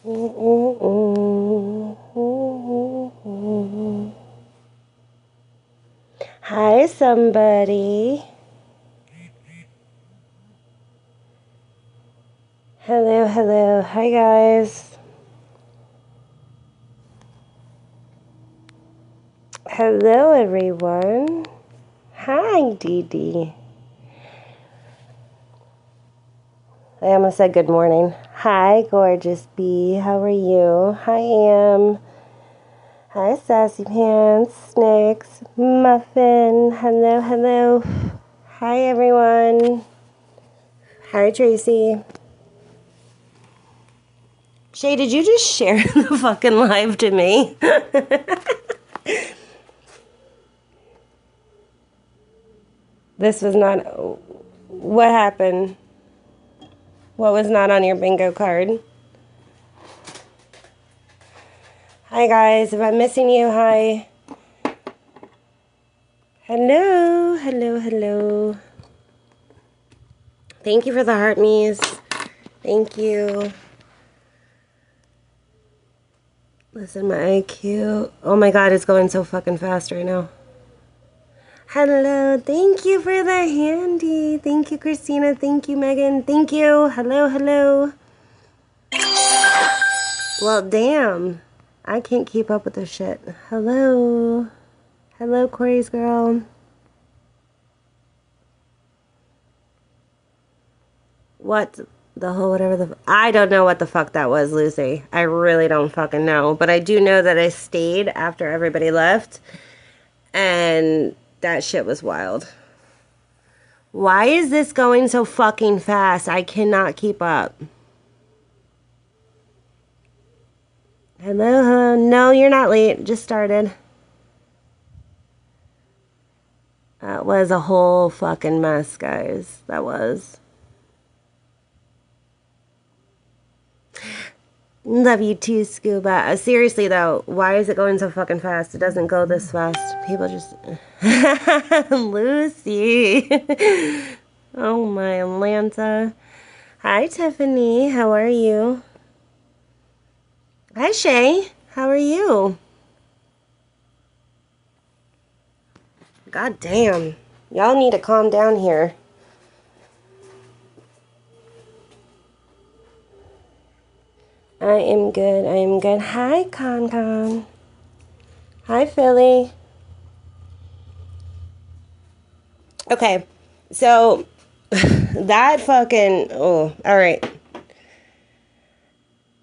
Hi, somebody. Hello, hello. Hi, guys. Hello, everyone. Hi, Dee Dee. I almost said good morning. Hi, gorgeous bee. How are you? Hi, Am. Hi, Sassy Pants, Snakes, Muffin. Hello, hello. Hi, everyone. Hi, Tracy. Shay, did you just share the fucking live to me? This was not... What happened? What was not on your bingo card? Hi, guys. If I'm missing you, hi. Hello, hello, hello. Thank you for the heart me's. Thank you. Listen, my IQ. Oh my god, it's going so fucking fast right now. Hello, thank you for the handy. Thank you, Christina. Thank you, Megan. Thank you. Hello, hello. Well, damn. I can't keep up with this shit. Hello. Hello, Corey's girl. What the whole whatever the... I don't know what the fuck that was, Lucy. I really don't fucking know. But I do know that I stayed after everybody left. And that shit was wild. Why is this going so fucking fast? I cannot keep up. Hello, hello. No, you're not late. Just started. That was a whole fucking mess, guys. That was. Love you too, Scuba. Seriously, though, why is it going so fucking fast? It doesn't go this fast. People just... Lucy. Oh, my Atlanta. Hi, Tiffany. How are you? Hi, Shay. How are you? God damn. Y'all need to calm down here. I am good. I am good. Hi, Con Con. Hi, Philly. Okay, so that fucking... Oh, all right.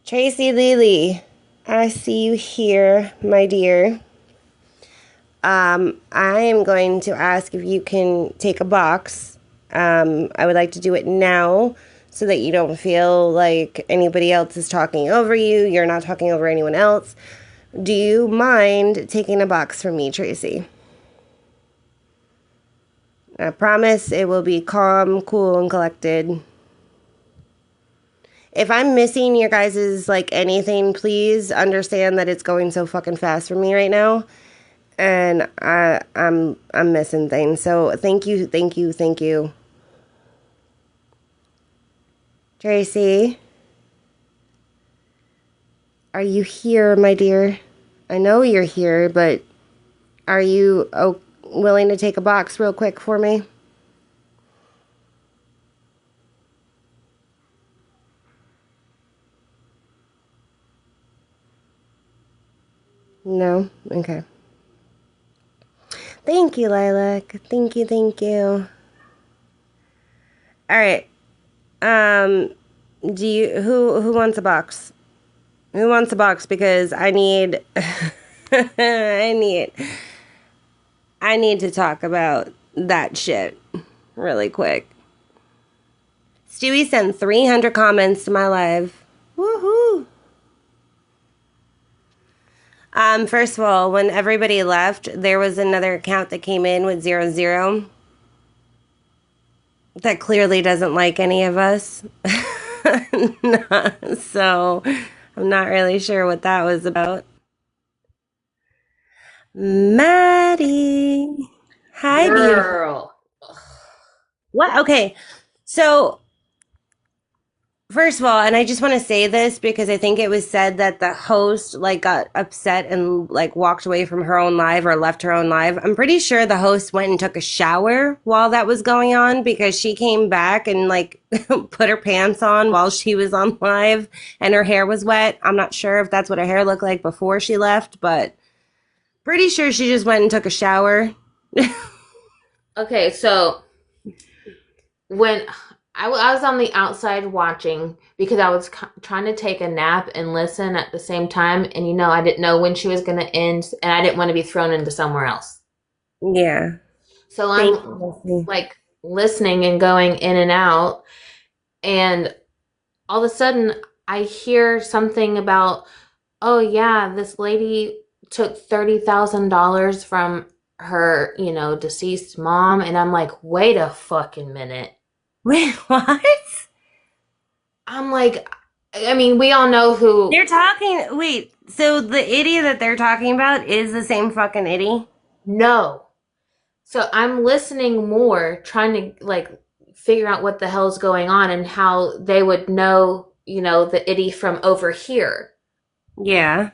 Tracy Lily, I see you here, my dear. I am going to ask if you can take a box. I would like to do it now so that you don't feel like anybody else is talking over you. You're not talking over anyone else. Do you mind taking a box from me, Tracy? I promise it will be calm, cool, and collected. If I'm missing your guys's, like, anything, please understand that it's going so fucking fast for me right now. And I'm missing things. So thank you, thank you, thank you. Tracy, are you here, my dear? I know you're here, but are you willing to take a box real quick for me? No? Okay. Thank you, Lilac. Thank you, thank you. All right. Do you who wants a box? Who wants a box? Because I need I need to talk about that shit really quick. Stewie sent 300 comments to my live. Woohoo! First of all, when everybody left, there was another account that came in with 00 that clearly doesn't like any of us. So I'm not really sure what that was about. Maddie. Hi, beautiful. Girl. What? Okay. So First of all, and I just want to say this because I think it was said that the host like got upset and like walked away from her own live or left her own live. I'm pretty sure the host went and took a shower while that was going on because she came back and like put her pants on while she was on live and her hair was wet. I'm not sure if that's what her hair looked like before she left, but pretty sure she just went and took a shower. Okay, so when I was on the outside watching because I was trying to take a nap and listen at the same time, and I didn't know when she was going to end, and I didn't want to be thrown into somewhere else. Yeah. So Thank I'm you. like listening and going in and out, and all of a sudden I hear something about, oh yeah, this lady took $30,000 from her, deceased mom, and I'm like, wait a fucking minute. Wait, what? I'm like, I mean, we all know who. They're talking. Wait, so the idiot that they're talking about is the same fucking idiot? No. So I'm listening more, trying to like figure out what the hell's going on and how they would know, the itty from over here. Yeah.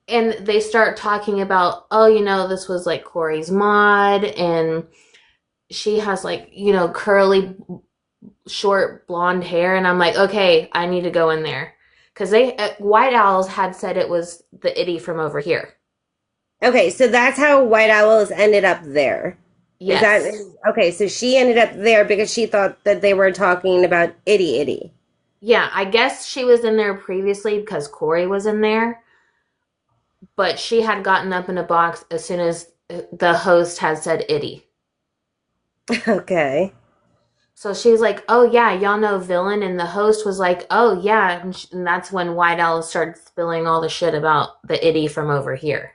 And they start talking about, oh, this was like Corey's mod, and she has like, curly, short blonde hair. And I'm like, okay, I need to go in there. Because White Owls had said it was the itty from over here. Okay, so that's how White Owls ended up there. Is that Yes. okay? So she ended up there because she thought that they were talking about Itty Itty. Yeah, I guess she was in there previously because Corey was in there, but she had gotten up in a box as soon as the host had said itty. Okay. So she was like, oh, yeah, y'all know Villain. And the host was like, oh, yeah. And that's when White Owl started spilling all the shit about the itty from over here.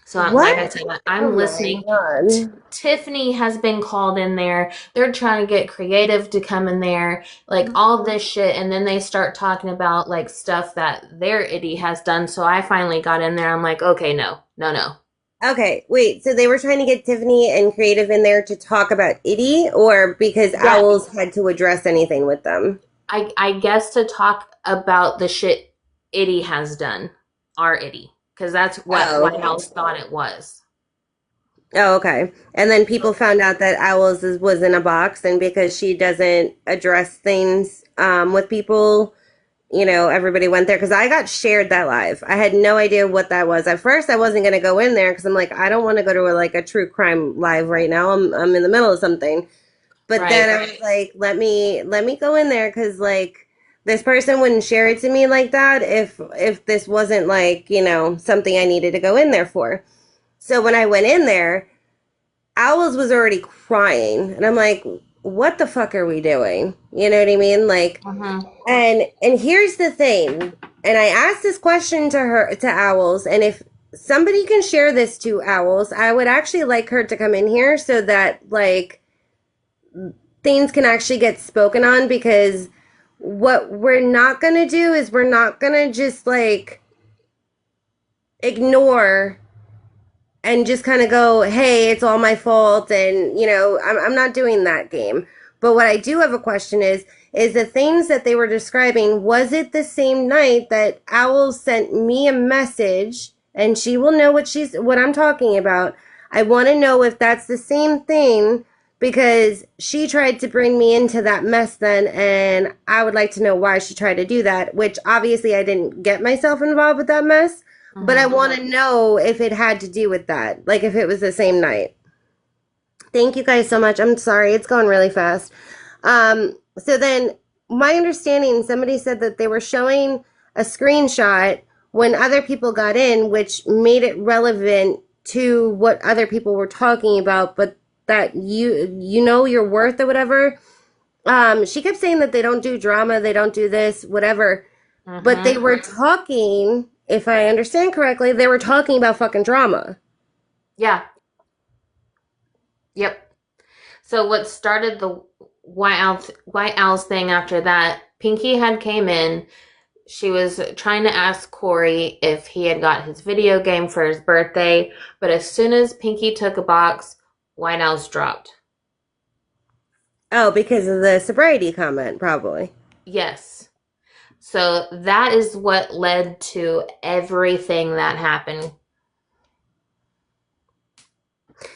So, like I What? said, Oh I'm my listening. God. Tiffany has been called in there. They're trying to get creative to come in there, like all this shit. And then they start talking about like stuff that their itty has done. So I finally got in there. I'm like, okay, no, no, no. Okay, wait. So they were trying to get Tiffany and Creative in there to talk about Itty, or because Yeah, Owls had to address anything with them? I guess to talk about the shit itty has done, our itty, because that's what Oh, White okay. House thought it was. Oh, okay. And then people found out that was in a box, and because she doesn't address things with people, everybody went there because I got shared that live. I had no idea what that was. At first, I wasn't going to go in there because I'm like, I don't want to go to like a true crime live right now. I'm in the middle of something. But then Right. I was like, let me go in there because like this person wouldn't share it to me like that if this wasn't like something I needed to go in there for. So when I went in there, Owls was already crying, and I'm like, what the fuck are we doing? You know what I mean? Like, Mm-hmm. and here's the thing, and I asked this question to Owls, and if somebody can share this to Owls, I would actually like her to come in here so that like things can actually get spoken on because what we're not gonna do is we're not gonna just like ignore and just kind of go, hey, it's all my fault. And, I'm not doing that game. But what I do have a question is the things that they were describing, was it the same night that Owl sent me a message and she will know what I'm talking about. I want to know if that's the same thing because she tried to bring me into that mess then and I would like to know why she tried to do that, which obviously I didn't get myself involved with that mess. But I Mm-hmm. want to know if it had to do with that, like if it was the same night. Thank you guys so much. I'm sorry, it's going really fast. So then, my understanding, somebody said that they were showing a screenshot when other people got in, which made it relevant to what other people were talking about, but that you know your worth or whatever. She kept saying that they don't do drama, they don't do this, whatever. But they Mm-hmm. were talking, if I understand correctly, they were talking about fucking drama. Yeah. Yep. So what started the White Owls thing after that? Pinky had came in. She was trying to ask Corey if he had got his video game for his birthday, but as soon as Pinky took a box, White Owls dropped. Oh, because of the sobriety comment, probably. Yes. So that is what led to everything that happened.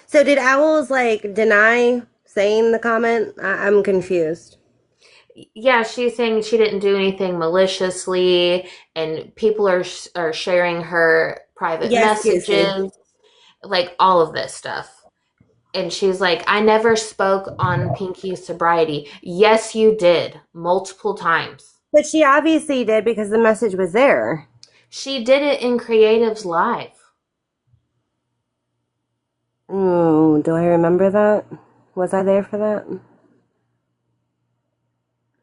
So did Owls like deny saying the comment? I'm confused. Yeah, she's saying she didn't do anything maliciously, and people are sharing her private Yes, Juicy. messages, like all of this stuff. And she's like, I never spoke on Pinky's sobriety. Yes, you did, multiple times. But she obviously did because the message was there. She did it in Creatives Live. Do I remember that? Was I there for that?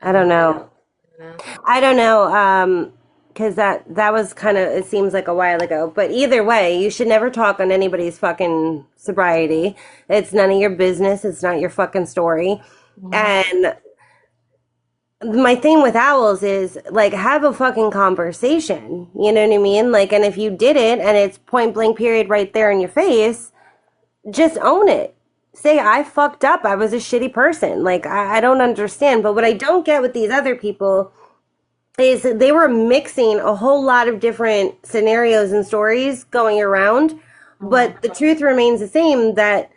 I don't I know. don't know. I don't know. Because that was kind of, it seems like a while ago. But either way, you should never talk on anybody's fucking sobriety. It's none of your business. It's not your fucking story. Mhm. And my thing with Owls is like have a fucking conversation. You know what I mean? Like, and if you did it and it's point blank period right there in your face, just own it. Say I fucked up. I was a shitty person. Like I don't understand. But what I don't get with these other people is that they were mixing a whole lot of different scenarios and stories going around. Mhm. But the truth remains the same that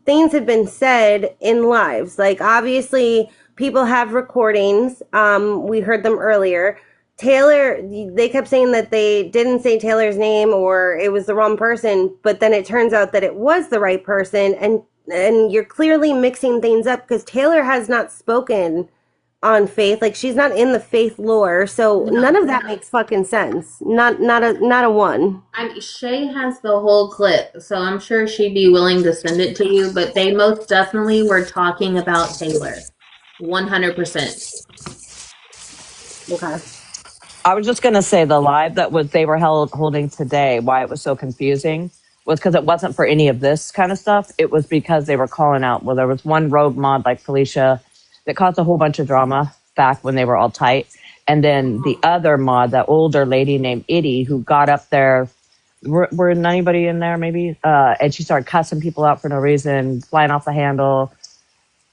things have been said in lives. Like, obviously, people have recordings. We heard them earlier. Taylor, they kept saying that they didn't say Taylor's name or it was the wrong person, but then it turns out that it was the right person. And you're clearly mixing things up because Taylor has not spoken on Faith. Like, she's not in the Faith lore. So none No. of that makes fucking sense. Not a one. Shay has the whole clip, so I'm sure she'd be willing to send it to you, but they most definitely were talking about Taylor. 100%. Okay. I was just going to say the live that was they were holding today, why it was so confusing was because it wasn't for any of this kind of stuff. It was because they were calling out. Well, there was one rogue mod like Felicia that caused a whole bunch of drama back when they were all tight. And then the other mod, that older lady named Itty, who got up there. Were anybody in there maybe? And she started cussing people out for no reason, flying off the handle.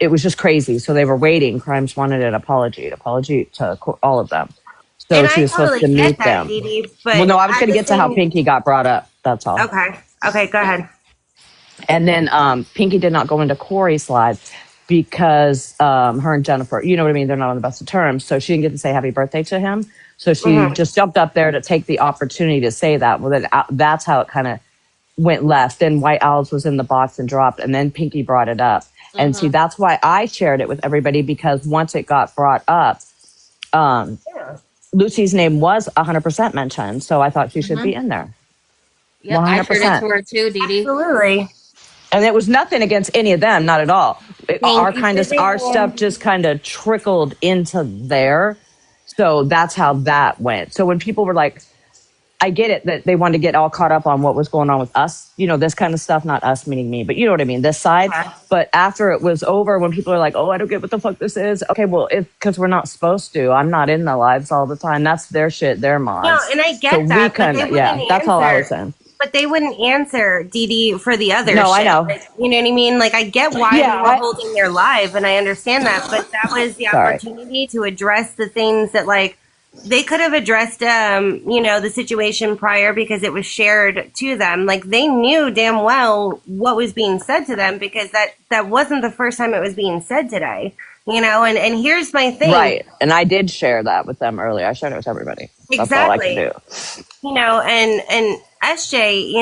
It was just crazy. So they were waiting. Crimes wanted an apology to all of them. So And she I was supposed totally to get meet that, them. Dee Dee, Well, but no, I was at going to the get to how same, Pinky got brought up. That's all. okay, okay, go ahead. And then Pinky did not go into Corey's live because her and Jennifer, you know what I mean? They're not on the best of terms. So she didn't get to say happy birthday to him. So she Hmm. just jumped up there to take the opportunity to say that. Well, then that's how it kind of went left. Then White Owls was in the box and dropped, and then Pinky brought it up. And see, Mm-hmm. that's why I shared it with everybody because once it got brought up, um, Yeah. Lucy's name was 100% mentioned. So I thought she should be Mm-hmm. in there. Yep, I shared it to 100%. her too, Dee Dee. Absolutely. And it was nothing against any of them, not at all. Thank you for Our stuff being. just kind of trickled into there. So that's how that went. So when people were like, I get it that they wanted to get all caught up on what was going on with us, this kind of stuff, not us meaning me, but you know what I mean, this side. Okay. But after it was over, when people are like, oh, I don't get what the fuck this is. Okay, well, it's because we're not supposed to. I'm not in the lives all the time. That's their shit, their No, mods. and I So get we that, but they can, wouldn't yeah, that's all I was answer. saying. But they wouldn't answer Dee Dee for the other No, I shit. know. Like, you know what I mean? Like, I get why Yeah, they were holding their live, and I understand that, but that was the sorry. opportunity to address the things that, like, they could have addressed, the situation prior because it was shared to them. Like, they knew damn well what was being said to them because that wasn't the first time it was being said today. And here's my thing. Right. And I did share that with them earlier. I shared it with everybody. That's all I can Exactly. do. And SJ,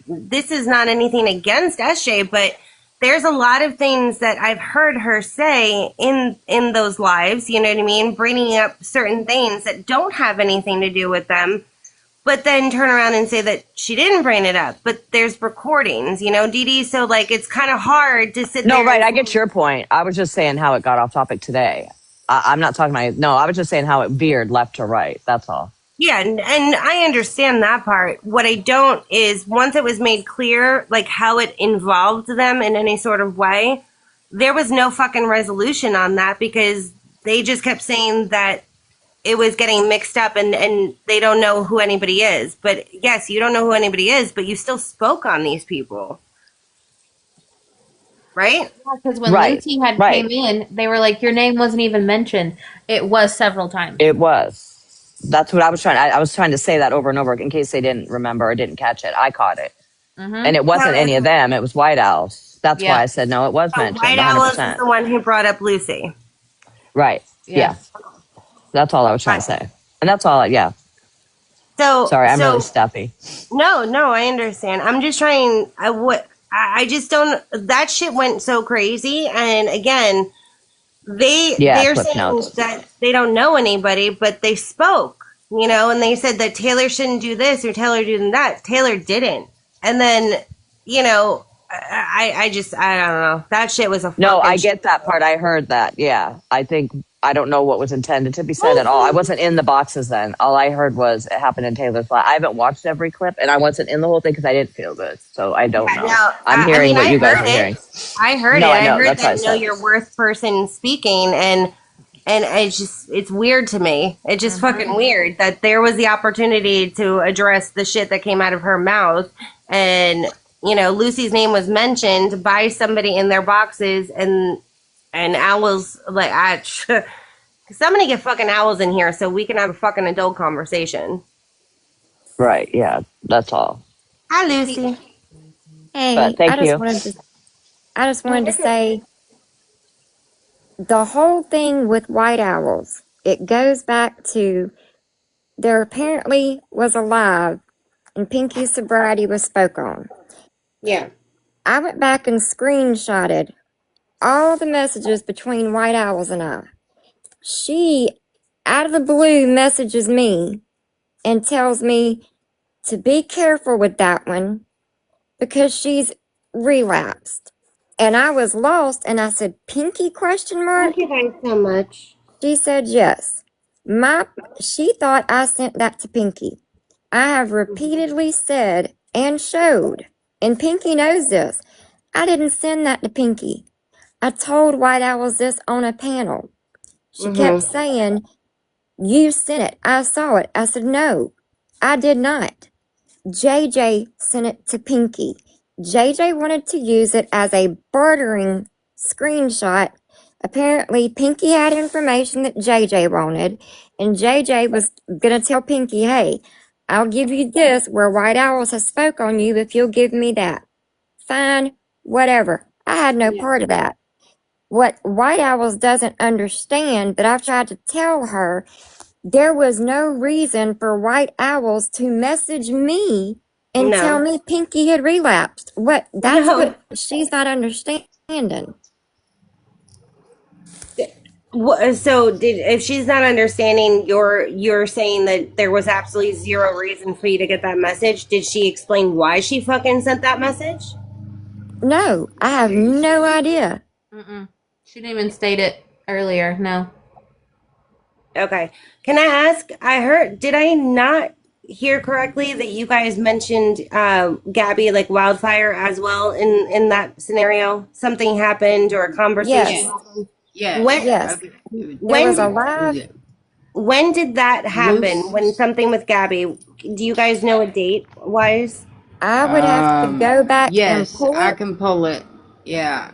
this is not anything against SJ, but there's a lot of things that I've heard her say in those lives, you know what I mean, bringing up certain things that don't have anything to do with them, but then turn around and say that she didn't bring it up. But there's recordings, Dee Dee, so like it's kind of hard to sit No, there right. and I get your point. I was just saying how it got off topic today. I'm not talking about, no, I was just saying how it veered left to right. That's all. yeah, and I understand that part. What I don't is once it was made clear, like how it involved them in any sort of way, there was no fucking resolution on that because they just kept saying that it was getting mixed up and they don't know who anybody is. But yes, you don't know who anybody is, but you still spoke on these people, right? Because when Right. Lucy had Right. came in, they were like, "Your name wasn't even mentioned." It was several times. It was. That's what I was trying. I was trying to say that over and over in case they didn't remember or didn't catch it. I caught it, and it wasn't any of them. It was White Owls. That's why Yeah. I said no. It was So mentioned, White 100. Owls is percent the one who brought up Lucy. Right. Yeah. Yes. That's all I was trying to say, and that's all. Yeah. So, Sorry, I'm really so stuffy. no, I understand. I'm just trying. I just don't. That shit went so crazy, and again, Yeah, they're Cliff saying notes. that they don't know anybody, but they spoke, and they said that Taylor shouldn't do this or Taylor doing that. Taylor didn't, and then I don't know. That shit was a No, fucking. I get that part. I heard that. Yeah, I don't know what was intended to be said at all. I wasn't in the boxes then. All I heard was it happened in Taylor's life. I haven't watched every clip, and I wasn't in the whole thing because I didn't feel good. So I don't know. No, I'm I hearing mean, what I you guys heard are it. hearing. I heard No, it. I I know. heard That's what I that know said. your worth person speaking, and it's weird to me. It's just fucking weird that there was the opportunity to address the shit that came out of her mouth, and Lucy's name was mentioned by somebody in their boxes, and Owls like somebody get fucking Owls in here so we can have a fucking adult conversation. Right. Yeah. That's all. Hi, Lucy. But Hey, thank you. I just wanted to say the whole thing with white owls, it goes back to there apparently was a live and Pinky's sobriety was spoke on. Yeah. I went back and screenshotted all the messages between white owls and I. She, out of the blue, messages me and tells me to be careful with that one because she's relapsed. And I was lost and I said, Pinky question Thank mark? you guys so much. She said yes. She thought I sent that to Pinky. I have repeatedly said and showed, and Pinky knows this. I didn't send that to Pinky. I told White Owls this on a panel. She kept saying, you sent it. I saw it. I said, no, I did not. JJ sent it to Pinky. JJ wanted to use it as a bartering screenshot. Apparently, Pinky had information that JJ wanted, and JJ was gonna tell Pinky, hey, I'll give you this where White Owls has spoke on you if you'll give me that. Fine, whatever. I had no part of that. What White Owls doesn't understand that I've tried to tell her, there was no reason for White Owls to message me and tell No. me Pinky had relapsed. That's No. what she's not understanding. So if she's not understanding, you're saying that there was absolutely zero reason for you to get that message. Did she explain why she fucking sent that message? No, I have no idea. She didn't even state it earlier. No. Okay. Can I ask? Did I not hear correctly that you guys mentioned Gabby like wildfire as well in that scenario? Something happened or a conversation? Yes, Yeah. When yes. There when was a live. when did that happen? Lucy. When something with Gabby? Do you guys know a date wise? I would have to go back and Yes, pull I it can pull it. Yeah.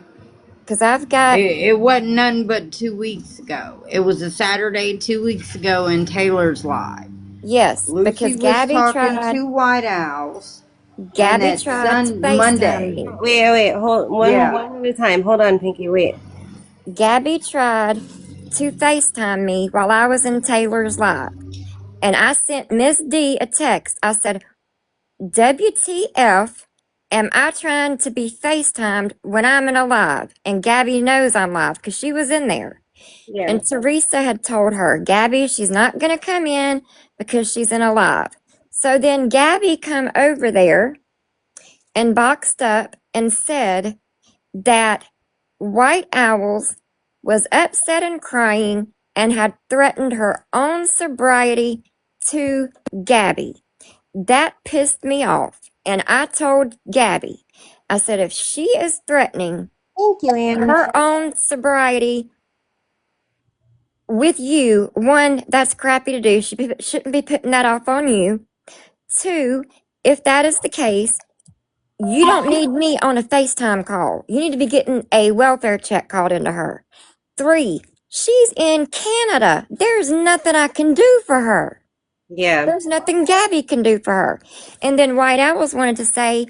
because I've got, It wasn't none but 2 weeks ago. It was a Saturday 2 weeks ago in Taylor's Live. yes, Lucy because was Gabby talking tried, to White Owls. Gabby that tried to Monday. FaceTime me. Wait, hold one Yeah. at a time. Hold on, Pinky. Wait. Gabby tried to FaceTime me while I was in Taylor's Live. And I sent Miss D a text. I said, WTF, am I trying to be FaceTimed when I'm in a live? And Gabby knows I'm live because she was in there. Yeah. And Teresa had told her, Gabby, she's not going to come in because she's in a live. So then Gabby come over there and boxed up and said that White Owls was upset and crying and had threatened her own sobriety to Gabby. That pissed me off. And I told Gabby, I said, if she is threatening Thank you, Anne. her own sobriety with you, one, that's crappy to do. Shouldn't be putting that off on you. Two, if that is the case, You don't need me on a FaceTime call. You need to be getting a welfare check called into her. 3, she's in Canada. There's nothing I can do for her. Yeah. There's nothing Gabby can do for her. And then White Owls wanted to say,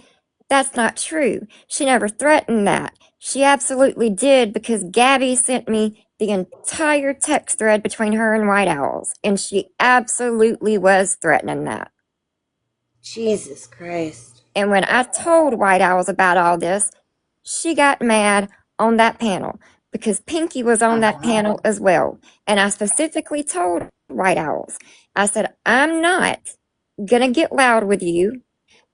that's not true. She never threatened that. She absolutely did, because Gabby sent me the entire text thread between her and White Owls. And she absolutely was threatening that. Jesus Christ. And when I told White Owls about all this, she got mad on that panel because Pinky was on that panel as well. And I specifically told White Owls, I said, I'm not going to get loud with you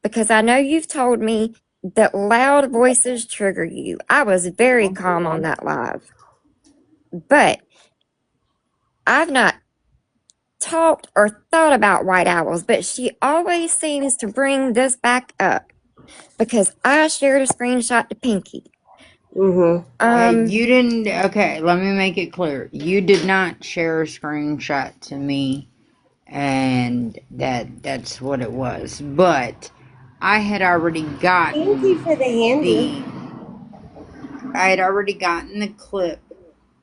because I know you've told me that loud voices trigger you. I was very calm on that live. But I've not talked or thought about White Owls, but she always seems to bring this back up because I shared a screenshot to Pinky. Mm-hmm. You didn't. Okay, let me make it clear. You did not share a screenshot to me, and that's what it was. But I had already gotten Thank you for the handy. I had already gotten the clip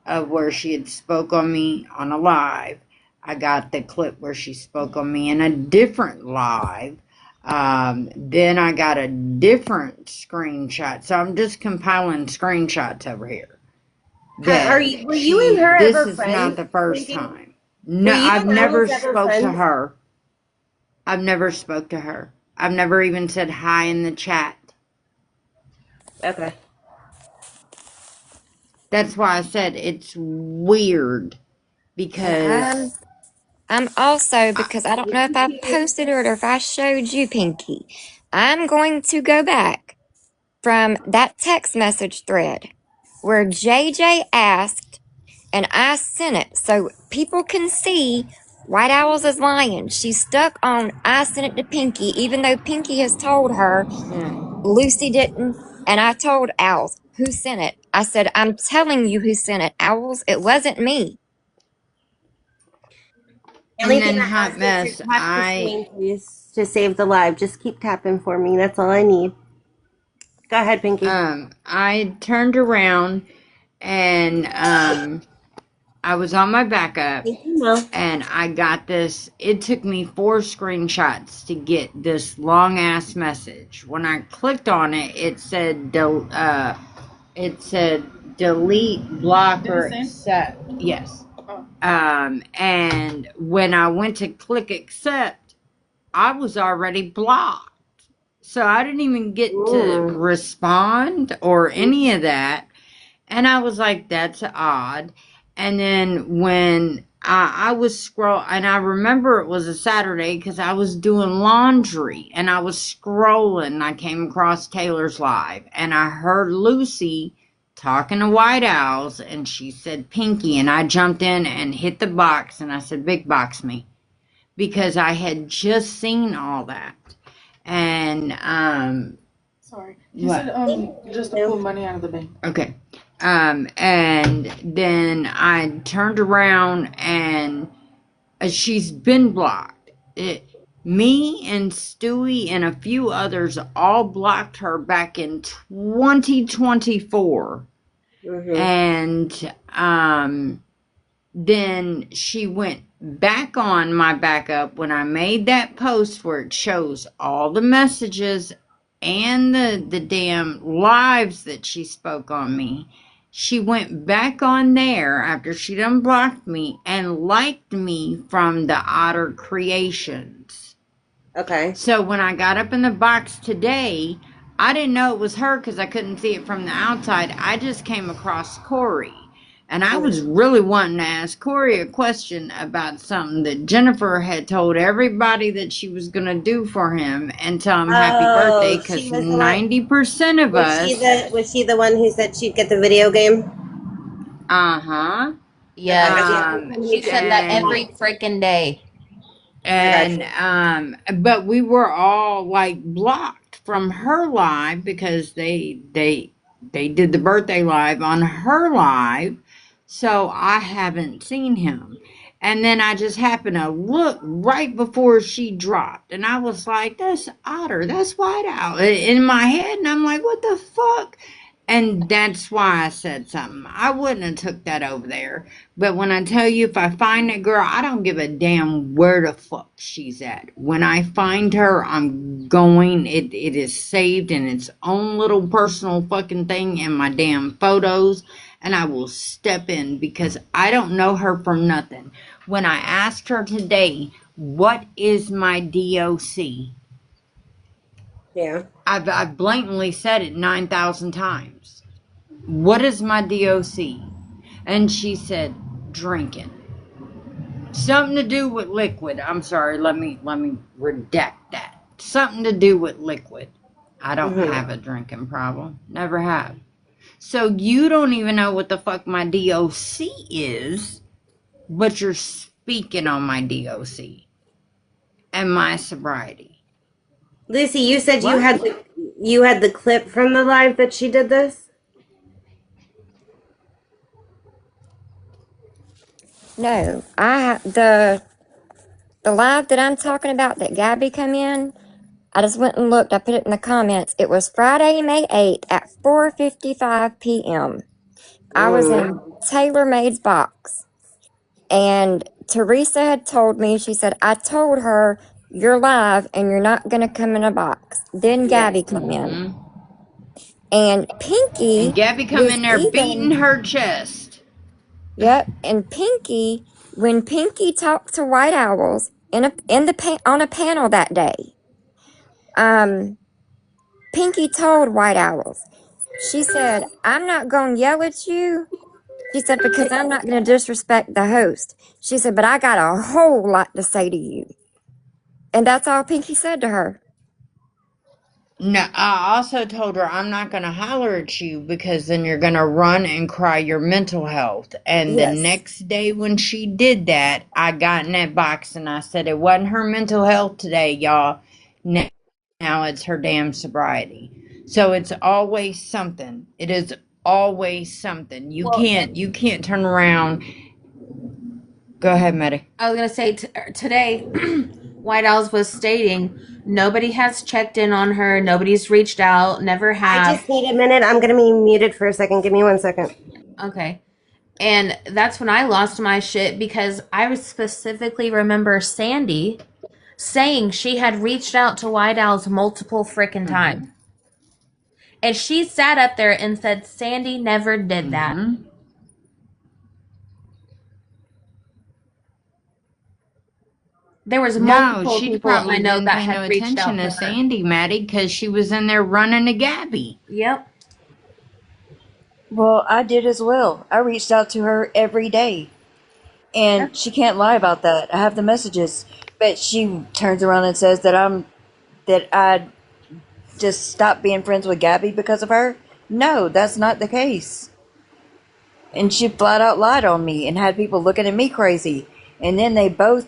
of where she had spoke on me on a live. I got the clip where she spoke on me in a different live. Then I got a different screenshot. So I'm just compiling screenshots over here. Were you and her This ever is friends? not the first Pinky? time. No, Were you I've and never Owls ever spoke to friends? her. I've never spoke to her. I've never even said hi in the chat. Okay. That's why I said it's weird because I'm also, because I don't know if I posted it or if I showed you, Pinky, I'm going to go back from that text message thread where JJ asked and I sent it so people can see White Owls is lying. She's stuck on I sent it to Pinky, even though Pinky has told her Lucy didn't. And I told Owls who sent it. I said, I'm telling you who sent it, Owls. It wasn't me. And then Hot Mess, Tap the screen, please, to save the live. Just keep tapping for me. That's all I need. Go ahead, Pinky. I turned around and I was on my backup and I got this. It took me 4 screenshots to get this long ass message. When I clicked on it, it said delete, block, or accept. Yes. And when I went to click accept, I was already blocked. So I didn't even get to respond or any of that. And I was like, that's odd. And then when I was scrolling, and I remember it was a Saturday because I was doing laundry and I was scrolling. I came across Taylor's live and I heard Lucy talking to White Owls and she said Pinky. And I jumped in and hit the box and I said, big box me, because I had just seen all that. And sorry, he said just to pull money out of the bank. Okay. And then I turned around and she's been blocked. Me and Stewie and a few others all blocked her back in 2024. And then she went back on my backup when I made that post where it shows all the messages and the damn lives that she spoke on me. She went back on there after she'd unblocked me and liked me from the Otter Creations. Okay. So when I got up in the box today, I didn't know it was her because I couldn't see it from the outside. I just came across Corey. And I was really wanting to ask Corey a question about something that Jennifer had told everybody that she was going to do for him and tell him happy birthday, because 90% of us... Was she the one who said she'd get the video game? Uh-huh. Yeah, she said that every freaking day. And but we were all like blocked from her live because they did the birthday live on her live. So I haven't seen him. And then I just happened to look right before she dropped. And I was like, that's Otter. That's Whiteout. In my head. And I'm like, what the fuck? And that's why I said something. I wouldn't have took that over there. But when I tell you, if I find that girl, I don't give a damn where the fuck she's at. When I find her, I'm going. It is saved in its own little personal fucking thing in my damn photos. And I will step in because I don't know her from nothing. When I asked her today, what is my DOC? Yeah. I've blatantly said it 9,000 times. What is my DOC? And she said, drinking. Something to do with liquid. I'm sorry, let me redact that. Something to do with liquid. I don't have a drinking problem. Never have. So you don't even know what the fuck my DOC is, but you're speaking on my DOC and my sobriety. Lucy, you said What? you had the clip from the live that she did this? No, the live that I'm talking about that Gabby come in, I just went and looked. I put it in the comments. It was Friday, May 8th at 4:55 p.m. I was in Taylor Made's box, and Teresa had told me, she said, I told her you're live and you're not going to come in a box. Then Gabby come in. And Pinky And Gabby come was in there beating even, her chest. yep, and Pinky, when Pinky talked to White Owls on a panel that day, Pinky told White Owls, she said, I'm not going to yell at you. She said, because I'm not going to disrespect the host. She said, but I got a whole lot to say to you. And that's all Pinky said to her. No, I also told her I'm not going to holler at you because then you're going to run and cry your mental health. And the Yes. next day when she did that, I got in that box and I said it wasn't her mental health today, y'all. Now it's her damn sobriety. So it's always something. It is always something. You can't turn around. Go ahead, Maddie. I was going to say today, White Owls was stating nobody has checked in on her. Nobody's reached out. Never I have. just need a minute. I'm going to be muted for a second. Give me 1 second. Okay. And that's when I lost my shit because I specifically remember Sandy saying she had reached out to White Owls multiple freaking times. And she sat up there and said Sandy never did that. There was multiple she people probably I know didn't that pay no had reached out attention to to her. Sandy, Maddie, because she was in there running to Gabby. Yep. Well, I did as well. I reached out to her every day. And she can't lie about that. I have the messages. But she turns around and says that I just stopped being friends with Gabby because of her. No, that's not the case. And she flat out lied on me and had people looking at me crazy. And then they both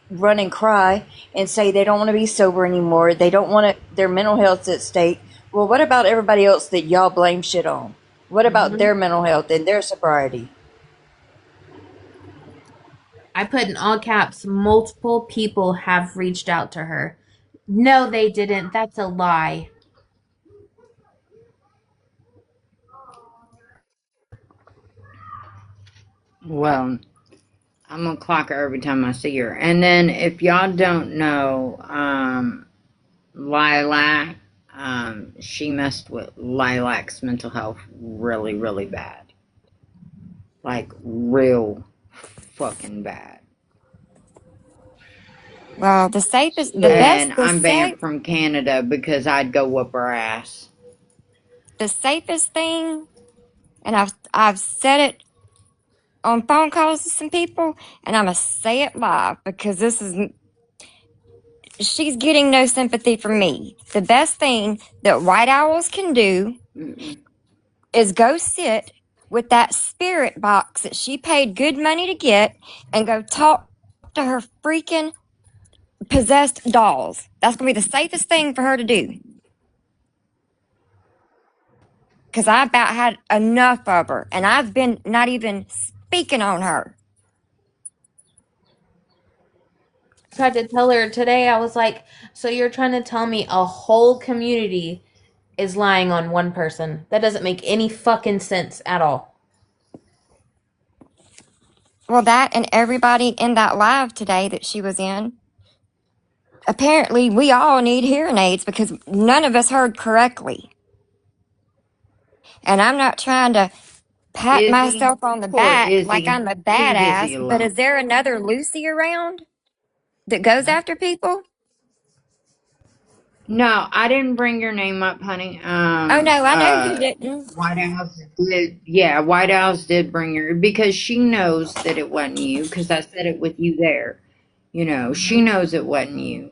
run and cry and say they don't want to be sober anymore. They don't want to, their mental health's at stake. Well, what about everybody else that y'all blame shit on? What about their mental health and their sobriety? I put in all caps, multiple people have reached out to her. No, they didn't. That's a lie. Well, I'm gonna clock her every time I see her. And then if y'all don't know, Lilac, she messed with Lilac's mental health really, really bad. Like real fucking bad. Well, the safest, And I'm banned from Canada because I'd go whoop her ass. the safest thing, and I've said it on phone calls to some people, and I'm gonna say it live because she's getting no sympathy from me. The best thing that White Owls can do is go sit with that spirit box that she paid good money to get and go talk to her freaking possessed dolls. That's gonna be the safest thing for her to do. Because I about had enough of her, and I've been not even speaking on her. tried to tell her today, I was like, so you're trying to tell me a whole community is lying on one person? That doesn't make any fucking sense at all. Well, that and everybody in that live today that she was in. Apparently, we all need hearing aids because none of us heard correctly. And I'm not trying to pat Izzy, myself on the poor back like Izzy. I'm a Leave badass, Izzy but alone. is there another Lucy around that goes after people? No, I didn't bring your name up, honey. Oh, no, I know you didn't. White House did, yeah, White House did bring her because she knows that it wasn't you because I said it with you there. You know, she knows it wasn't you.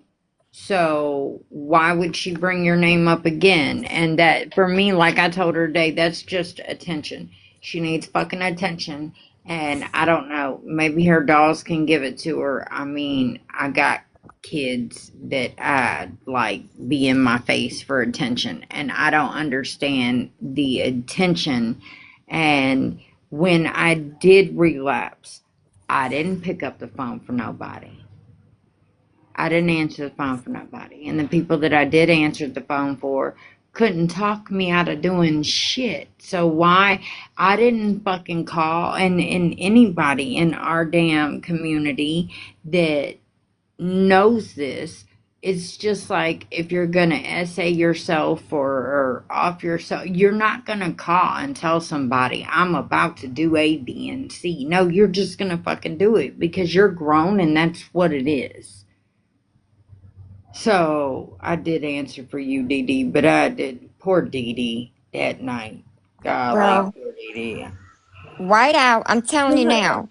So why would she bring your name up again? And that, for me, like I told her today, that's just attention. She needs fucking attention. And I don't know, maybe her dolls can give it to her. I mean, I got kids that like be in my face for attention, and I don't understand the attention. And when I did relapse, I didn't pick up the phone for nobody. I didn't answer the phone for nobody. And the people that I did answer the phone for couldn't talk me out of doing shit. So why I didn't fucking call, and anybody in our damn community that knows this, it's just like if you're gonna essay yourself or off yourself, you're not gonna call and tell somebody I'm about to do A, B, and C. No, you're just gonna fucking do it because you're grown and that's what it is. So I did answer for you, Dee Dee, but I did poor Dee Dee that night. Golly, Well, poor Dee Dee. White Owl, I'm telling you now.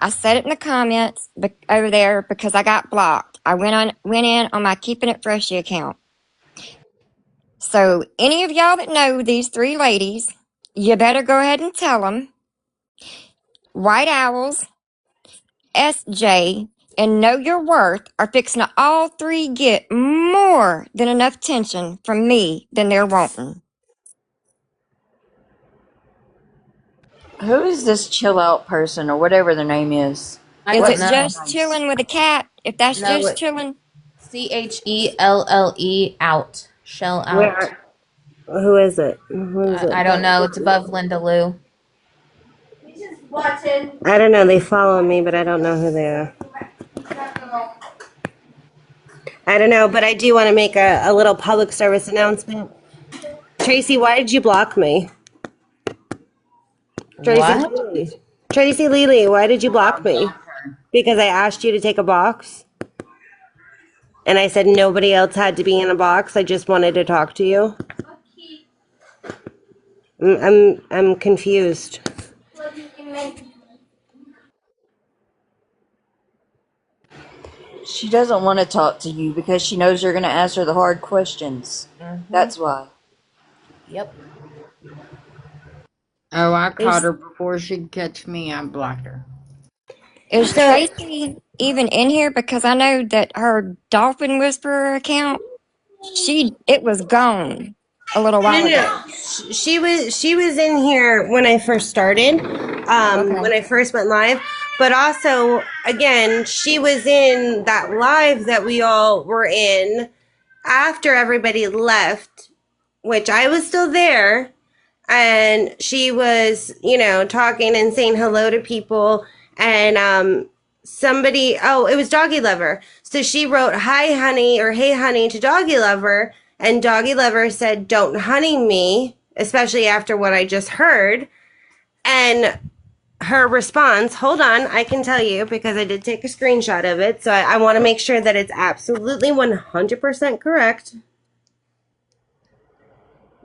I said it in the comments over there because I got blocked. I went in on my Keeping It Freshy account. So any of y'all that know these three ladies, you better go ahead and tell them. White Owls, SJ, and Know Your Worth are fixing to all three get more than enough attention from me than they're wanting. Who is this chill out person or whatever their name is? I Is don't it know. just chilling with a cat? If that's No, just it, chilling, CHELLE out. Shell out. Where? Who is it? Who is it? I don't know. It's above Linda Lou. I don't know. They follow me, but I don't know who they are. I don't know, but I do want to make a little public service announcement. Tracy, why did you block me? Tracy What? Lely. Tracy Lely, why did you block me? Because I asked you to take a box. And I said nobody else had to be in a box. I just wanted to talk to you. I'm confused. She doesn't want to talk to you because she knows you're going to ask her the hard questions. That's why. Yep. Oh, I caught her before she could catch me. I blocked her. is Tracy even in here? Because I know that her Dolphin Whisperer account, it was gone a little while ago. She was in here when I first started, when I first went live. But also, again, she was in that live that we all were in after everybody left, which I was still there. And she was, talking and saying hello to people. And it was Doggy Lover. So she wrote, "Hi, honey," or "Hey, honey," to Doggy Lover. And Doggy Lover said, "Don't honey me," especially after what I just heard. And her response, hold on, I can tell you because I did take a screenshot of it. So I want to make sure that it's absolutely 100% correct.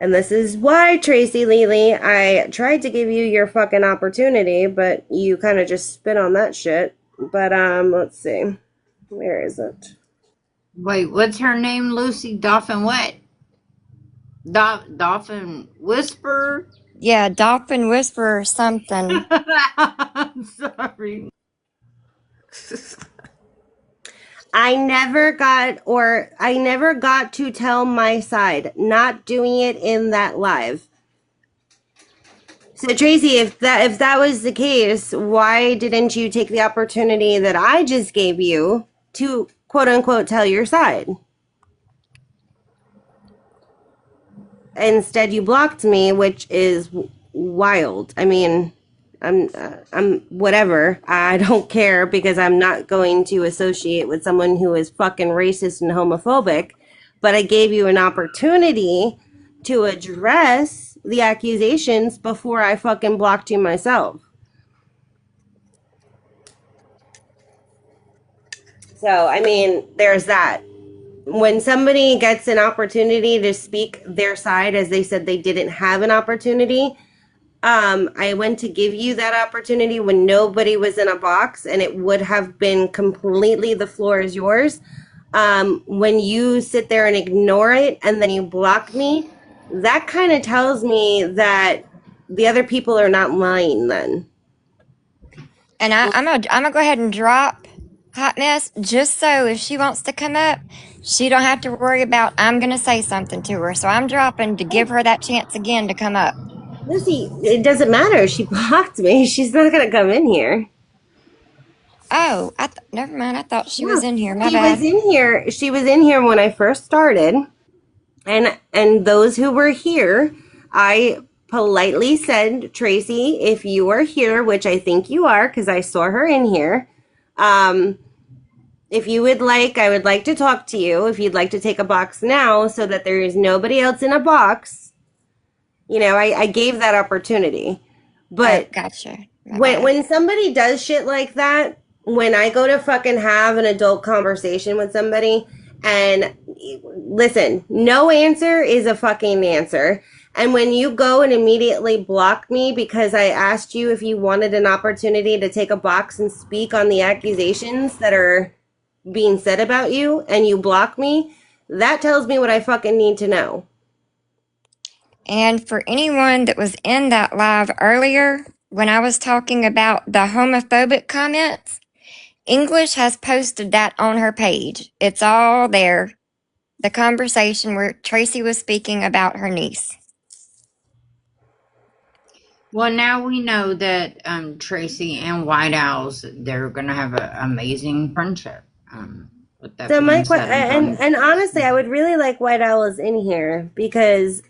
And this is why, Tracy Lely, I tried to give you your fucking opportunity, but you kind of just spit on that shit. But, let's see. Where is it? Wait, what's her name, Lucy? Dolphin what? Dolphin Whisper? Yeah, Dolphin Whisperer something. I'm sorry. I never got to tell my side, not doing it in that live. So Tracy, if that was the case, why didn't you take the opportunity that I just gave you to quote unquote tell your side. Instead, you blocked me, which is wild. I mean, I'm whatever. I don't care because I'm not going to associate with someone who is fucking racist and homophobic. But I gave you an opportunity to address the accusations before I fucking blocked you myself. So, I mean, there's that. When somebody gets an opportunity to speak their side, as they said they didn't have an opportunity, I went to give you that opportunity when nobody was in a box, and it would have been completely the floor is yours. When you sit there and ignore it and then you block me, that kind of tells me that the other people are not lying then. And I'm gonna go ahead and drop Hot Mess just so if she wants to come up, she don't have to worry about I'm gonna say something to her. So I'm dropping to give her that chance again to come up. Lucy, it doesn't matter. She blocked me. She's not going to come in here. Oh, never mind. I thought she was in here. My She bad. was in here. She was in here when I first started. And those who were here, I politely said, Tracy, if you are here, which I think you are because I saw her in here, if you would like, I would like to talk to you. If you'd like to take a box now so that there is nobody else in a box, you know, I gave that opportunity. But Gotcha. My bad. when somebody does shit like that, when I go to fucking have an adult conversation with somebody, and listen, no answer is a fucking answer. And when you go and immediately block me because I asked you if you wanted an opportunity to take a box and speak on the accusations that are being said about you, and you block me, that tells me what I fucking need to know. And for anyone that was in that live earlier, when I was talking about the homophobic comments, English has posted that on her page. It's all there. The conversation where Tracy was speaking about her niece. Well, now we know that Tracy and White Owls, they're going to have an amazing friendship. With that So my being question, said, I'm and honestly, I would really like White Owls in here because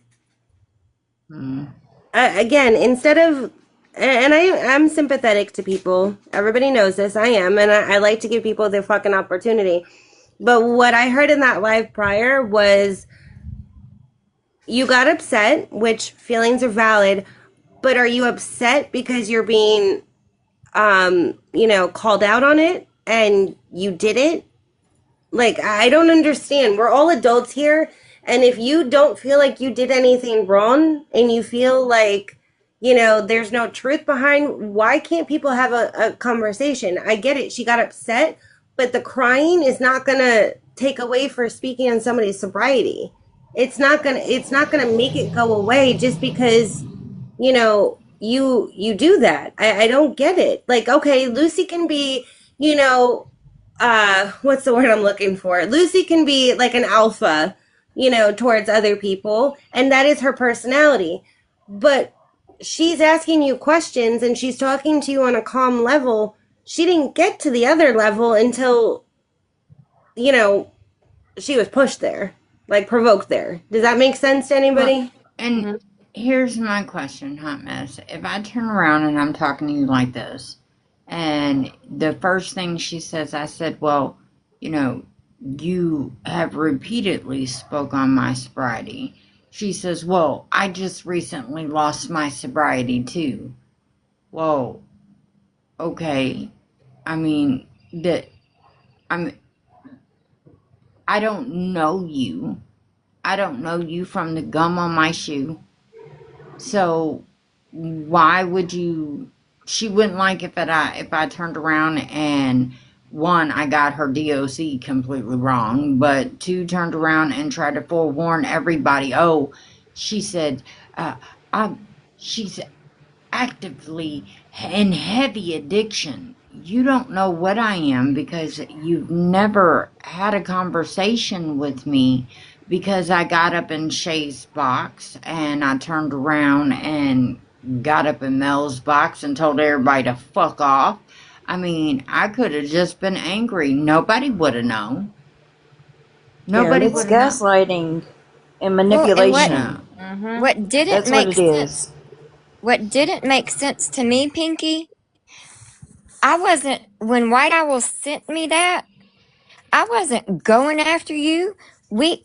again, instead of, and I'm sympathetic to people. Everybody knows this. I am, and I like to give people their fucking opportunity. But what I heard in that live prior was you got upset, which feelings are valid, but are you upset because you're being, called out on it and you did it? Like, I don't understand. We're all adults here. And if you don't feel like you did anything wrong and you feel like, there's no truth behind, why can't people have a conversation? I get it. She got upset, but the crying is not going to take away for speaking on somebody's sobriety. It's not going to make it go away just because, you do that. I don't get it. Like, okay, Lucy can be, what's the word I'm looking for? Lucy can be like an alpha, towards other people, and that is her personality. But she's asking you questions and she's talking to you on a calm level. She didn't get to the other level until, she was pushed there, like provoked there. Does that make sense to anybody? And here's my question, Hot Mess. If I turn around and I'm talking to you like this, and the first thing she says, I said, well, you have repeatedly spoke on my sobriety. She says, well, I just recently lost my sobriety too. Well, okay. I mean, I don't know you. I don't know you from the gum on my shoe. So why would you? She wouldn't like if I turned around and, one, I got her DOC completely wrong, but two, turned around and tried to forewarn everybody. Oh, she said, she's actively in heavy addiction. You don't know what I am because you've never had a conversation with me, because I got up in Shay's box and I turned around and got up in Mel's box and told everybody to fuck off. I mean, I could have just been angry. Nobody would have known. Nobody It's would have known. gaslighting and Well, and manipulation. Mm-hmm. what didn't That's what make it sense, is. what didn't make sense to me, Pinky, I wasn't, when White Owl sent me that, I wasn't going after you. We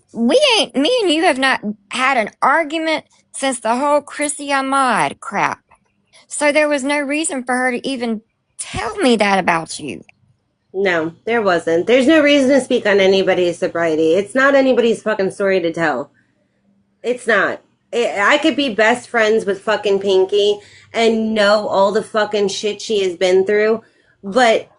ain't, me and you have not had an argument since the whole Chrissy Ahmad crap. So there was no reason for her to even tell me that about you. No, there wasn't. There's no reason to speak on anybody's sobriety. It's not anybody's fucking story to tell. It's not. I could be best friends with fucking Pinky and know all the fucking shit she has been through, but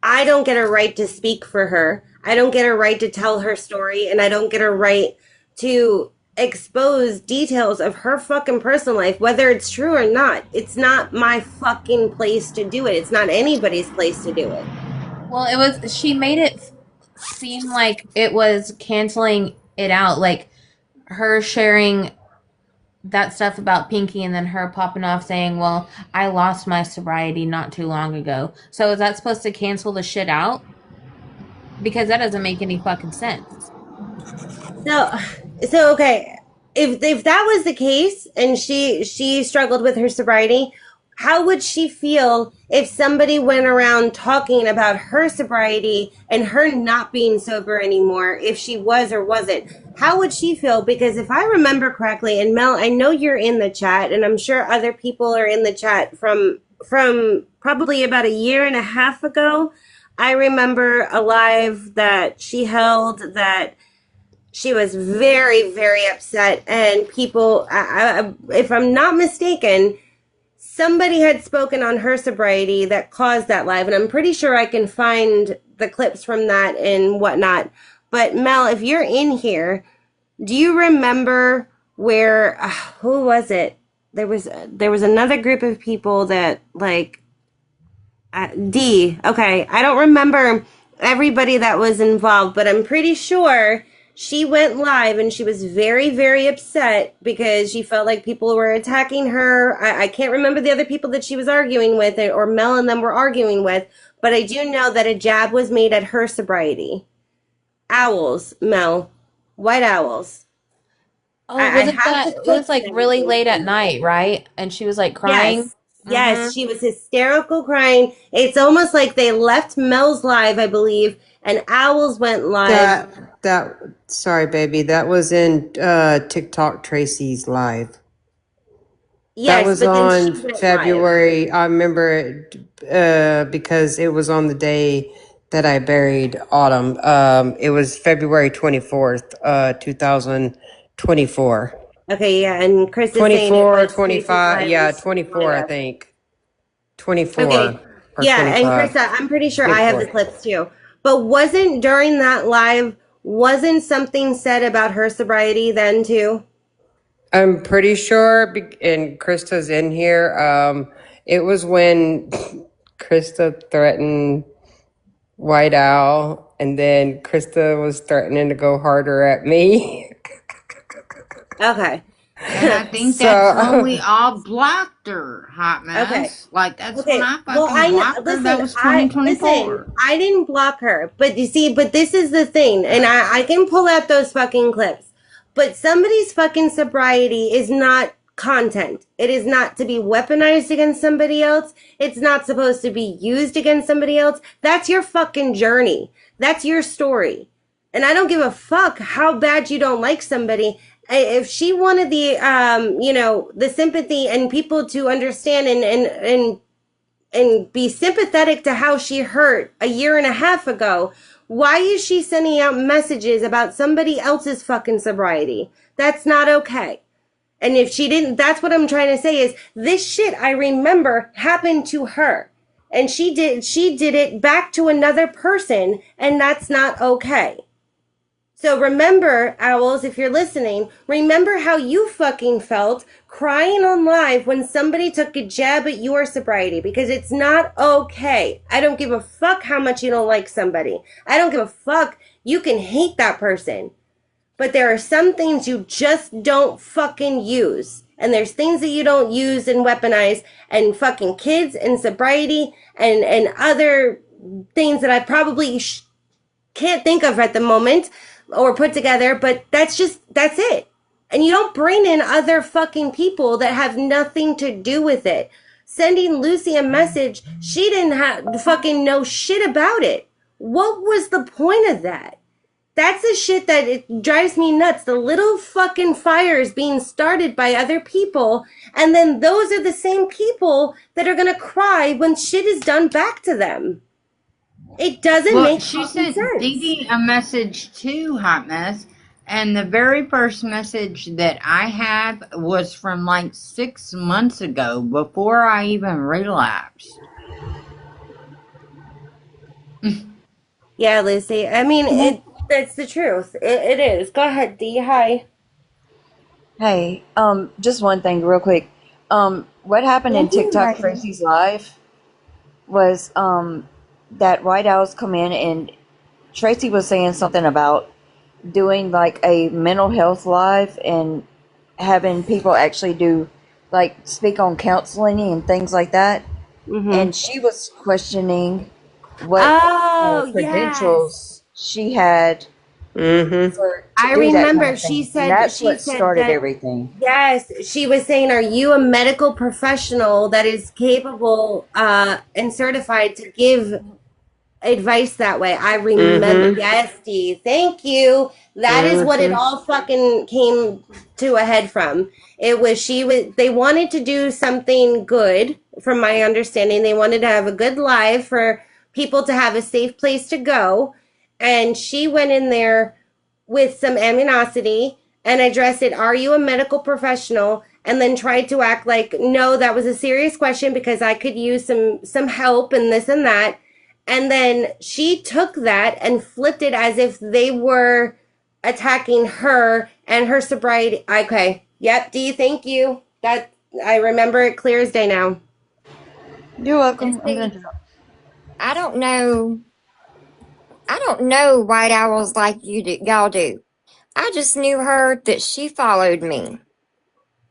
I don't get a right to speak for her. I don't get a right to tell her story, and I don't get a right to expose details of her fucking personal life, whether it's true or not. It's not my fucking place to do it. It's not anybody's place to do it. Well, it was, she made it seem like it was canceling it out, like her sharing that stuff about Pinky and then her popping off saying, well, I lost my sobriety not too long ago. So is that supposed to cancel the shit out? Because that doesn't make any fucking sense. So okay, if that was the case and she struggled with her sobriety, how would she feel if somebody went around talking about her sobriety and her not being sober anymore, if she was or wasn't? How would she feel? Because if I remember correctly, and Mel, I know you're in the chat, and I'm sure other people are in the chat from probably about a year and a half ago. I remember a live that she held that she was very, very upset, and people, if I'm not mistaken, somebody had spoken on her sobriety that caused that live, and I'm pretty sure I can find the clips from that and whatnot. But Mel, if you're in here, do you remember where, who was it? There was another group of people that, like, okay, I don't remember everybody that was involved, but I'm pretty sure she went live and she was very, very upset because she felt like people were attacking her. I can't remember the other people that she was arguing with, or Mel and them were arguing with, but I do know that a jab was made at her sobriety. Owls, Mel. White owls. Oh, it was like really late at night, right? And she was like crying. Yes. Yes, she was hysterical crying. It's almost like they left Mel's live, I believe, and Owls went live. Sorry, baby. That was in TikTok Tracy's live. Yes, that was but then on she went February. I remember it because it was on the day that I buried Autumn. It was February 24th, 2024. Okay, yeah, and Chris is 24, 25, yeah, 24, I think. 24. Okay, yeah, and Chris, I'm pretty sure I have the clips too. But wasn't during that live, wasn't something said about her sobriety then too? I'm pretty sure, and Krista's in here, it was when Krista threatened White Owl, and then Krista was threatening to go harder at me. Okay. And I think that's when we all blocked her, Hot Mess. Okay. Like, that's Okay. when I fucking blocked her. That was 2024. I didn't block her, but you see, but this is the thing, and I can pull out those fucking clips, but somebody's fucking sobriety is not content. It is not to be weaponized against somebody else. It's not supposed to be used against somebody else. That's your fucking journey. That's your story. And I don't give a fuck how bad you don't like somebody. If she wanted the, the sympathy and people to understand and be sympathetic to how she hurt a year and a half ago, why is she sending out messages about somebody else's fucking sobriety? That's not okay. And if she didn't, that's what I'm trying to say is this shit I remember happened to her. And she did it back to another person, and that's not okay. So remember, Owls, if you're listening, remember how you fucking felt crying on live when somebody took a jab at your sobriety, because it's not okay. I don't give a fuck how much you don't like somebody. I don't give a fuck. You can hate that person. But there are some things you just don't fucking use. and there's things that you don't use and weaponize, and fucking kids and sobriety and other things that I probably can't think of at the moment or put together, but that's it. And you don't bring in other fucking people that have nothing to do with it. Sending Lucy a message, she didn't have fucking know shit about it. What was the point of that? That's the shit that it drives me nuts. The little fucking fires being started by other people, and then those are the same people that are gonna cry when shit is done back to them. It doesn't Well, make she fucking sent Dee sense. Dee a message to Hot Mess, and the very first message that I have was from like 6 months ago, before I even relapsed. Yeah, Lucy. I mean, that's the truth. It is. Go ahead, Dee. Hi. Hey, just one thing real quick. What happened in TikTok Crazy's live was that White Owls come in and Tracy was saying something about doing like a mental health live and having people actually do like speak on counseling and things like that. And she was questioning what Oh, yes. credentials she had for I to do that kind remember of she thing. said And that's she what said started that everything. yes, she was saying, "Are you a medical professional that is capable and certified to give advice that way?" I remember. Yes, Dee. Thank you. That is what it all fucking came to a head from. It was they wanted to do something good, from my understanding. They wanted to have a good life for people to have a safe place to go. And she went in there with some aminosity and addressed it. Are you a medical professional? And then tried to act like, no, that was a serious question because I could use some help and this and that. And then she took that and flipped it as if they were attacking her and her sobriety. Okay. Yep, Dee, thank you. That I remember it clear as day now. You're welcome. And I'm see, gonna I don't know. I don't know White Owls like y'all do. I just knew her that she followed me.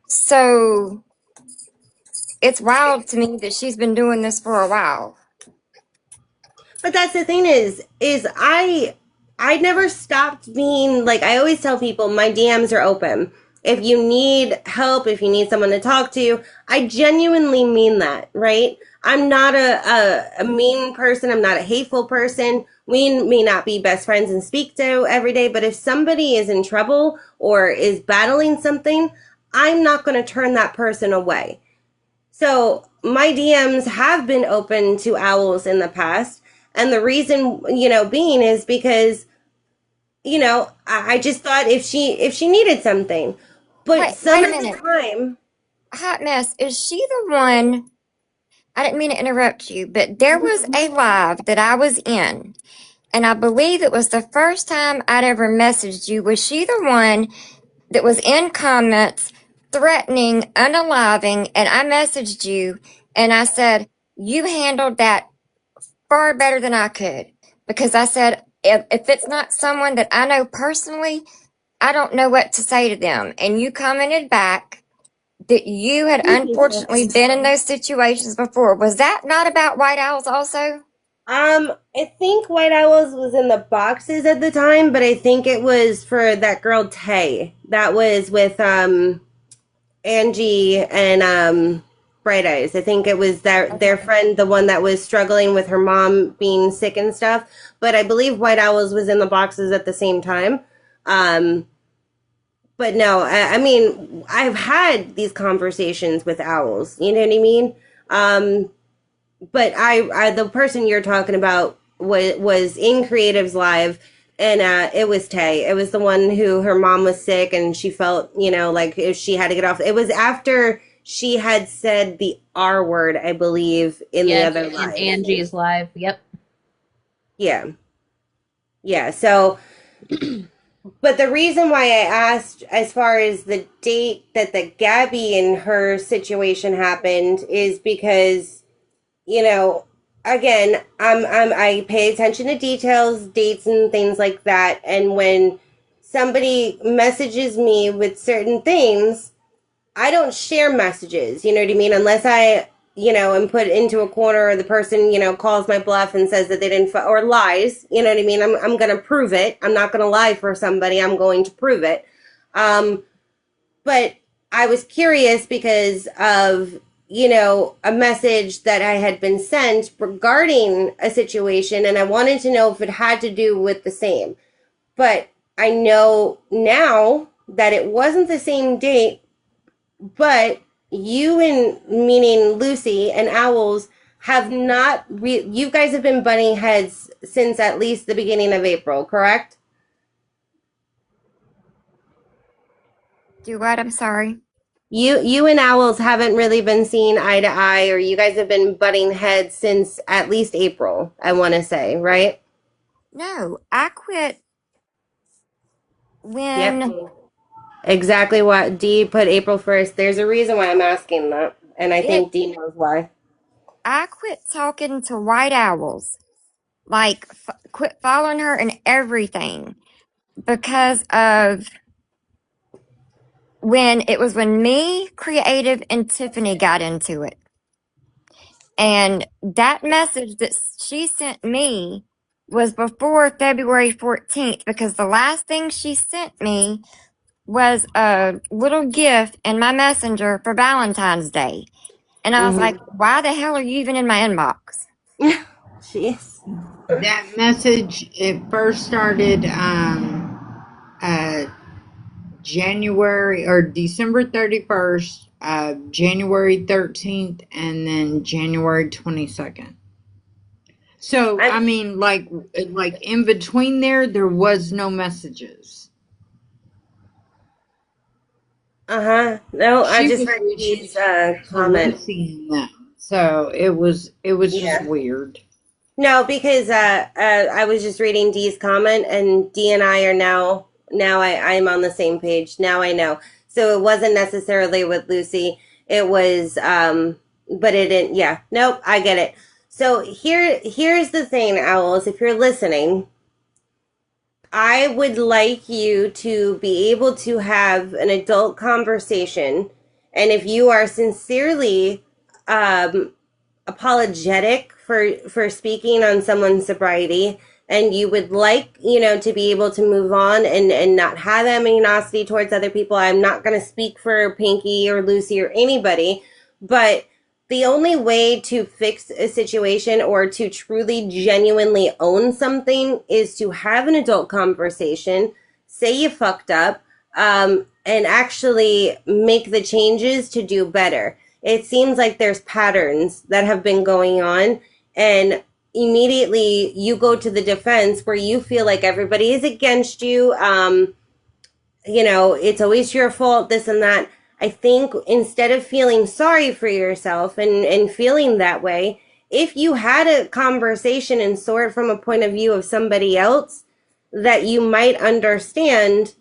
So it's wild to me that she's been doing this for a while. But that's the thing is I never stopped being like, I always tell people my DMs are open. If you need help, if you need someone to talk to, I genuinely mean that, right? I'm not a mean person. I'm not a hateful person. We may not be best friends and speak to every day, but if somebody is in trouble or is battling something, I'm not going to turn that person away. So my DMs have been open to owls in the past. And the reason, being is because, I just thought if she needed something. But some Wait a of the minute. time, Hot Mess, is she the one? I didn't mean to interrupt you, but there was a live that I was in, and I believe it was the first time I'd ever messaged you. Was she the one that was in comments threatening unaliving? And I messaged you and I said, you handled that far better than I could. Because I said, if it's not someone that I know personally, I don't know what to say to them. And you commented back that you had unfortunately been in those situations before. Was that not about White Owls also? I think White Owls was in the boxes at the time, but I think it was for that girl Tay. That was with Angie and Bright Eyes. I think it was their friend, the one that was struggling with her mom being sick and stuff. But I believe White Owls was in the boxes at the same time. But no, I mean, I've had these conversations with owls. You know what I mean? But the person you're talking about was in Creatives Live, and it was Tay. It was the one who her mom was sick, and she felt, like if she had to get off. It was after she had said the R word, I believe, in the other in live. Angie's live. Yep. Yeah, yeah. So. But the reason why I asked, as far as the date that the Gabby and her situation happened, is because, again, I pay attention to details, dates, and things like that. And when somebody messages me with certain things, I don't share messages, you know what I mean? Unless I, am put into a corner or the person, calls my bluff and says that they didn't, or lies, you know what I mean? I'm going to prove it. I'm not going to lie for somebody. I'm going to prove it. But I was curious because of, a message that I had been sent regarding a situation, and I wanted to know if it had to do with the same. But I know now that it wasn't the same date, but you and meaning Lucy and Owls have not, you guys have been butting heads since at least the beginning of April, correct? Do what? I'm sorry. You and Owls haven't really been seeing eye to eye, or you guys have been butting heads since at least April, I want to say, right? No, I quit Yep. when Exactly what Dee put April 1st. There's a reason why I'm asking that, and I it think Dee knows why. I quit talking to white owls, like quit following her and everything because of when me, Creative, and Tiffany got into it. And that message that she sent me was before February 14th because the last thing she sent me was a little gift in my messenger for Valentine's Day. And I was like, why the hell are you even in my inbox? Jeez. That message, it first started January or December 31st, January 13th, and then January 22nd. So, I mean, like in between there was no messages. No, I She just was read Dee's to comment. Lucy and them. So it was Yeah. just weird. No, because I was just reading Dee's comment, and Dee and I are now I'm on the same page. Now I know. So it wasn't necessarily with Lucy. It was but it didn't. Yeah. Nope. I get it. So here's the thing, Owls. If you're listening, I would like you to be able to have an adult conversation, and if you are sincerely apologetic for speaking on someone's sobriety, and you would like, to be able to move on and not have animosity towards other people. I'm not going to speak for Pinky or Lucy or anybody, but the only way to fix a situation or to truly genuinely own something is to have an adult conversation, say you fucked up, and actually make the changes to do better. It seems like there's patterns that have been going on, and immediately you go to the defense where you feel like everybody is against you. It's always your fault, this and that. I think instead of feeling sorry for yourself and feeling that way, if you had a conversation and saw it from a point of view of somebody else, that you might understand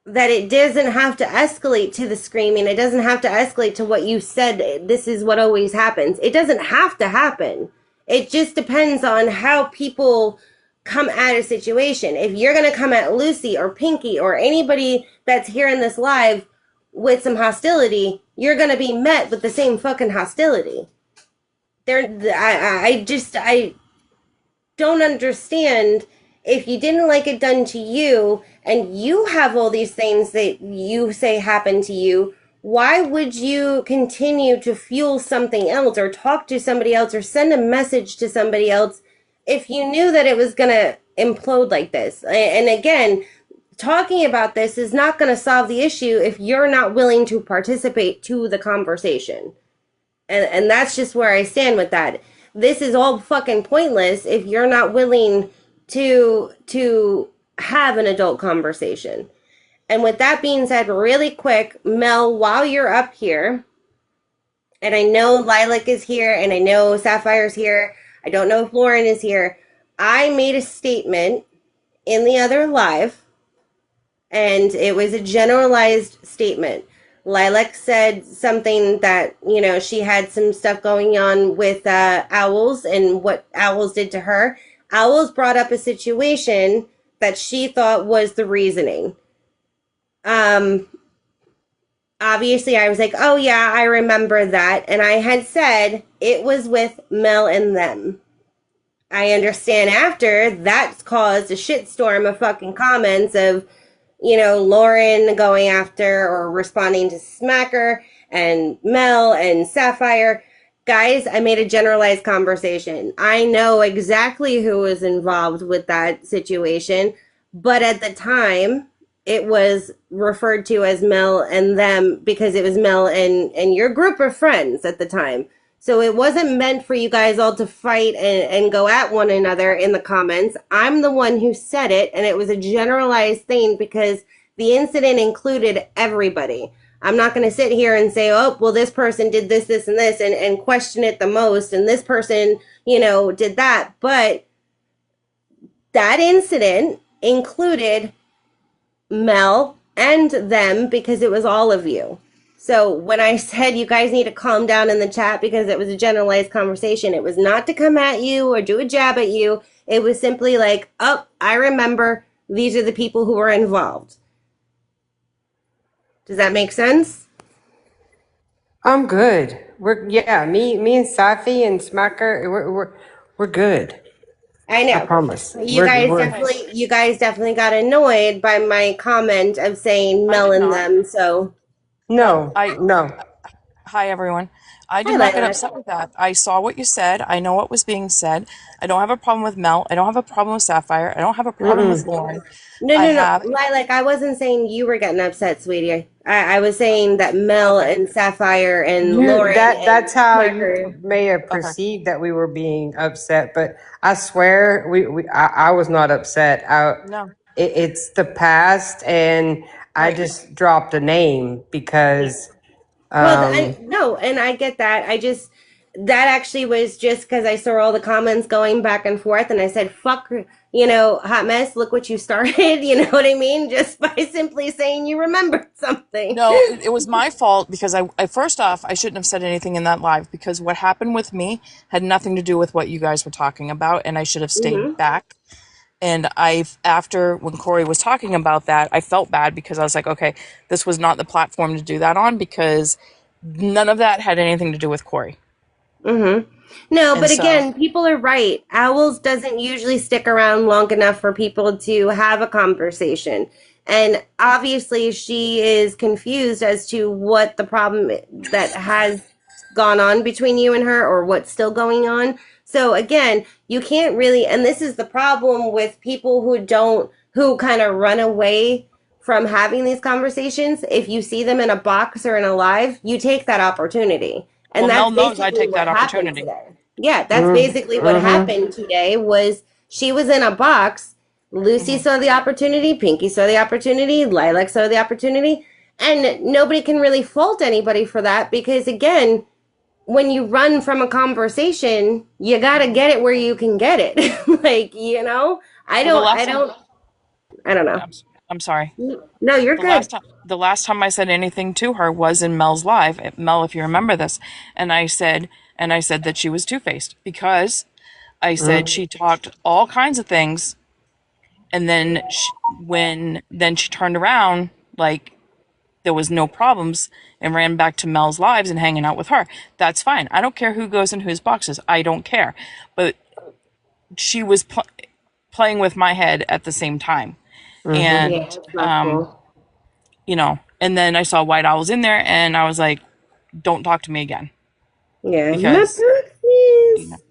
that it doesn't have to escalate to the screaming. It doesn't have to escalate to what you said. This is what always happens. It doesn't have to happen. It just depends on how people come at a situation. If you're going to come at Lucy or Pinky or anybody that's hearing this live with some hostility, you're going to be met with the same fucking hostility. I don't understand. If you didn't like it done to you and you have all these things that you say happen to you, why would you continue to fuel something else or talk to somebody else or send a message to somebody else if you knew that it was going to implode like this? And again, talking about this is not going to solve the issue if you're not willing to participate to the conversation. And that's just where I stand with that. This is all fucking pointless if you're not willing to have an adult conversation. And with that being said, really quick, Mel, while you're up here, and I know Lilac is here, and I know Sapphire's here, I don't know if Lauren is here, I made a statement in the other live, and it was a generalized statement. Lilac said something that, she had some stuff going on with Owls and what Owls did to her. Owls brought up a situation that she thought was the reasoning. obviously I was like, oh yeah, I remember that. And I had said it was with Mel and them. I understand after that's caused a shitstorm of fucking comments of, Lauren going after or responding to Smacker and Mel and Sapphire. Guys, I made a generalized conversation. I know exactly who was involved with that situation, but at the time, it was referred to as Mel and them because it was Mel and your group of friends at the time. So it wasn't meant for you guys all to fight and go at one another in the comments. I'm the one who said it, and it was a generalized thing because the incident included everybody. I'm not going to sit here and say, oh, well, this person did this, this, and this, and question it the most, and this person, did that. But that incident included Mel and them because it was all of you. So when I said you guys need to calm down in the chat because it was a generalized conversation, it was not to come at you or do a jab at you. It was simply like, oh, I remember these are the people who were involved. Does that make sense? I'm good. Me and Safi and Smacker, we're good. I know. I promise. You guys definitely got annoyed by my comment of saying Mel and them. So No. Hi, everyone. I did Hi, not get Lila. upset with that. I saw what you said. I know what was being said. I don't have a problem with Mel. I don't have a problem with Sapphire. I don't have a problem with Lauren. No, I no, no. have, Lilac, I wasn't saying you were getting upset, sweetie. I was saying that Mel okay, and Sapphire and Lauren That's and how Smucker. you may have okay. perceived that we were being upset, but I swear I was not upset. No, It's the past, and I right. just dropped a name because Well, um no, and I get that. That actually was just because I saw all the comments going back and forth, and I said, fuck, hot mess, look what you started. You know what I mean? Just by simply saying you remembered something. No, it was my fault because I first off, I shouldn't have said anything in that live because what happened with me had nothing to do with what you guys were talking about, and I should have stayed back. And after when Corey was talking about that, I felt bad because I was like, okay, this was not the platform to do that on because none of that had anything to do with Corey. No, And but so, again, people are right. Owls doesn't usually stick around long enough for people to have a conversation. And obviously, she is confused as to what the problem that has gone on between you and her or what's still going on. So again, you can't really, and this is the problem with people who kind of run away from having these conversations. If you see them in a box or in a live, you take that opportunity. well, And Mel that's knows I basically take that what happened opportunity. today. Yeah, that's basically what happened today was she was in a box. Lucy Hmm. saw the opportunity, Pinky saw the opportunity, Lilac saw the opportunity, and nobody can really fault anybody for that because again, when you run from a conversation, you got to get it where you can get it. Like, I Well, don't I don't I don't know. I'm, I'm sorry. No, you're good. The last time I said anything to her was in Mel's live. Mel, if you remember this, and I said that she was two-faced because I said she talked all kinds of things, and then then she turned around like there was no problems and ran back to Mel's lives and hanging out with her. That's fine. I don't care who goes in whose boxes. I don't care. But she was playing with my head at the same time, Yeah, and it's not cool. and then I saw White Owls in there, and I was like, "Don't talk to me again," Yeah, my because you know. pussies.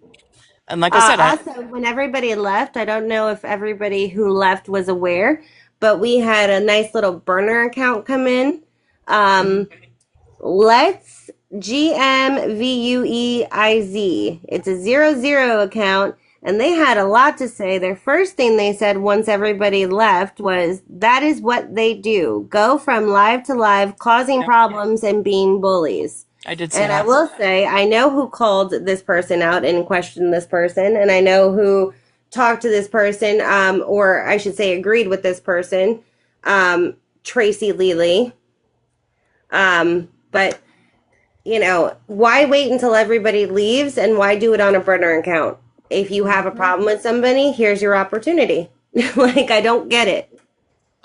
And like I said, Also, when everybody left, I don't know if everybody who left was aware, but we had a nice little burner account come in. Um, Let's GMVUEIZ. It's a 00 account, and they had a lot to say. Their first thing they said once everybody left was that is what they do. Go from live to live, causing Yep, problems and being bullies. I did see And I that. will say, I know who called this person out and questioned this person, and I know who talked to this person, or I should say, agreed with this person, Tracy Lely. But why wait until everybody leaves and why do it on a burner account? If you have a problem with somebody, here's your opportunity. Like, I don't get it.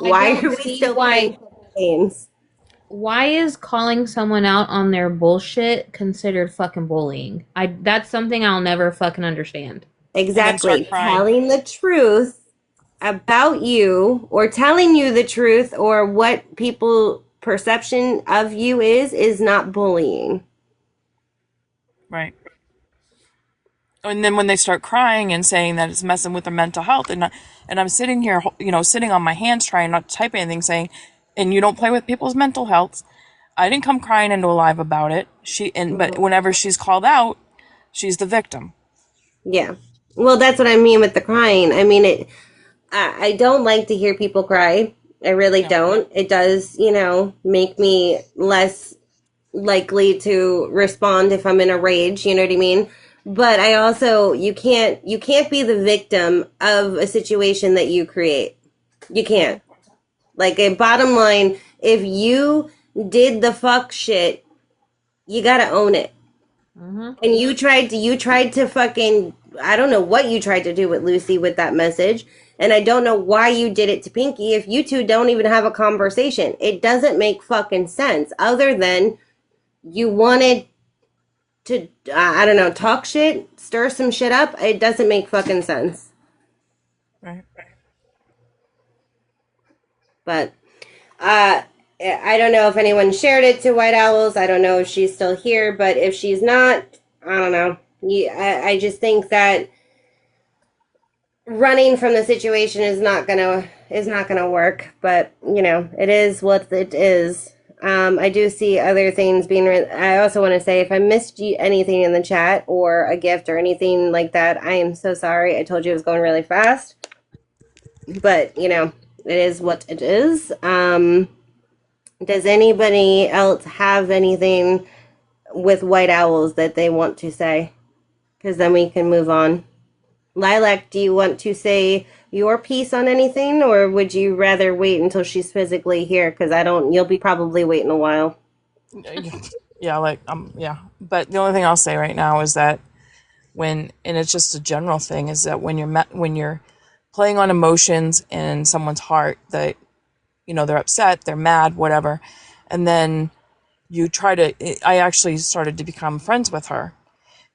I Why don't are we see still why playing games? why is calling someone out on their bullshit considered fucking bullying? That's something I'll never fucking understand. And then start Exactly. crying. Telling the truth about you, or telling you the truth, or what people perception of you is not bullying. Right. And then when they start crying and saying that it's messing with their mental health, and I'm sitting here, sitting on my hands trying not to type anything, saying, and you don't play with people's mental health. I didn't come crying into a live about it. But whenever she's called out, she's the victim. Yeah. Well, that's what I mean with the crying. I mean, I don't like to hear people cry. I really don't. It does, make me less likely to respond if I'm in a rage, you know what I mean? But I also, you can't be the victim of a situation that you create. You can't. Like, a bottom line, if you did the fuck shit, you gotta own it. And you tried to fucking, I don't know what you tried to do with Lucy with that message. And I don't know why you did it to Pinky if you two don't even have a conversation. It doesn't make fucking sense, other than you wanted to, I don't know, talk shit, stir some shit up. It doesn't make fucking sense. Right. But I don't know if anyone shared it to White Owls. I don't know if she's still here, but if she's not, I don't know. I just think that running from the situation is not gonna work. But it is what it is. I do see other things being. I also want to say, if I missed anything in the chat or a gift or anything like that, I am so sorry. I told you it was going really fast, but it is what it is. Does anybody else have anything with White Owls that they want to say? Because then we can move on. Lilac, do you want to say your piece on anything, or would you rather wait until she's physically here? Because you'll be probably waiting a while. Yeah, yeah. But the only thing I'll say right now is that and it's just a general thing, is that when you're playing on emotions in someone's heart, that they're upset, they're mad, whatever, and then you I actually started to become friends with her,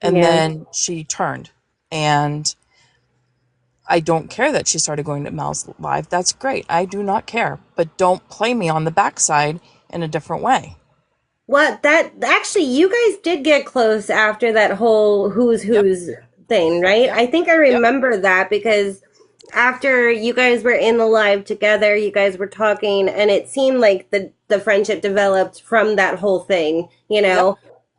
and then she turned, and I don't care that she started going to Mel's live. That's great. I do not care, but don't play me on the backside in a different way. What? That actually, you guys did get close after that whole who's thing, right? I think I remember that, because after you guys were in the live together, you guys were talking, and it seemed like the friendship developed from that whole thing,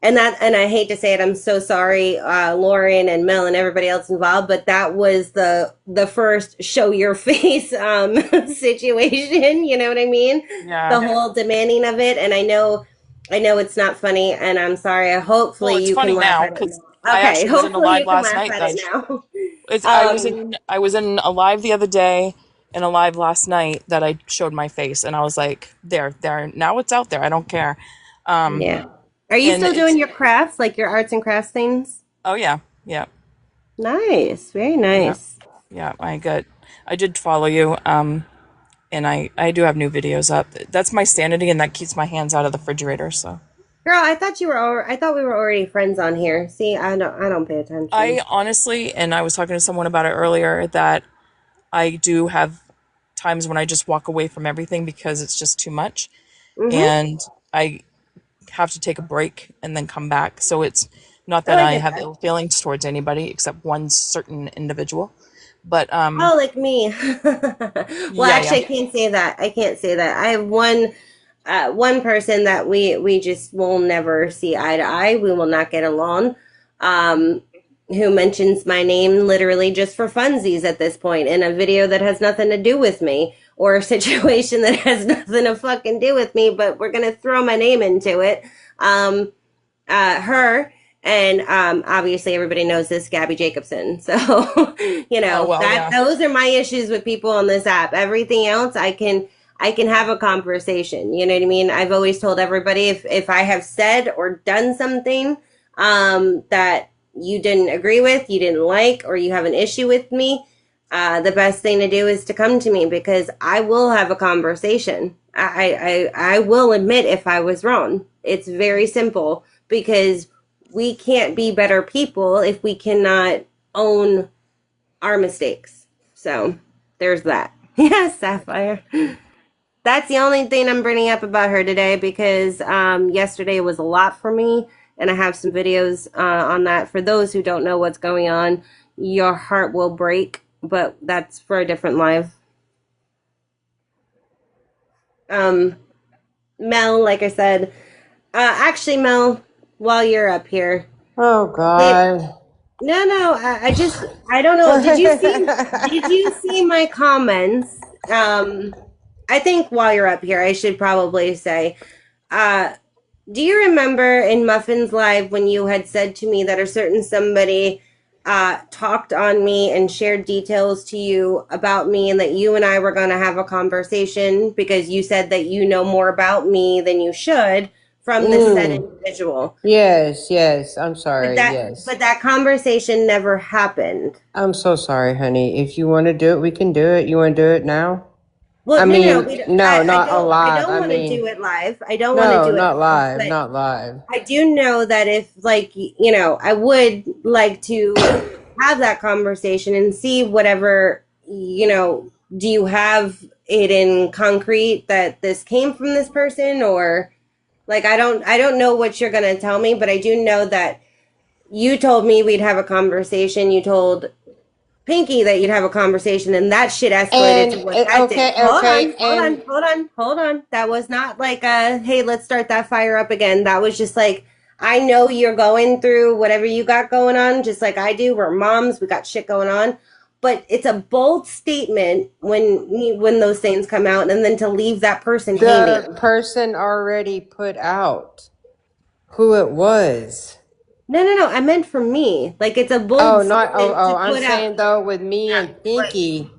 And I hate to say it, I'm so sorry, Lauren and Mel and everybody else involved, but that was the first show your face situation. You know what I mean? Yeah. The whole demanding of it, and I know it's not funny, and I'm sorry. Hopefully, Well, it's you funny can now, laugh at it. because Okay, I actually was in a hopefully live you can last laugh night. at it now. I was in a live the other day, in a live last night, that I showed my face, and I was like, there, now it's out there. I don't care. Yeah. Are you still doing your crafts, like your arts and crafts things? Oh yeah. Nice, very nice. Yeah, I did follow you, and I do have new videos up. That's my sanity, and that keeps my hands out of the refrigerator. So, girl, I thought we were already friends on here. See, I don't pay attention. I honestly, and I was talking to someone about it earlier, that I do have times when I just walk away from everything because it's just too much, and I have to take a break and then come back. So it's not that I have ill feelings towards anybody except one certain individual, but like me. Well, actually, I can't say that. I have one person that we just will never see eye to eye. We will not get along. Who mentions my name literally just for funsies at this point in a video that has nothing to do with me, or a situation that has nothing to fucking do with me, but we're gonna throw my name into it. Her, and obviously everybody knows this, Gabby Jacobson. So those are my issues with people on this app. Everything else I can have a conversation. You know what I mean? I've always told everybody, if I have said or done something that you didn't agree with, you didn't like, or you have an issue with me, the best thing to do is to come to me, because I will have a conversation. I will admit if I was wrong. It's very simple because we can't be better people if we cannot own our mistakes. So there's that. Yeah, Sapphire. That's the only thing I'm bringing up about her today because yesterday was a lot for me, and I have some videos on that. For those who don't know what's going on, your heart will break, but that's for a different live. Mel, like I said, actually, Mel, while you're up here, Oh God. no, I don't know. Did you see my comments? I think while you're up here, I should probably say, do you remember in Muffin's Live when you had said to me that a certain somebody talked on me and shared details to you about me and that you and I were going to have a conversation because you said that you know more about me than you should from this said individual? Yes. I'm sorry. But that conversation never happened. I'm so sorry, honey. If you want to do it, we can do it. You want to do it now? Well, I no, mean, we don't, no, not I live. don't I want to mean, do it live. I don't want to no, do it not live, live, but not live. I do know that if, like, you know, I would like to have that conversation and see whatever, you know, do you have it in concrete that this came from this person, or like I don't know what you're going to tell me, but I do know that you told me we'd have a conversation. You told Pinky that you'd have a conversation, and that shit escalated to what that did. Hold on. That was not like hey, let's start that fire up again. That was just like, I know you're going through whatever you got going on, just like I do. We're moms, we got shit going on. But it's a bold statement when those things come out, and then to leave that person hanging. The person already put out who it was. No. I meant for me. Like, it's a bold statement to I'm put saying out. though with me and Pinky,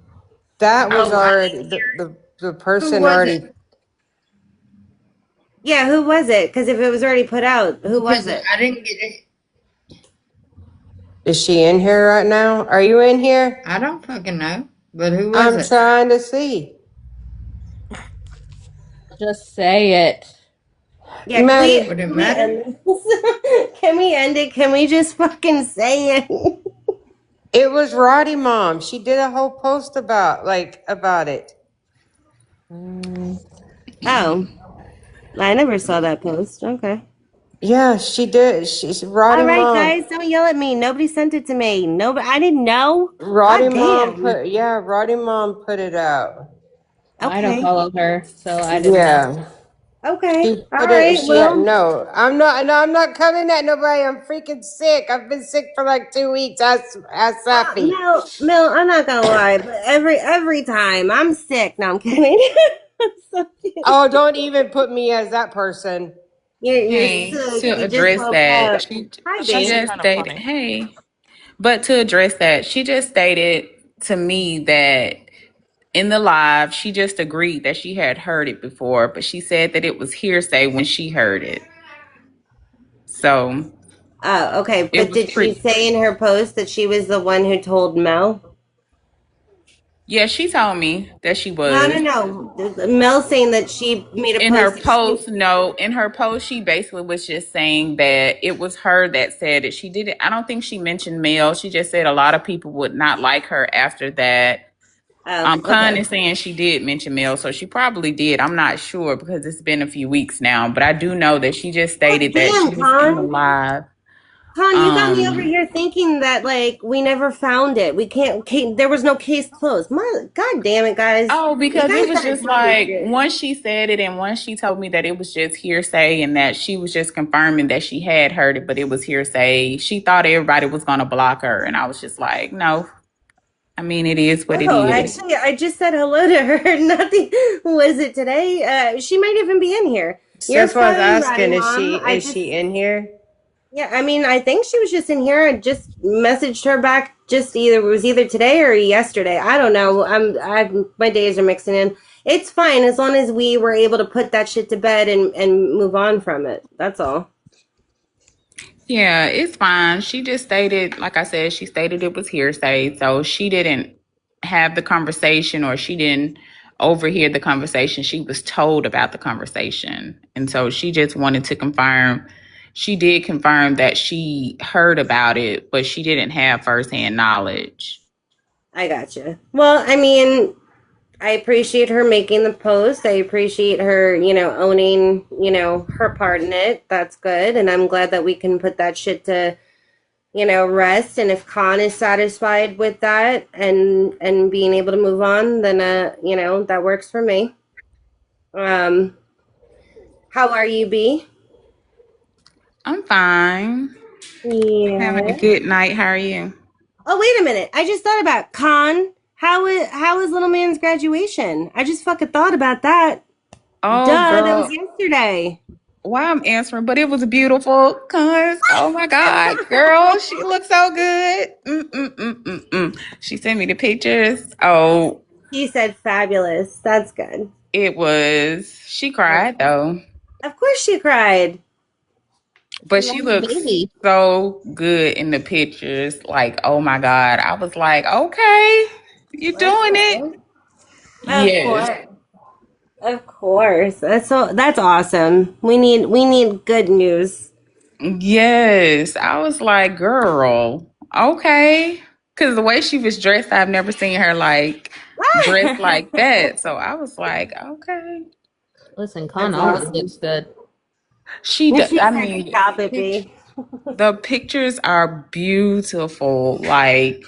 that was already the person Who was already. it? Yeah, who was it? Because if it was already put out, who was it? I didn't get it. Is she in here right now? Are you in here? I don't fucking know. But who was I'm it? trying to see. Just say it. Yeah, Maddie, Would it matter? can we end it? Can we just fucking say it? it was Roddy Mom. She did a whole post about it. Oh, I never saw that post. Okay. Yeah, she did. She's Roddy All right, Mom. guys, don't yell at me. Nobody sent it to me. Nobody. I didn't know. Roddy God Mom damn. Roddy Mom put it out. I don't Okay. follow her, so I didn't know. Yeah. Okay. She All put right. it. Well, No, I'm not coming at nobody. I'm freaking sick. I've been sick for like 2 weeks. Ask Safi. Mel, I'm not gonna lie, but every time I'm sick. No, I'm kidding. I'm so kidding. Oh, don't even put me as that person. You're Hey, sick. to You just address woke that, up. she Hi, she babe. just Kind of stated, funny. hey, but to address that, she just stated to me that in the live, she just agreed that she had heard it before, but she said that it was hearsay when she heard it. So Oh, okay. it But was did she pretty. say in her post that she was the one who told Mel? Yeah, she told me that she No. was. Mel saying that she made a In her post. post, no, in her post, she basically was just saying that it was her that said it. She didn't, I don't think she mentioned Mel. She just said a lot of people would not like her after that. Oh, Khan okay. is saying she did mention Mel, so she probably did. I'm not sure because it's been a few weeks now, but I do know that she just stated God that she damn, was in the Con. live. Con, you got me over Um, here thinking that, like, we never found it. We can't, there was no case closed. God damn it, guys. oh, You because it guys was gotta just tell me like shit. once she said it and once she told me that it was just hearsay and that she was just confirming that she had heard it, but it was hearsay. She thought everybody was gonna block her, and I was just like, no. I mean, it is what it Oh, is. actually, I just said hello to her. Nothing. Was it today? She might even be in here. You're That's what I was fine, Roddy asking. Mom. Is she in here? Yeah, I mean, I think she was just in here. I just messaged her back. It was either today or yesterday. I don't know. My days are mixing in. It's fine as long as we were able to put that shit to bed and move on from it. That's all. Yeah, it's fine. She just stated, like I said, she stated it was hearsay. So she didn't have the conversation or she didn't overhear the conversation. She was told about the conversation. And so she just wanted to confirm. She did confirm that she heard about it, but she didn't have firsthand knowledge. I gotcha. Well, I mean, I appreciate her making the post. I appreciate her, owning, her part in it. That's good. And I'm glad that we can put that shit to, rest. And if Khan is satisfied with that and being able to move on, then, that works for me. How are you, B? I'm fine. Having a Yeah. good night. How are you? Oh, wait a minute. I just thought about Khan. How is little man's graduation? I just fucking thought about that. Oh, Duh, that girl. was yesterday. Why I'm answering, but it was beautiful. Cause oh my God, girl, she looks so good. She sent me the pictures. Oh, He said fabulous. That's good. it was. She cried though, Of course she cried. but She she loves the looks baby. so good in the pictures. Like, oh my God, I was like, okay, you doing it? Of Yes, course. Of course. That's awesome. We need good news. yes. I was like, girl, okay. Cause the way she was dressed, I've never seen her like dressed like that. So I was like, okay. Listen, Khan That's always awesome. looks good. She, She I said mean, stop it, B. the pictures are beautiful, like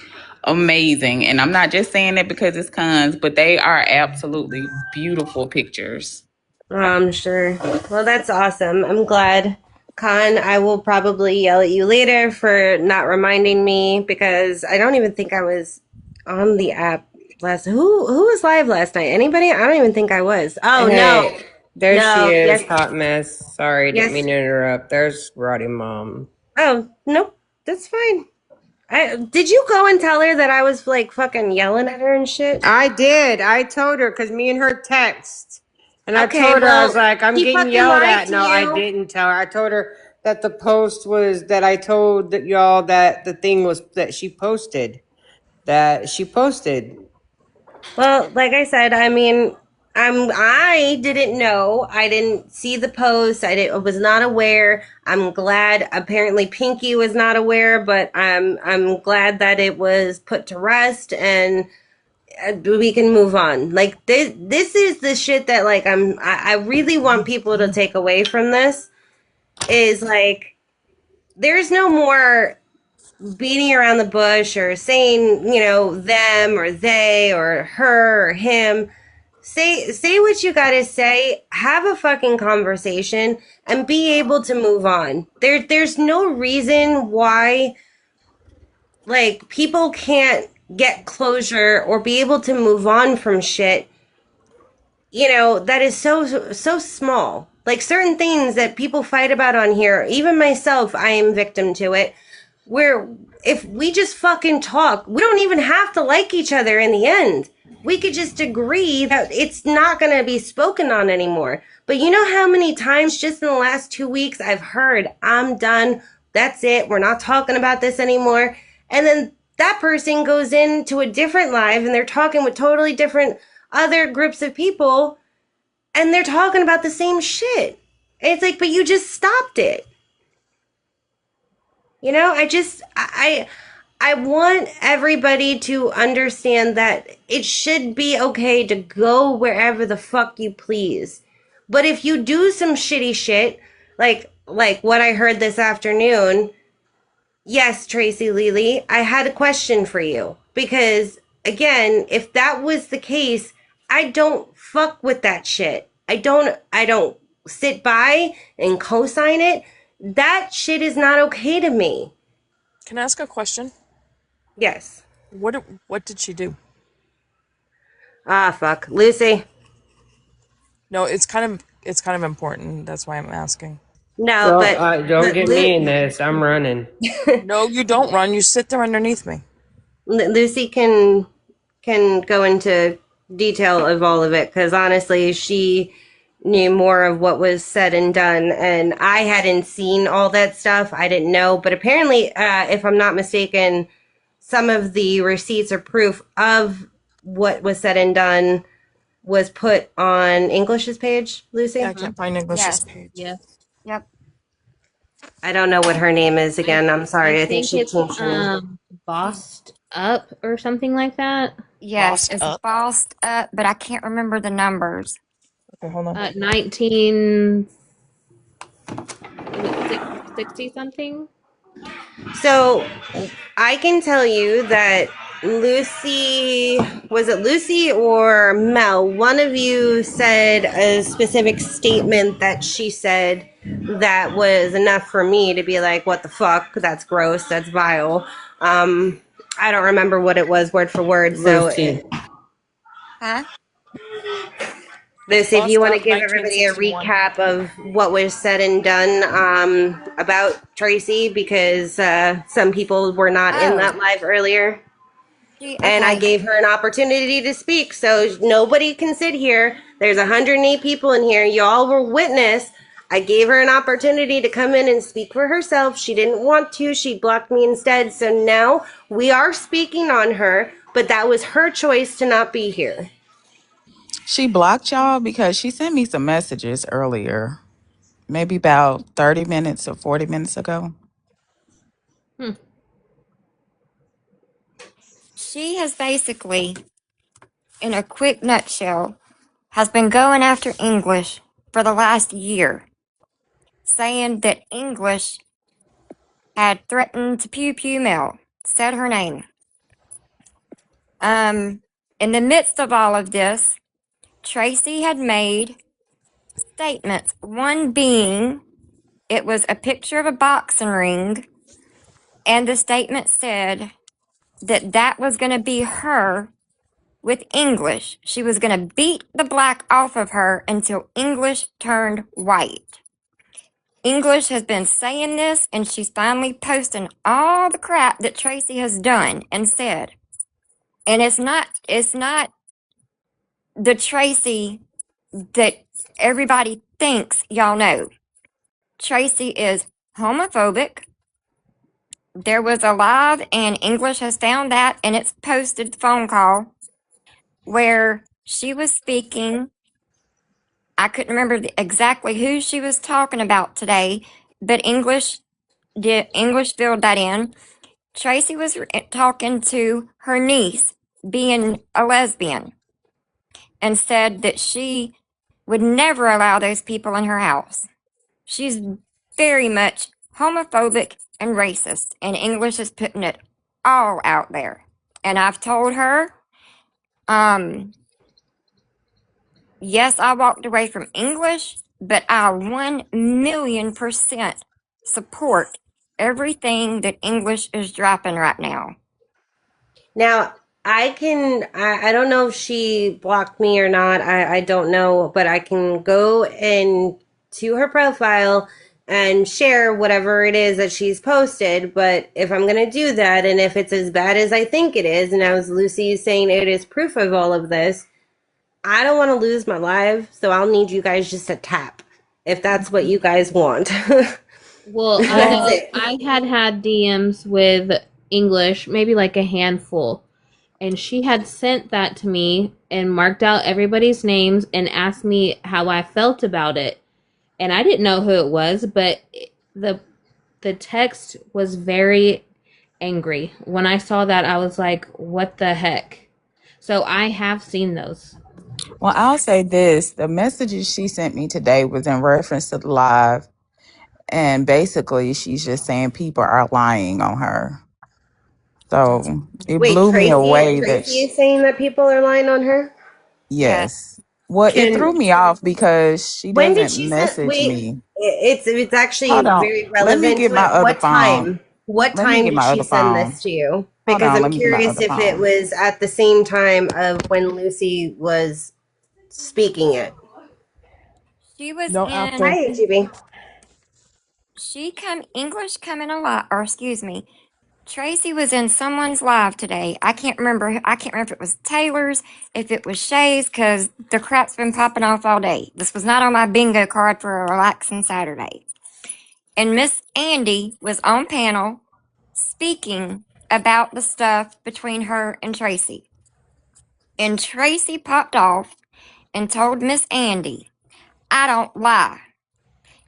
amazing. And I'm not just saying that because it's cons, but they are absolutely beautiful pictures. I'm sure. Well, that's awesome. I'm glad. Khan, I will probably yell at you later for not reminding me because I don't even think I was on the app last. Who was live last night? Anybody? I don't even think I was. Oh no, Hey, there she no, is, yes, hot mess. Sorry, didn't yes. mean to interrupt. There's Roddy Mom. Oh nope, that's fine. Did you go and tell her that I was like fucking yelling at her and shit? I did. I told her because me and her text. And I Okay, told her, I was well, like, I'm she getting fucking yelled lied at. to No, I you. didn't tell her. I told her that the post was that I told that y'all that the thing was that she posted. That she posted. Well, like I said, I mean, I didn't know. I didn't see the post. I was not aware. I'm glad. Apparently, Pinky was not aware, but I'm glad that it was put to rest and we can move on. Like this is the shit that like I really want people to take away from this is like there's no more beating around the bush or saying, them or they or her or him. Say what you gotta say, have a fucking conversation, and be able to move on. There's no reason why like people can't get closure or be able to move on from shit, that is so small. Like certain things that people fight about on here, even myself, I am victim to it where if we just fucking talk, we don't even have to like each other in the end. We could just agree that it's not going to be spoken on anymore. But you know how many times just in the last 2 weeks I've heard, I'm done. That's it. We're not talking about this anymore. And then that person goes into a different live and they're talking with totally different other groups of people and they're talking about the same shit. And it's like, but you just stopped it. I want everybody to understand that it should be okay to go wherever the fuck you please. But if you do some shitty shit, like what I heard this afternoon, yes, Tracy Lely, I had a question for you. Because again, if that was the case, I don't fuck with that shit. I don't sit by and co-sign it. That shit is not okay to me. Can I ask a question? Yes. What did she do? Ah, fuck. Lucy. No, it's kind of important. That's why I'm asking. No, Don't get me in this. I'm running. No, you don't run. You sit there underneath me. Lucy can go into detail of all of it because honestly, she knew more of what was said and done, and I hadn't seen all that stuff. I didn't know, but apparently, if I'm not mistaken, some of the receipts or proof of what was said and done was put on English's page, Lucy? Yeah, I can't find English's Yes. page. Yes. Yep. I don't know what her name is again. I'm sorry. I think think she it's changed her name. Bossed Up or something like that. Yes, Bossed it's Up. bossed up, but I can't remember the numbers. Okay, hold on. 60 something. So I can tell you that Lucy, was it Lucy or Mel? One of you said a specific statement that she said that was enough for me to be like, what the fuck? That's gross. That's vile. I don't remember what it was word for word. So, Lucy. Huh? Lucy, if you Bossed want to Up, give everybody a 1961. recap of what was said and done about Tracy, because some people were not in Oh, that live earlier. And I okay. gave her an opportunity to speak. So nobody can sit here. There's 108 people in here. Y'all were witness. I gave her an opportunity to come in and speak for herself. She didn't want to. She blocked me instead. So now we are speaking on her, but that was her choice to not be here. She blocked y'all because she sent me some messages earlier, maybe about 30 minutes or 40 minutes ago. She has basically, in a quick nutshell, has been going after English for the last year, saying that English had threatened to pew pew Mel, said her name. In the midst of all of this, Tracy had made statements. One being, it was a picture of a boxing ring, and the statement said that that was going to be her with English. She was going to beat the black off of her until English turned white. English has been saying this, and she's finally posting all the crap that Tracy has done and said. And it's not the Tracy that everybody thinks y'all know. Tracy is homophobic. There was a live, and English has found that, and it's posted phone call where she was speaking. I couldn't remember exactly who she was talking about today, but English filled that in. Tracy was talking to her niece, being a lesbian, and said that she would never allow those people in her house. She's very much homophobic and racist, and English is putting it all out there. And I've told her, yes, I walked away from English, but I 1,000,000% support everything that English is dropping right now. Now, I don't know if she blocked me or not. I don't know, but I can go in to her profile and share whatever it is that she's posted. But if I'm going to do that, and if it's as bad as I think it is, and as Lucy is saying, it is proof of all of this, I don't want to lose my live. So I'll need you guys just to tap if that's what you guys want. Well, I That's know it. I had DMs with English, maybe like a handful, and she had sent that to me and marked out everybody's names and asked me how I felt about it. And I didn't know who it was, but the the text was very angry. When I saw that, I was like, "What the heck?" So I have seen those. Well, I'll say this. The messages she sent me today was in reference to the live. And basically, she's just saying people are lying on her. So it Wait, blew me away that, Tracy is saying that people are lying on her? Yes. yes. Well, it Can threw me off because she When did doesn't she send? message Wait, me. it's actually Hold on. very Let me relevant get to my it. other What phone. time? What Let me time get did my she other send phone. this to you? Hold Because on. I'm Let me get my curious other if it phone. was at the same time of when Lucy was speaking it. She was No, in, after. Hi, GB. English coming a lot, or excuse me, Tracy was in someone's live today. I can't remember. I can't remember if it was Taylor's, if it was Shay's, because the crap's been popping off all day. This was not on my bingo card for a relaxing Saturday. And Miss Andy was on panel speaking about the stuff between her and Tracy. And Tracy popped off and told Miss Andy, I don't lie.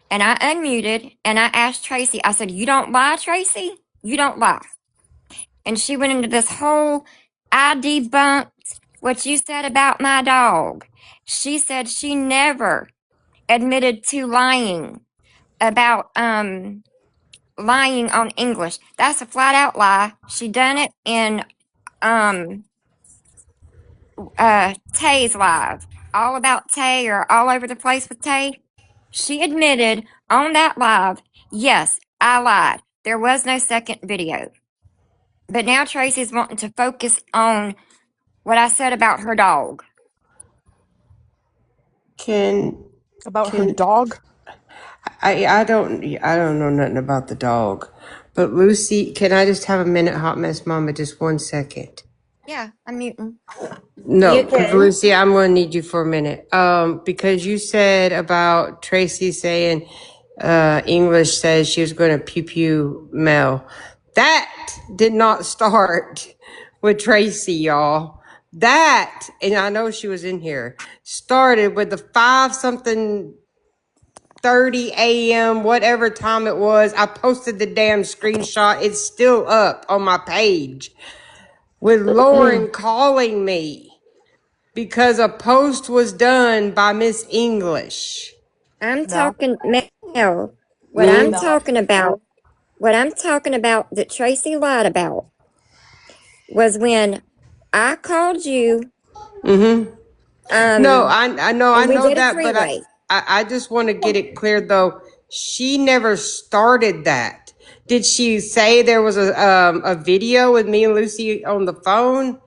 And I unmuted and I asked Tracy, I said, you don't lie, Tracy? You don't lie. And she went into this whole, I debunked what you said about my dog. She said she never admitted to lying about lying on English. That's a flat out lie. She done it in Tay's live. All about Tay or all over the place with Tay. She admitted on that live, yes, I lied. There was no second video. But now Tracy's wanting to focus on what I said about her dog. About her Can dog? I don't know nothing about the dog. But Lucy, can I just have a minute, Hot Mess Mama, just 1 second? Yeah, I'm muting. No, You because can. Lucy, I'm gonna need you for a minute. Because you said about Tracy saying English says she was gonna pew pew Mel. That did not start with Tracy, y'all. That, and I know she was in here, started with the 5-something 30 a.m., whatever time it was. I posted the damn screenshot. It's still up on my page with Lauren calling me because a post was done by Miss English. I'm Mel? talking Mel. What Hmm? I'm talking about that Tracy lied about was when I called you, Mm-hmm. No, I know and we did a that, but three-way. I just want to get it clear though. She never started that. Did she say there was a video with me and Lucy on the phone?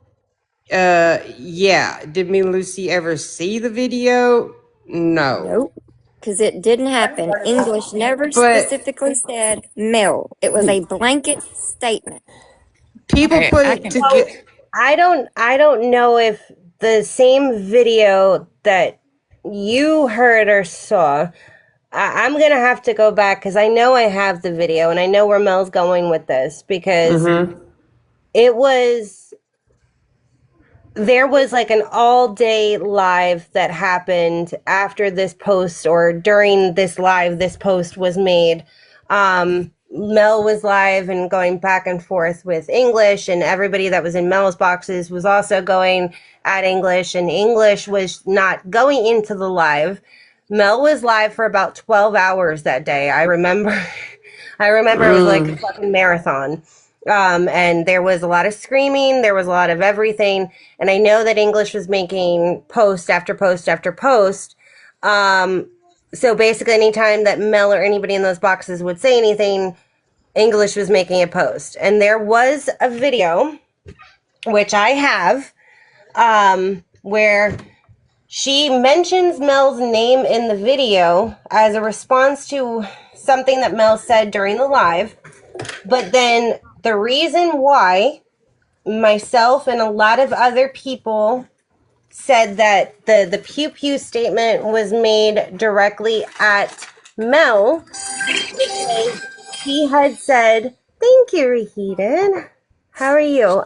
Yeah. Did me and Lucy ever see the video? No. Nope, because it didn't happen. English never But specifically said Mel. It was a blanket statement. people Okay, put I it can. together. I don't know if the same video that you heard or saw. I'm gonna have to go back because I know I have the video and I know where Mel's going with this because Mm-hmm. it was there was like an all day live that happened after this post or during this live this post was made. Mel was live and going back and forth with English, and everybody that was in Mel's boxes was also going at English, and English was not going into the live. Mel was live for about 12 hours that day. I remember it was like a fucking marathon. And there was a lot of screaming, there was a lot of everything. And I know that English was making post after post after post. So basically, anytime that Mel or anybody in those boxes would say anything, English was making a post. And there was a video, which I have, where she mentions Mel's name in the video as a response to something that Mel said during the live. But then the reason why myself and a lot of other people said that the pew pew statement was made directly at Mel because he had said, "Thank you, Reheated. How are you?"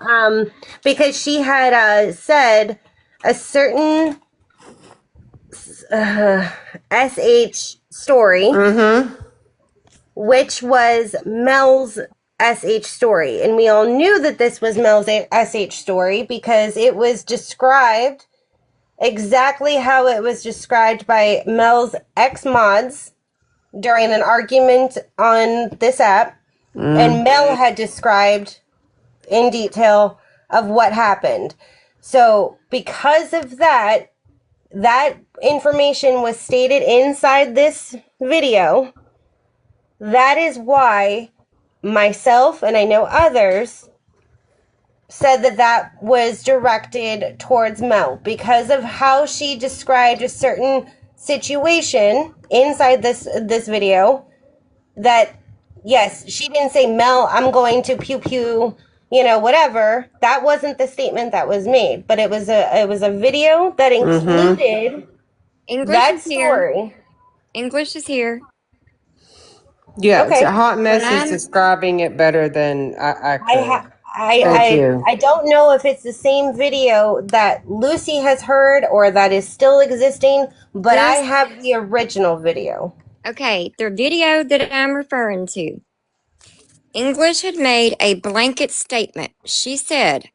Because she had said a certain SH story, which was Mel's SH story. And we all knew that this was Mel's SH story because it was described exactly how it was described by Mel's ex-mods during an argument on this app. And Mel had described in detail of what happened. So because of that information was stated inside this video. That is why myself and I know others said that was directed towards Mel because of how she described a certain situation inside this video. That yes, she didn't say, "Mel, I'm going to pew pew," whatever. That wasn't the statement that was made, but it was a video that included English that is here. story. English is here. Yeah, it's Okay. a hot mess is I'm describing it better than I could. Thank you. I don't know if it's the same video that Lucy has heard or that is still existing, but I This, have the original video. okay, the video that I'm referring to, English had made a blanket statement. She said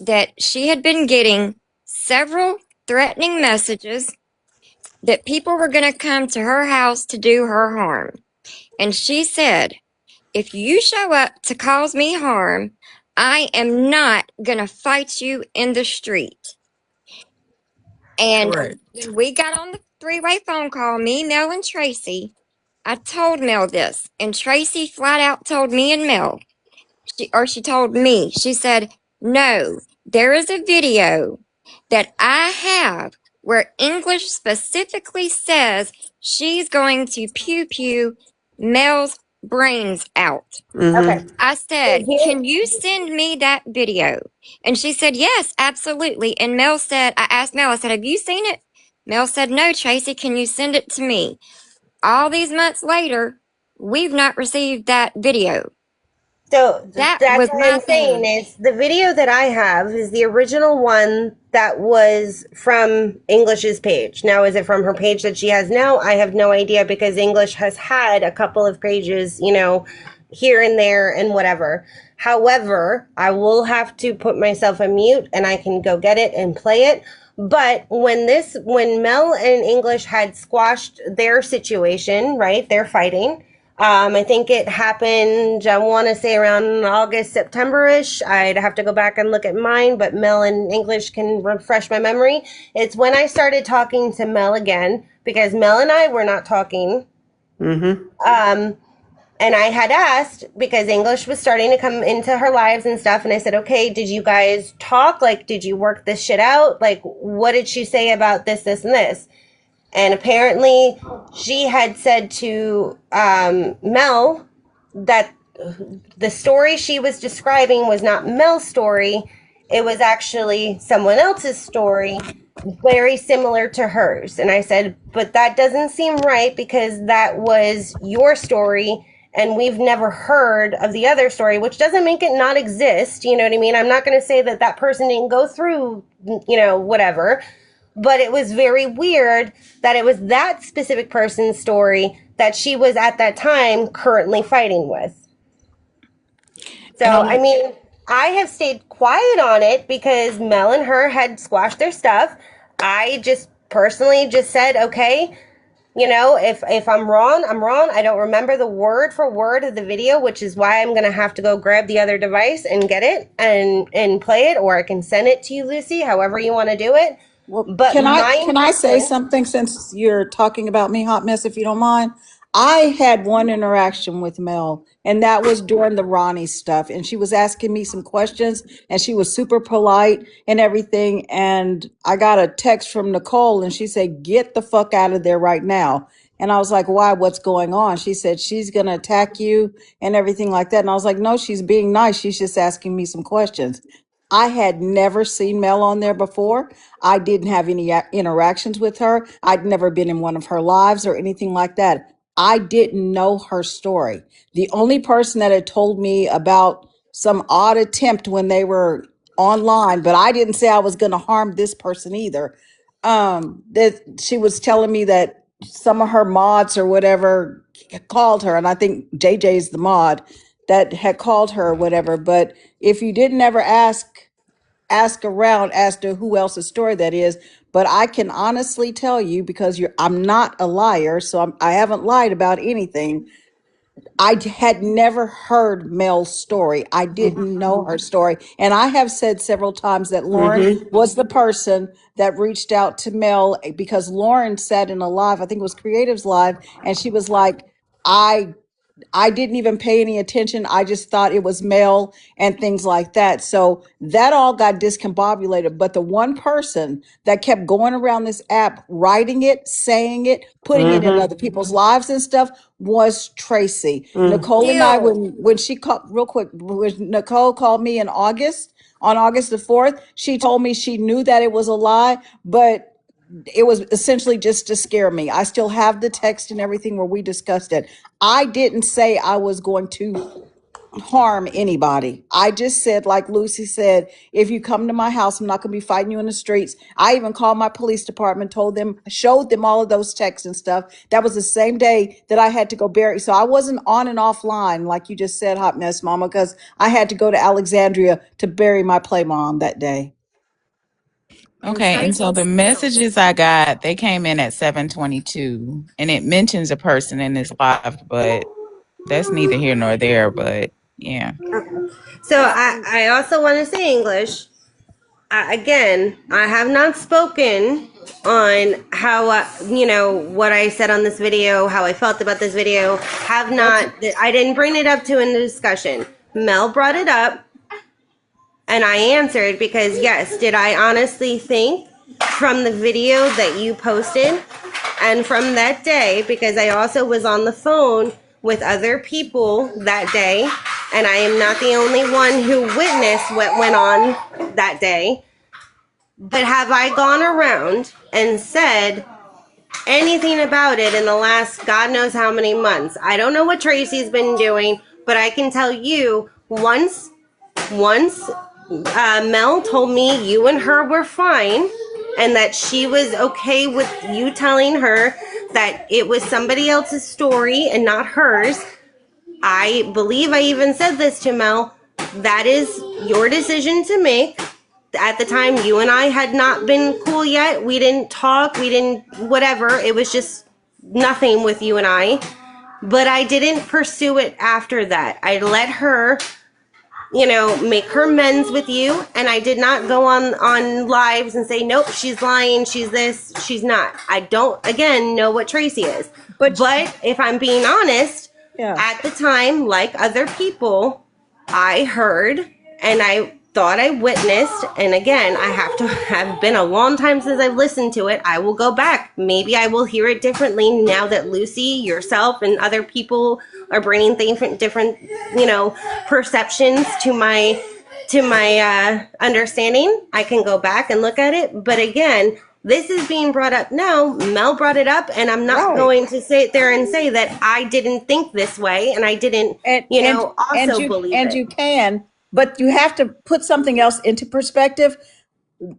that she had been getting several threatening messages that people were going to come to her house to do her harm. And she said, if you show up to cause me harm, I am not going to fight you in the street. And Correct. when we got on the three-way phone call, me, Mel, and Tracy, I told Mel this. And Tracy flat out told me and Mel, she told me, she said, no, there is a video that I have where English specifically says she's going to pew pew Mel's brains out. Okay. I said, So here, can you send me that video? And she said, yes, absolutely. And Mel said, I asked Mel, I said, have you seen it? Mel said, no, Tracy, can you send it to me? All these months later, we've not received that video. so That that's was what my I'm saying thing. is the video that I have is the original one that was from English's page. Now, is it from her page that she has now? I have no idea because English has had a couple of pages, you know, here and there and whatever. However, I will have to put myself on mute and I can go get it and play it. But when Mel and English had squashed their situation, right? They're fighting. I think it happened, I want to say around August, September-ish. I'd have to go back and look at mine, but Mel and English can refresh my memory. It's when I started talking to Mel again, because Mel and I were not talking. And I had asked, because English was starting to come into her lives and stuff, and I said, okay, did you guys talk? Like, did you work this shit out? Like, what did she say about this, this, and this? And apparently she had said to Mel that the story she was describing was not Mel's story. It was actually someone else's story, very similar to hers. And I said, but that doesn't seem right because that was your story and we've never heard of the other story, which doesn't make it not exist. You know what I mean? I'm not going to say that that person didn't go through, you know, whatever. But it was very weird that it was that specific person's story that she was at that time currently fighting with. So, I mean, I have stayed quiet on it because Mel and her had squashed their stuff. I just personally just said, okay, you know, if I'm wrong, I'm wrong. I don't remember the word for word of the video, which is why I'm going to have to go grab the other device and get it and play it, or I can send it to you, Lucy, however you want to do it. Well, But can I my say something since you're talking about me, Hot Mess, if you don't mind? I had one interaction with Mel, and that was during the Ronnie stuff. And she was asking me some questions, and she was super polite and everything. And I got a text from Nicole, and she said, "Get the fuck out of there right now." And I was like, "Why? What's going on?" She said, "She's going to attack you and everything like that." And I was like, "No, she's being nice. She's just asking me some questions." I had never seen Mel on there before. I didn't have any interactions with her. I'd never been in one of her lives or anything like that. I didn't know her story. The only person that had told me about some odd attempt when they were online, but I didn't say I was going to harm this person either. That she was telling me that some of her mods or whatever called her, and I think JJ's the mod that had called her or whatever. But if you didn't ever ask around as to who else's story that is, but I can honestly tell you, because I'm not a liar, so I haven't lied about anything. I had never heard Mel's story. I didn't know her story. And I have said several times that Lauren was the person that reached out to Mel, because Lauren said in a live, I think it was Creatives Live, and she was like, I didn't even pay any attention. I just thought it was Mel and things like that. So that all got discombobulated. But the one person that kept going around this app, writing it, saying it, putting it in other people's lives and stuff was Tracy. Nicole and I, Still, when she called, real quick, when Nicole called me in August, on August the 4th, she told me she knew that it was a lie, but it was essentially just to scare me. I still have the text and everything where we discussed it. I didn't say I was going to harm anybody. I just said, like Lucy said, if you come to my house, I'm not going to be fighting you in the streets. I even called my police department, told them, showed them all of those texts and stuff. That was the same day that I had to go bury. So I wasn't on and offline, like you just said, Hot Mess Mama, because I had to go to Alexandria to bury my play mom that day. Okay, and so the messages I got, they came in at 7:22, and it mentions a person in this live, but that's neither here nor there. But yeah, So I also want to say English. Again, I have not spoken on how, what I said on this video, how I felt about this video. I didn't bring it up in the discussion. Mel brought it up. And I answered because, yes, did I honestly think from the video that you posted and from that day, because I also was on the phone with other people that day, and I am not the only one who witnessed what went on that day. But have I gone around and said anything about it in the last God knows how many months? I don't know what Tracy's been doing, but I can tell you once Mel told me you and her were fine and that she was okay with you telling her that it was somebody else's story and not hers. I believe I even said this to Mel. That is your decision to make. At the time, you and I had not been cool yet. We didn't talk. We didn't whatever. It was just nothing with you and I. But I didn't pursue it after that. I let her make her amends with you, and I did not go on lives and say, nope, she's lying, she's this, she's not. I don't, again, know what Tracy is. But if I'm being honest, at the time, like other people, I heard and I thought I witnessed, and again, I have been a long time since I've listened to it. I will go back. Maybe I will hear it differently now that Lucy, yourself, and other people are bringing different perceptions to my understanding. I can go back and look at it. But again, this is being brought up now. Mel brought it up, and I'm not going to sit there and say that I didn't think this way and I didn't, believe it. And you can, but you have to put something else into perspective.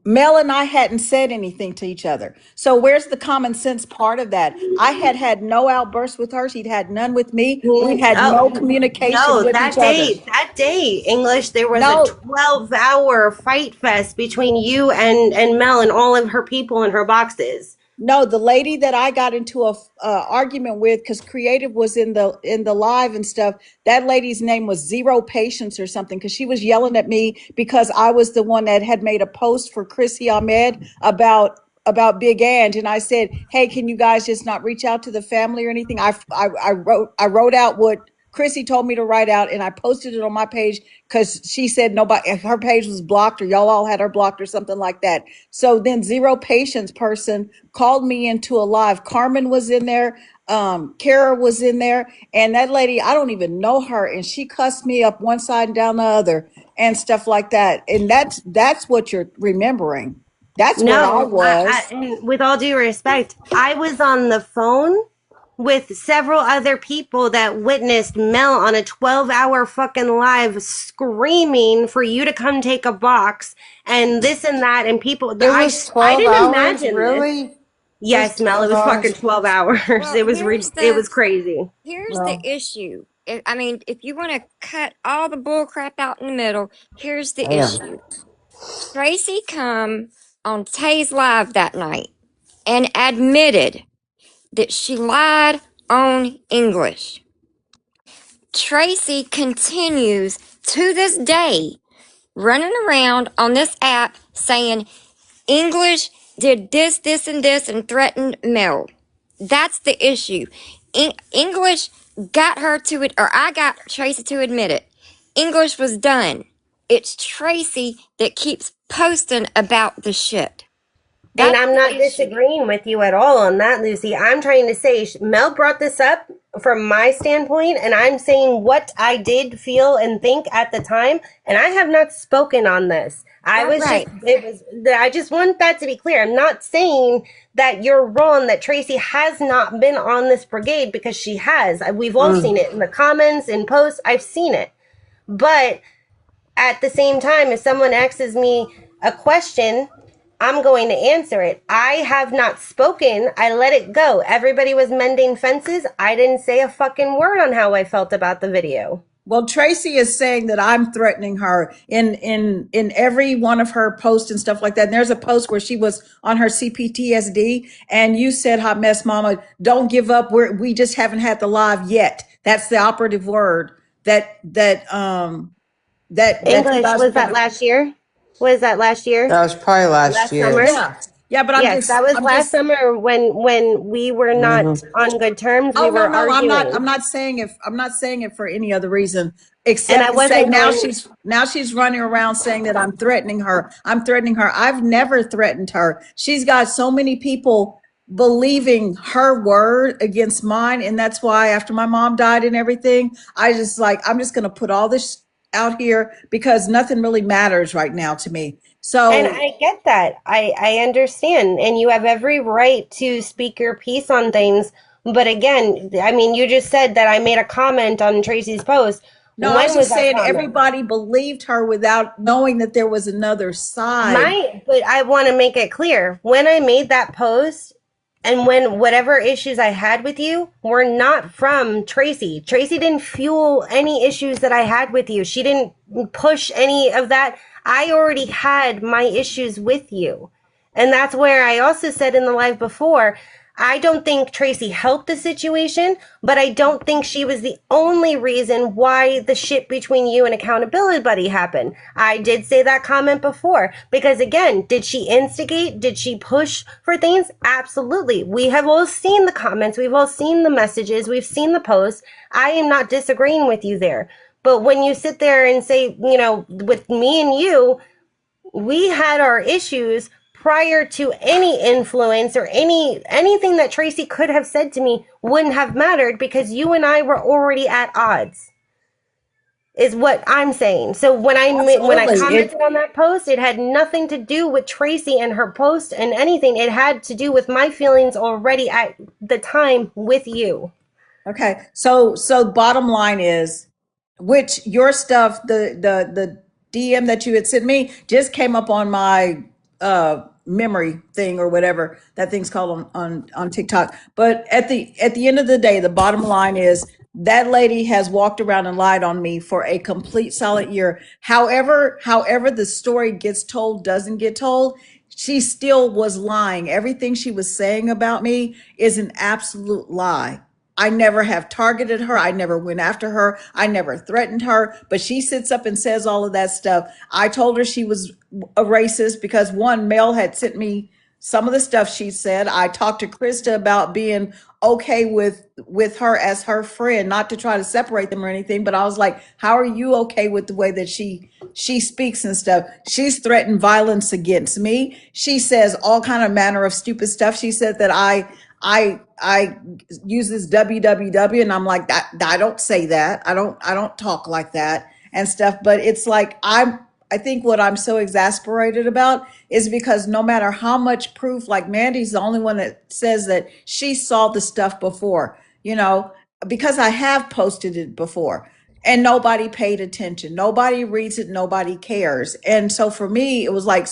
Mel and I hadn't said anything to each other. So where's the common sense part of that? I had no outbursts with her. She'd had none with me. We had no communication with each other. That day, English, there was a 12-hour fight fest between you and Mel and all of her people and her boxes. No, the lady that I got into a argument with, because Creative was in the live and stuff, that lady's name was Zero Patience or something, because she was yelling at me because I was the one that had made a post for Chrissy Ahmed about Big Ange, and I said, hey, can you guys just not reach out to the family or anything? I wrote out what Chrissy told me to write out, and I posted it on my page because she said her page was blocked, or y'all all had her blocked or something like that. So then Zero Patience person called me into a live. Carmen was in there. Kara was in there, and that lady, I don't even know her, and she cussed me up one side and down the other and stuff like that. And that's what you're remembering. That's what I was. And with all due respect, I was on the phone with several other people that witnessed Mel on a 12-hour fucking live screaming for you to come take a box and this and that, and people. It was 12 I didn't hours, imagine really? This. Yes, Mel, it was fucking 12 hours. Well, it was crazy. Here's the issue. If you want to cut all the bull crap out in the middle, here's the issue. Tracy come on Tay's live that night and admitted that she lied on English. Tracy continues to this day running around on this app saying English did this, this, and this and threatened Mel. That's the issue. English got her to it, or I got Tracy to admit it. English was done. It's Tracy that keeps posting about the shit. And I'm not disagreeing with you at all on that, Lucy. I'm trying to say Mel brought this up from my standpoint, and I'm saying what I did feel and think at the time, and I have not spoken on this. I just want that to be clear. I'm not saying that you're wrong, that Tracy has not been on this brigade, because she has. We've all seen it in the comments and posts. I've seen it. But at the same time, if someone asks me a question, I'm going to answer it. I have not spoken. I let it go. Everybody was mending fences. I didn't say a fucking word on how I felt about the video. Well, Tracy is saying that I'm threatening her in every one of her posts and stuff like that. And there's a post where she was on her CPTSD, and you said, "Hot mess, mama, don't give up. We just haven't had the live yet." That's the operative word that you English, guys were was that gonna. last year? Was that last year? That was probably last Last year. summer? Yeah, yeah, but Yes, that was I'm last just. summer when we were Hmm. not on good terms. Oh We no, were no, I'm not. arguing. I'm not saying it for any other reason And except I to say wasn't going now she's running around saying that I'm threatening her. I'm threatening her. I've never threatened her. She's got so many people believing her word against mine, and that's why after my mom died and everything, I just like I'm just going to put all this out here because nothing really matters right now to me. and So I get that. I understand. And you have every right to speak your piece on things. But again, I mean, you just said that I made a comment on Tracy's post. no, I was When was just that saying comment? everybody believed her without knowing that there was another side. But I want to make it clear. When I made that post and when whatever issues I had with you were not from Tracy. Tracy didn't fuel any issues that I had with you. She didn't push any of that. I already had my issues with you. And that's where I also said in the live before, I don't think Tracy helped the situation, but I don't think she was the only reason why the shit between you and Accountability Buddy happened. I did say that comment before because, again, did she instigate? Did she push for things? Absolutely. We have all seen the comments, we've all seen the messages, we've seen the posts. I am not disagreeing with you there. But when you sit there and say, with me and you, we had our issues prior to any influence or anything that Tracy could have said to me wouldn't have mattered because you and I were already at odds is what I'm saying. So when I Absolutely. commented on that post, it had nothing to do with Tracy and her post and anything. It had to do with my feelings already at the time with you. Okay. So bottom line is, which your stuff, the DM that you had sent me just came up on my memory thing or whatever that thing's called on TikTok. But at the end of the day, the bottom line is that lady has walked around and lied on me for a complete solid year. However the story gets told, doesn't get told, she still was lying. Everything she was saying about me is an absolute lie. I never have targeted her. I never went after her. I never threatened her. But she sits up and says all of that stuff. I told her she was a racist because one, Mel had sent me some of the stuff she said. I talked to Krista about being okay with her as her friend, not to try to separate them or anything. But I was like, how are you okay with the way that she speaks and stuff? She's threatened violence against me. She says all kind of manner of stupid stuff. She said that I use this www, and I'm like, I don't say that. I don't talk like that and stuff. But it's like I think what I'm so exasperated about is because no matter how much proof, like Mandy's the only one that says that she saw the stuff before, because I have posted it before and nobody paid attention. Nobody reads it, nobody cares. And so for me, it was like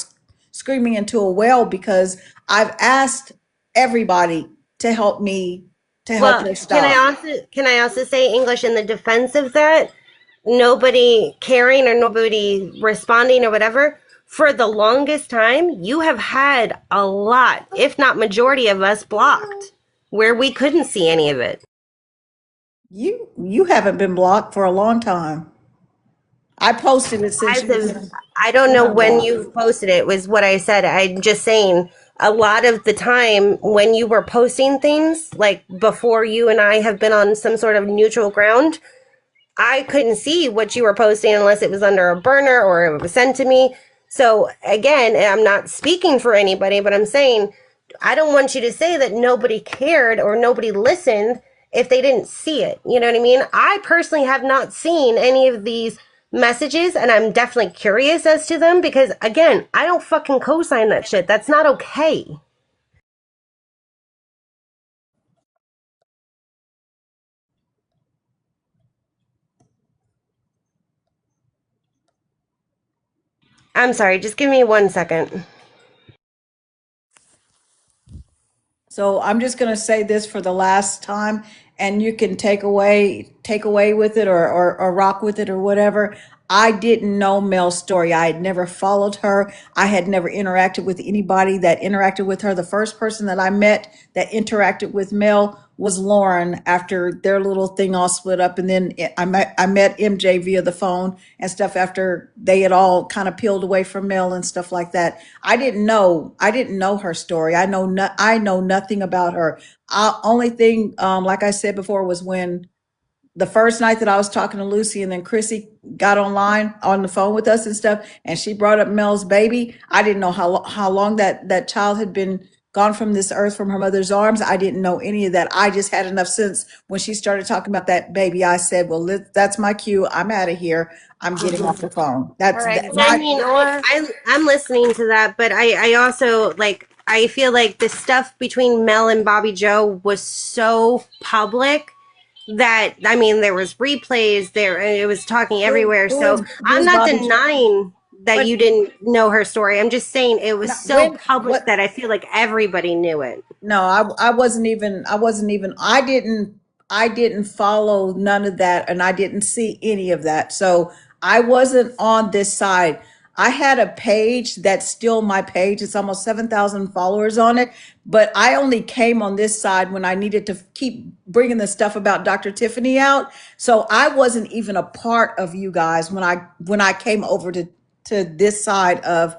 screaming into a well because I've asked everybody to help me to help Well, her can I stop. also say English in the defense of that? Nobody caring or nobody responding or whatever. For the longest time, you have had a lot, if not majority of us blocked where we couldn't see any of it. You haven't been blocked for a long time. I posted it since As you of, I don't been know when unblocked. you posted it, was what I said. I'm just saying a lot of the time when you were posting things, like before you and I have been on some sort of neutral ground, I couldn't see what you were posting unless it was under a burner or it was sent to me. So again, I'm not speaking for anybody, but I'm saying I don't want you to say that nobody cared or nobody listened if they didn't see it. You know what I mean? I personally have not seen any of these messages and I'm definitely curious as to them because again, I don't fucking co-sign that shit. That's not okay. I'm sorry, just give me 1 second. So I'm just going to say this for the last time, and you can take away with it, or rock with it or whatever. I didn't know Mel's story. I had never followed her. I had never interacted with anybody that interacted with her. The first person that I met that interacted with Mel was Lauren after their little thing all split up. And then I met MJ via the phone and stuff after they had all kind of peeled away from Mel and stuff like that. I didn't know her story. I know nothing about her. Only thing, like I said before, was when the first night that I was talking to Lucy, and then Chrissy got online on the phone with us and stuff, and she brought up Mel's baby. I didn't know how long that child had been gone from this earth, from her mother's arms. I didn't know any of that. I just had enough sense when she started talking about that baby. I said, well, that's my cue. I'm out of here. I'm getting off the phone. That's All right. that. I mean, I'm listening to that, but I also like, I feel like the stuff between Mel and Bobby Joe was so public that, I mean, there was replays there, and it was talking everywhere. So I'm not Bobby Joe? denying that But- you didn't know her story. I'm just saying it was No, so public that I feel like everybody knew it. No, I wasn't even, I didn't follow none of that, and I didn't see any of that. So I wasn't on this side. I had a page that's still my page. It's almost 7,000 followers on it, but I only came on this side when I needed to keep bringing the stuff about Dr. Tiffany out. So I wasn't even a part of you guys when I came over to this side of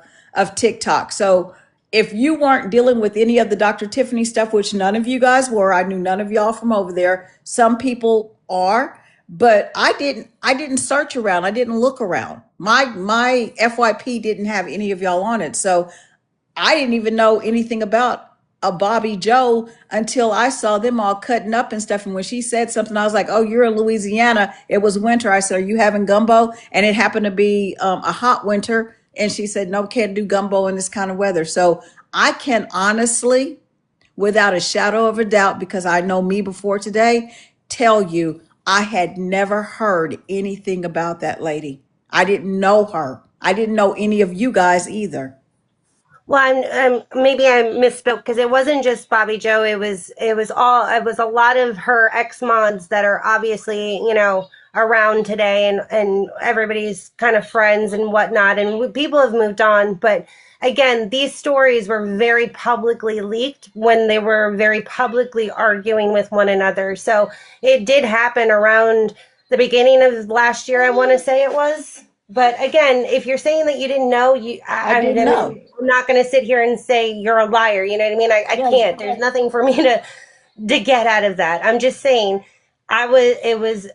TikTok. So if you weren't dealing with any of the Dr. Tiffany stuff, which none of you guys were, I knew none of y'all from over there. Some people are, but I didn't search around. I didn't look around. My FYP didn't have any of y'all on it. So I didn't even know anything about a Bobby Joe until I saw them all cutting up and stuff. And when she said something, I was like, oh, you're in Louisiana. It was winter. I said, are you having gumbo? And it happened to be a hot winter. And she said, no, can't do gumbo in this kind of weather. So I can honestly, without a shadow of a doubt, because I know me before today, tell you, I had never heard anything about that lady. I didn't know her. I didn't know any of you guys either. Well, maybe I misspoke because it wasn't just Bobby Joe. It was a lot of her ex mods that are obviously, around today, and everybody's kind of friends and whatnot, and people have moved on. But again, these stories were very publicly leaked when they were very publicly arguing with one another. So it did happen around the beginning of last year, I want to say it was. But again, if you're saying that you didn't know, I didn't know. I'm not going to sit here and say you're a liar. You know what I mean? I can't. There's nothing for me to get out of that. I'm just saying, it was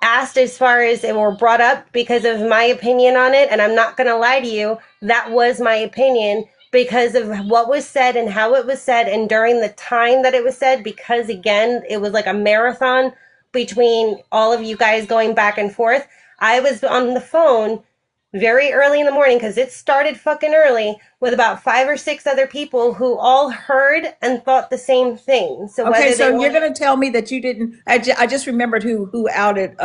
asked as far as it were brought up because of my opinion on it, and I'm not going to lie to you. That was my opinion because of what was said and how it was said, and during the time that it was said. Because again, it was like a marathon between all of you guys going back and forth. I was on the phone very early in the morning because it started fucking early with about 5 or 6 other people who all heard and thought the same thing. So Okay, whether so they you're going to tell me that you didn't. I just remembered who outed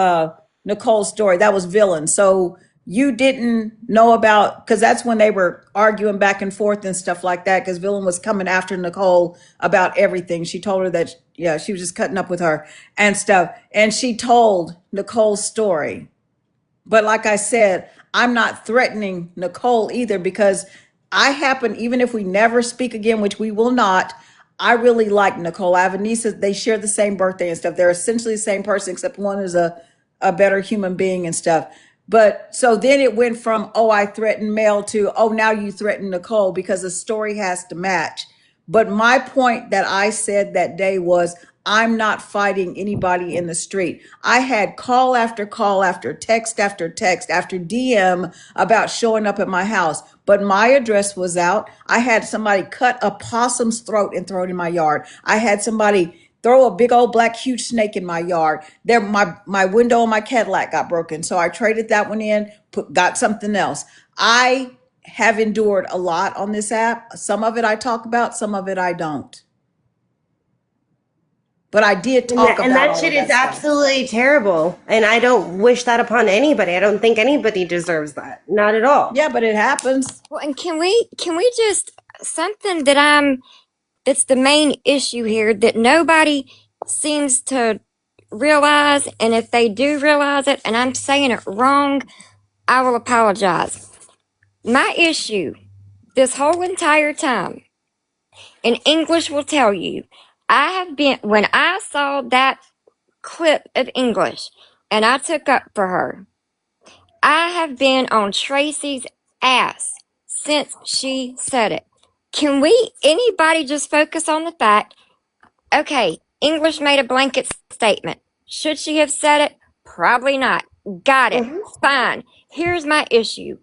Nicole's story. That was Villain. So you didn't know about, because that's when they were arguing back and forth and stuff like that. Because Villain was coming after Nicole about everything. She told her that she was just cutting up with her and stuff, and she told Nicole's story. But like I said, I'm not threatening Nicole either, because I happen, even if we never speak again, which we will not, I really like Nicole. I have a niece, they share the same birthday and stuff. They're essentially the same person, except one is a better human being and stuff. But so then it went from, oh, I threatened Mel to, oh, now you threaten Nicole, because the story has to match. But my point that I said that day was, I'm not fighting anybody in the street. I had call after call after text after DM about showing up at my house, but my address was out. I had somebody cut a possum's throat and throw it in my yard. I had somebody throw a big old black huge snake in my yard. There, my window on my Cadillac got broken, so I traded that one in, got something else. I have endured a lot on this app. Some of it I talk about, some of it I don't. but I did talk And about that all shit of is that stuff. absolutely terrible. And I don't wish that upon anybody. I don't think anybody deserves that. Not at all. Yeah, but it happens. Well, and can we just something that's the main issue here that nobody seems to realize, and if they do realize it and I'm saying it wrong, I will apologize. My issue this whole entire time, and English will tell you, I have been, when I saw that clip of English and I took up for her, I have been on Tracy's ass since she said it. Can anybody just focus on the fact, okay, English made a blanket statement. Should she have said it? Probably not. Got it. Fine. Here's my issue.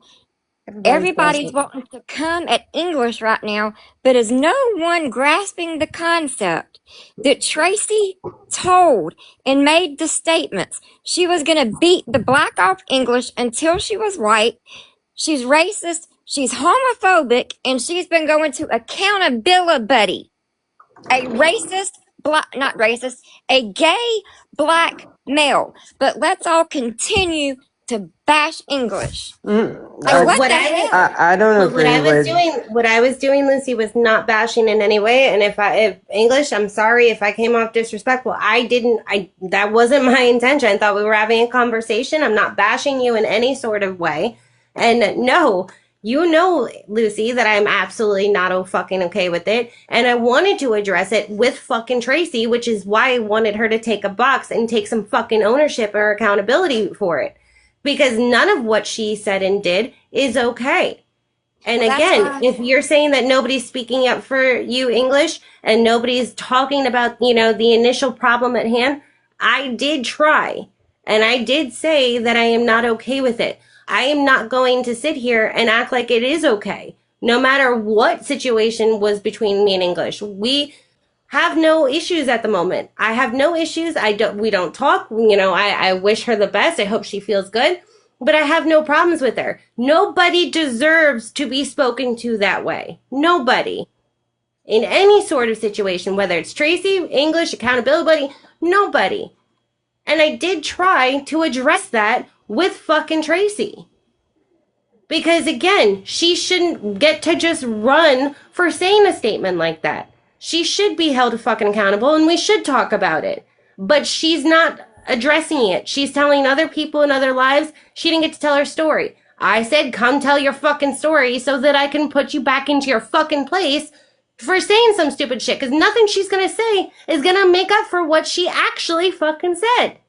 Everybody's wanting to come at English right now, but is no one grasping the concept that Tracy told and made the statements? She was going to beat the black off English until she was white. She's racist. She's homophobic, and she's been going to accountability. A racist, not racist, a gay black male. But let's all continue to bash English. Like, what the hell? I don't agree What I was doing, Lucy, was not bashing in any way. And if English, I'm sorry if I came off disrespectful. That wasn't my intention. I thought we were having a conversation. I'm not bashing you in any sort of way. And no, you know, Lucy, that I'm absolutely not fucking okay with it. And I wanted to address it with fucking Tracy, which is why I wanted her to take a box and take some fucking ownership or accountability for it. Because none of what she said and did is okay. And Well, again, if you're saying that nobody's speaking up for you English and nobody's talking about, the initial problem at hand, I did try. And I did say that I am not okay with it. I am not going to sit here and act like it is okay. No matter what situation was between me and English. We have no issues at the moment. I have no issues. We don't talk. I wish her the best. I hope she feels good. But I have no problems with her. Nobody deserves to be spoken to that way. Nobody. In any sort of situation, whether it's Tracy, English, accountability, nobody. And I did try to address that with fucking Tracy. Because again, she shouldn't get to just run for saying a statement like that. She should be held fucking accountable and we should talk about it. But she's not addressing it. She's telling other people in other lives she didn't get to tell her story. I said, come tell your fucking story so that I can put you back into your fucking place for saying some stupid shit. Because nothing she's going to say is going to make up for what she actually fucking said.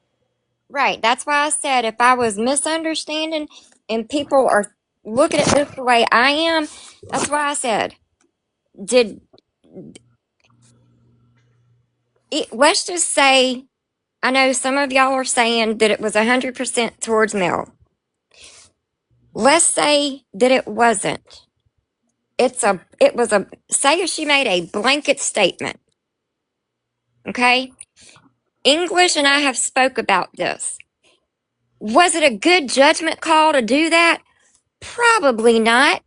Right. That's why I said if I was misunderstanding and people are looking at this the way I am, that's why I said, let's just say, I know some of y'all are saying that it was 100% towards Mel. Let's say that it wasn't. Say if she made a blanket statement. Okay? English and I have spoke about this. Was it a good judgment call to do that? Probably not.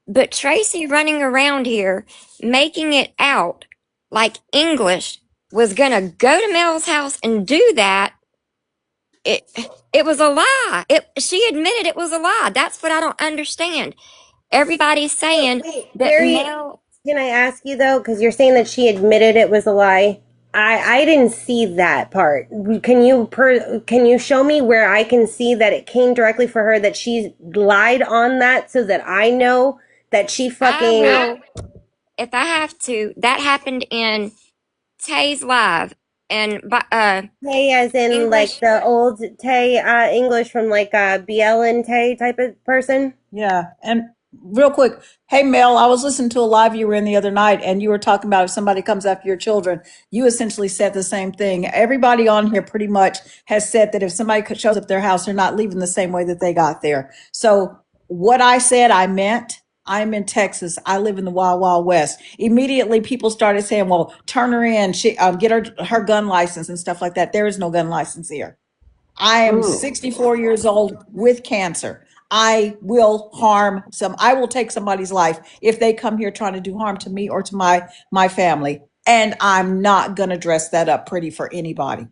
But Tracy running around here making it out like English was gonna go to Mel's house and do that, it was a lie. She admitted it was a lie. That's what I don't understand. Everybody's saying that Mel. Can I ask you though, because you're saying that she admitted it was a lie? I didn't see that part. Can you show me where I can see that it came directly for her, that she lied on that, so that I know that she fucking. I will, if I have to. That happened in Tay's live, and Tay as in English. like the old Tay English from like BL and Tay type of person. Yeah. And real quick, hey Mel, I was listening to a live you were in the other night, and you were talking about if somebody comes after your children, you essentially said the same thing. Everybody on here pretty much has said that if somebody shows up at their house, they're not leaving the same way that they got there. So what I said, I meant. I'm in Texas. I live in the Wild Wild West. Immediately, people started saying, "Well, turn her in. She get her gun license and stuff like that." There is no gun license here. I am 64 years old with cancer. I will I will take somebody's life if they come here trying to do harm to me or to my family. And I'm not going to dress that up pretty for anybody.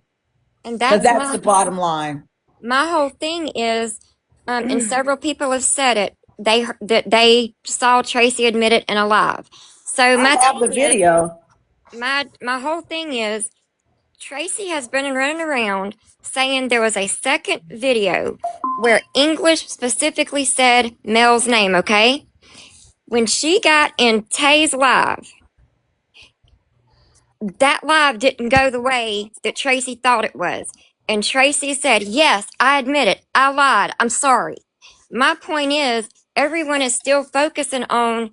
And But that's that's the bottom line. my whole thing is, and several people have said it. That they saw Tracy admit it in a live. So my I have the thing is, video. my whole thing is, Tracy has been running around saying there was a second video where English specifically said Mel's name. Okay, when she got in Tay's live, that live didn't go the way that Tracy thought it was. And Tracy said, yes, I admit it. I lied. I'm sorry. My point is, everyone is still focusing on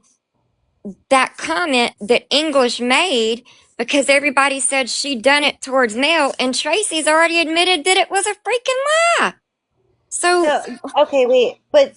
that comment that English made because everybody said she done it towards Mel, and Tracy's already admitted that it was a freaking lie. So, Okay, wait, but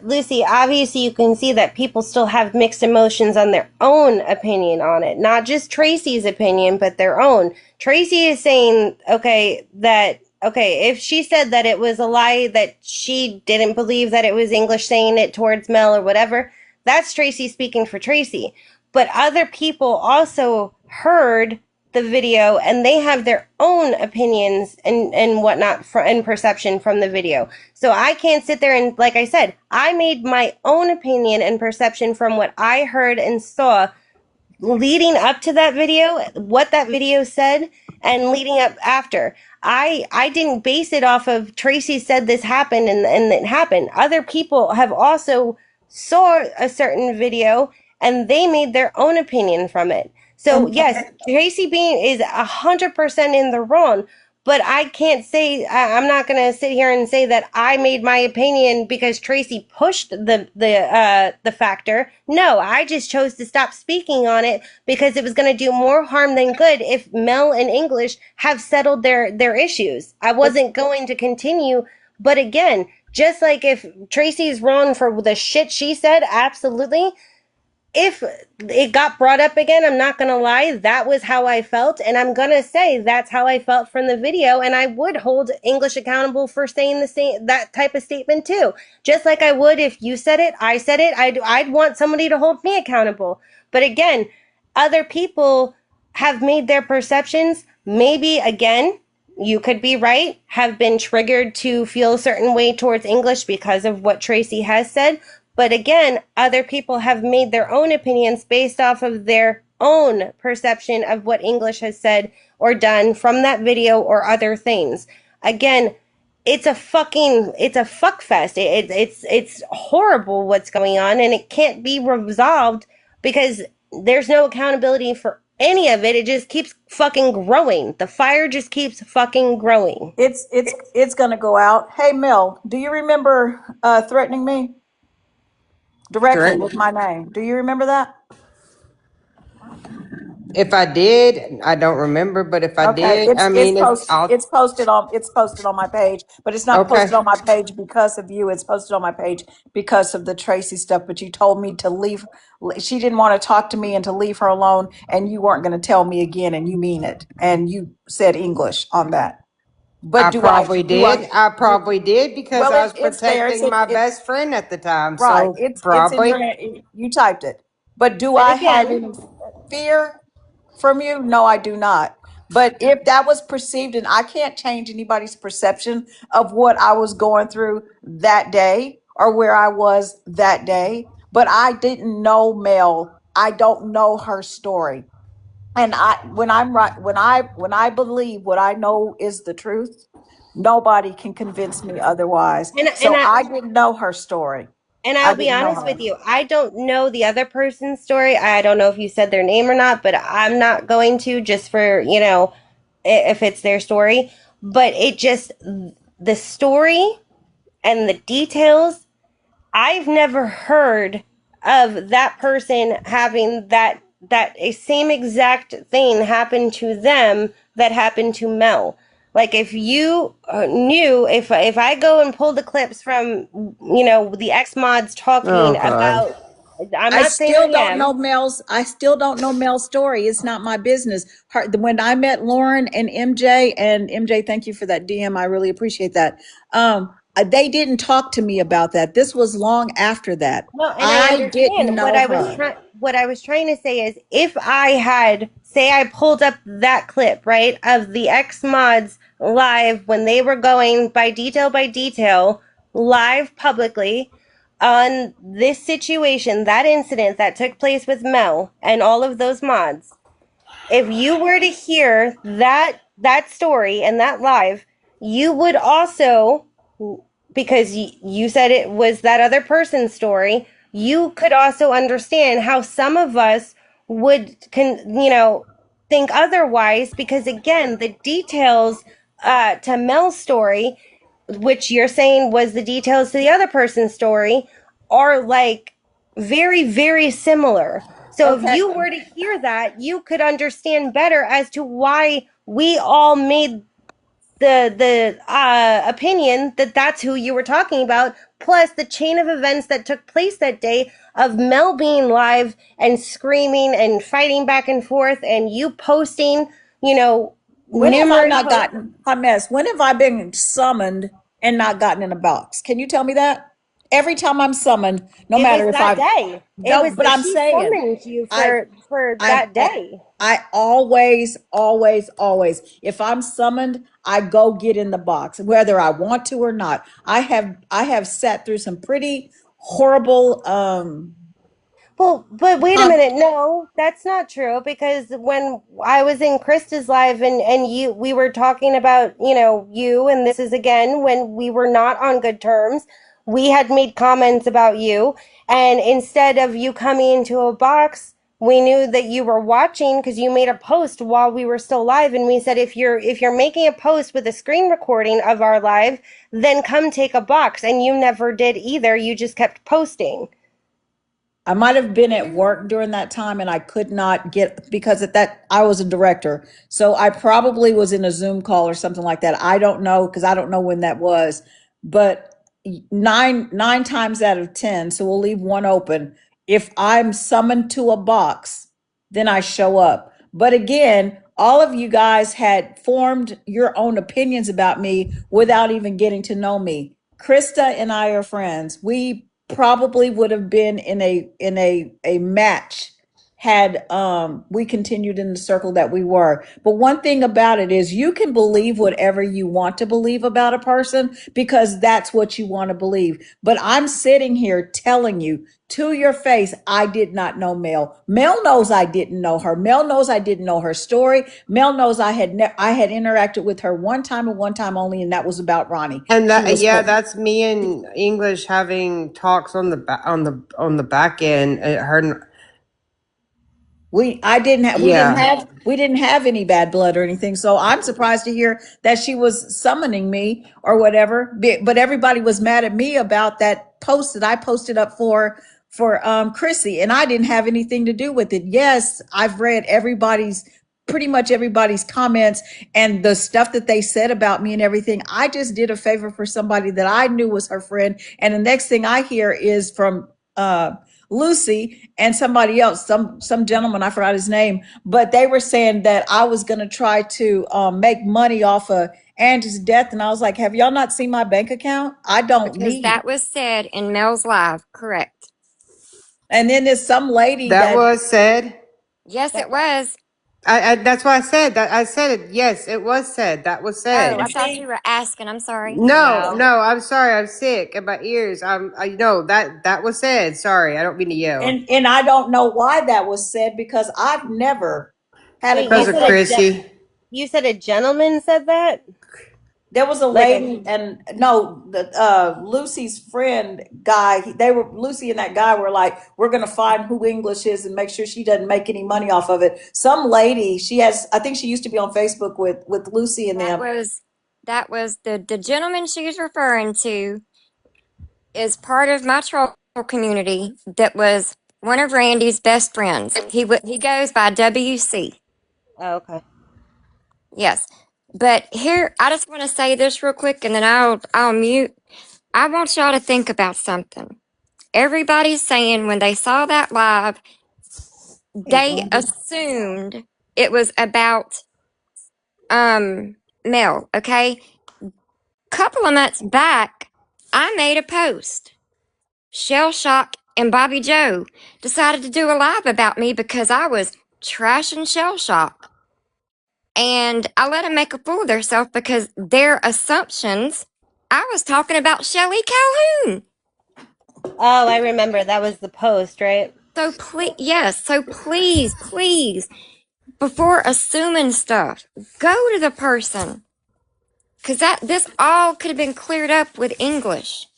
Lucy, obviously you can see that people still have mixed emotions on their own opinion on it, not just Tracy's opinion, but their own. Tracy is saying, if she said that it was a lie, that she didn't believe that it was English saying it towards Mel or whatever, that's Tracy speaking for Tracy. But other people also heard the video and they have their own opinions and whatnot and perception from the video. So I can't sit there and, like I said, I made my own opinion and perception from what I heard and saw leading up to that video, what that video said, and leading up after. I didn't base it off of Tracy said this happened and it happened. Other people have also saw a certain video and they made their own opinion from it. So yes, Tracy Bean is 100% in the wrong, but I can't say I'm not going to sit here and say that I made my opinion because Tracy pushed the factor. No, I just chose to stop speaking on it because it was going to do more harm than good if Mel and English have settled their issues. I wasn't going to continue, but again, just like if Tracy's wrong for the shit she said, absolutely. If it got brought up again, I'm not going to lie, that was how I felt. And I'm going to say that's how I felt from the video. And I would hold English accountable for saying that type of statement too. Just like I would if you said it, I said it, I'd want somebody to hold me accountable. But again, other people have made their perceptions, maybe again, you could be right, have been triggered to feel a certain way towards English because of what Tracy has said. But again, other people have made their own opinions based off of their own perception of what English has said or done from that video or other things. Again, it's a fuck fest. It's horrible what's going on, and it can't be resolved because there's no accountability for any of it. It just keeps fucking growing. The fire just keeps fucking growing. It's gonna go out. Hey Mel, do you remember threatening me directly with my name? Do you remember that? If I did, I don't remember, but if I did, I mean, it's posted on my page, but it's not posted on my page because of you. It's posted on my page because of the Tracy stuff. But you told me to leave. She didn't want to talk to me and to leave her alone, and you weren't going to tell me again, and you mean it, and you said English on that. But I probably did because I was protecting my best friend at the time. Right, So it's probably. you typed it. But do I have any fear from you? No, I do not. But if that was perceived, and I can't change anybody's perception of what I was going through that day or where I was that day, but I didn't know Mel. I don't know her story. And when I believe what I know is the truth, nobody can convince me otherwise. So I didn't know her story. And I'll be honest with you, I don't know the other person's story. I don't know if you said their name or not, but I'm not going to, just for, if it's their story. But the story and the details, I've never heard of that person having that a same exact thing happen to them that happened to Mel. Like if you knew, if I go and pull the clips from, the X mods talking about, I still don't know Mel's story. It's not my business. When I met Lauren and MJ, thank you for that DM. I really appreciate that. they didn't talk to me about that. This was long after that. No, and I I didn't understand. know her. What I was trying to say is if I had, say I pulled up that clip, right, of the ex mods live when they were going by detail live publicly on this situation, that incident that took place with Mel and all of those mods. If you were to hear that story and that live, you would also, because you said it was that other person's story, you could also understand how some of us would think otherwise, because again, the details to Mel's story, which you're saying was the details to the other person's story, are like very, very similar. So if Okay. you were to hear that, you could understand better as to why we all made the opinion that that's who you were talking about, plus the chain of events that took place that day of Mel being live and screaming and fighting back and forth, and you posting, When have I numerous not gotten a mess? When have I been summoned and not gotten in a box? Can you tell me that? Every time I'm summoned, no It matter was if that I day. no, It was but that I'm she saying summoned you I for I that day. I always, always, always, if I'm summoned, I go get in the box, whether I want to or not. I have sat through some pretty horrible Well, but wait a com- minute. No, that's not true, because when I was in Krista's live and we were talking about, you, and this is again when we were not on good terms. We had made comments about you, and instead of you coming into a box, we knew that you were watching because you made a post while we were still live, and we said if you're making a post with a screen recording of our live, then come take a box, and you never did either. You just kept posting. I might have been at work during that time and I could not get, because at that I was a director. So I probably was in a Zoom call or something like that. I don't know, because I don't know when that was. But nine times out of 10, so we'll leave one open. If I'm summoned to a box, then I show up. But again, all of you guys had formed your own opinions about me without even getting to know me. Krista and I are friends. We probably would have been in a match had we continued in the circle that we were. But one thing about it is you can believe whatever you want to believe about a person because that's what you want to believe. But I'm sitting here telling you to your face, I did not know Mel. Mel knows I didn't know her. Mel knows I didn't know her story. Mel knows I had interacted with her one time and one time only, and that was about Ronnie. And She that, was yeah, her. that's me and English having talks on the back end. I didn't have Yeah. we didn't have any bad blood or anything. So I'm surprised to hear that she was summoning me or whatever. But everybody was mad at me about that post that I posted up for Chrissy, and I didn't have anything to do with it. Yes, I've read pretty much everybody's comments and the stuff that they said about me and everything. I just did a favor for somebody that I knew was her friend, and the next thing I hear is from Lucy and somebody else, some gentleman, I forgot his name, but they were saying that I was going to try to make money off of Angie's death, and I was like, have y'all not seen my bank account? I don't Because need. that was said in Mel's live, correct? And then there's some lady That was said. Yes, it was. I that's why I said that. I said it. Yes, it was said. That was said. Oh, I thought you were asking. I'm sorry. No, no, I'm sorry. I'm sick in my ears. I know that was said. Sorry, I don't mean to yell. And I don't know why that was said because I've never had a Wait, Because of Chrissy. you said a gentleman said that? There was a Like lady, and no, Lucy's friend guy. Lucy and that guy were like, we're gonna find who English is and make sure she doesn't make any money off of it. Some lady, I think she used to be on Facebook with Lucy and them. That was the gentleman she was referring to is part of my troll community that was one of Randy's best friends. He goes by WC. Oh, okay. Yes. But here, I just want to say this real quick and then I'll mute. I want y'all to think about something. Everybody's saying when they saw that live, they assumed it was about Mel, okay? Couple of months back, I made a post. Shell Shock and Bobby Joe decided to do a live about me because I was trashing Shell Shock. And I let them make a fool of themselves because their assumptions, I was talking about Shelley Calhoun. Oh, I remember. That was the post, right? So please, before assuming stuff, go to the person. Because this all could have been cleared up with English.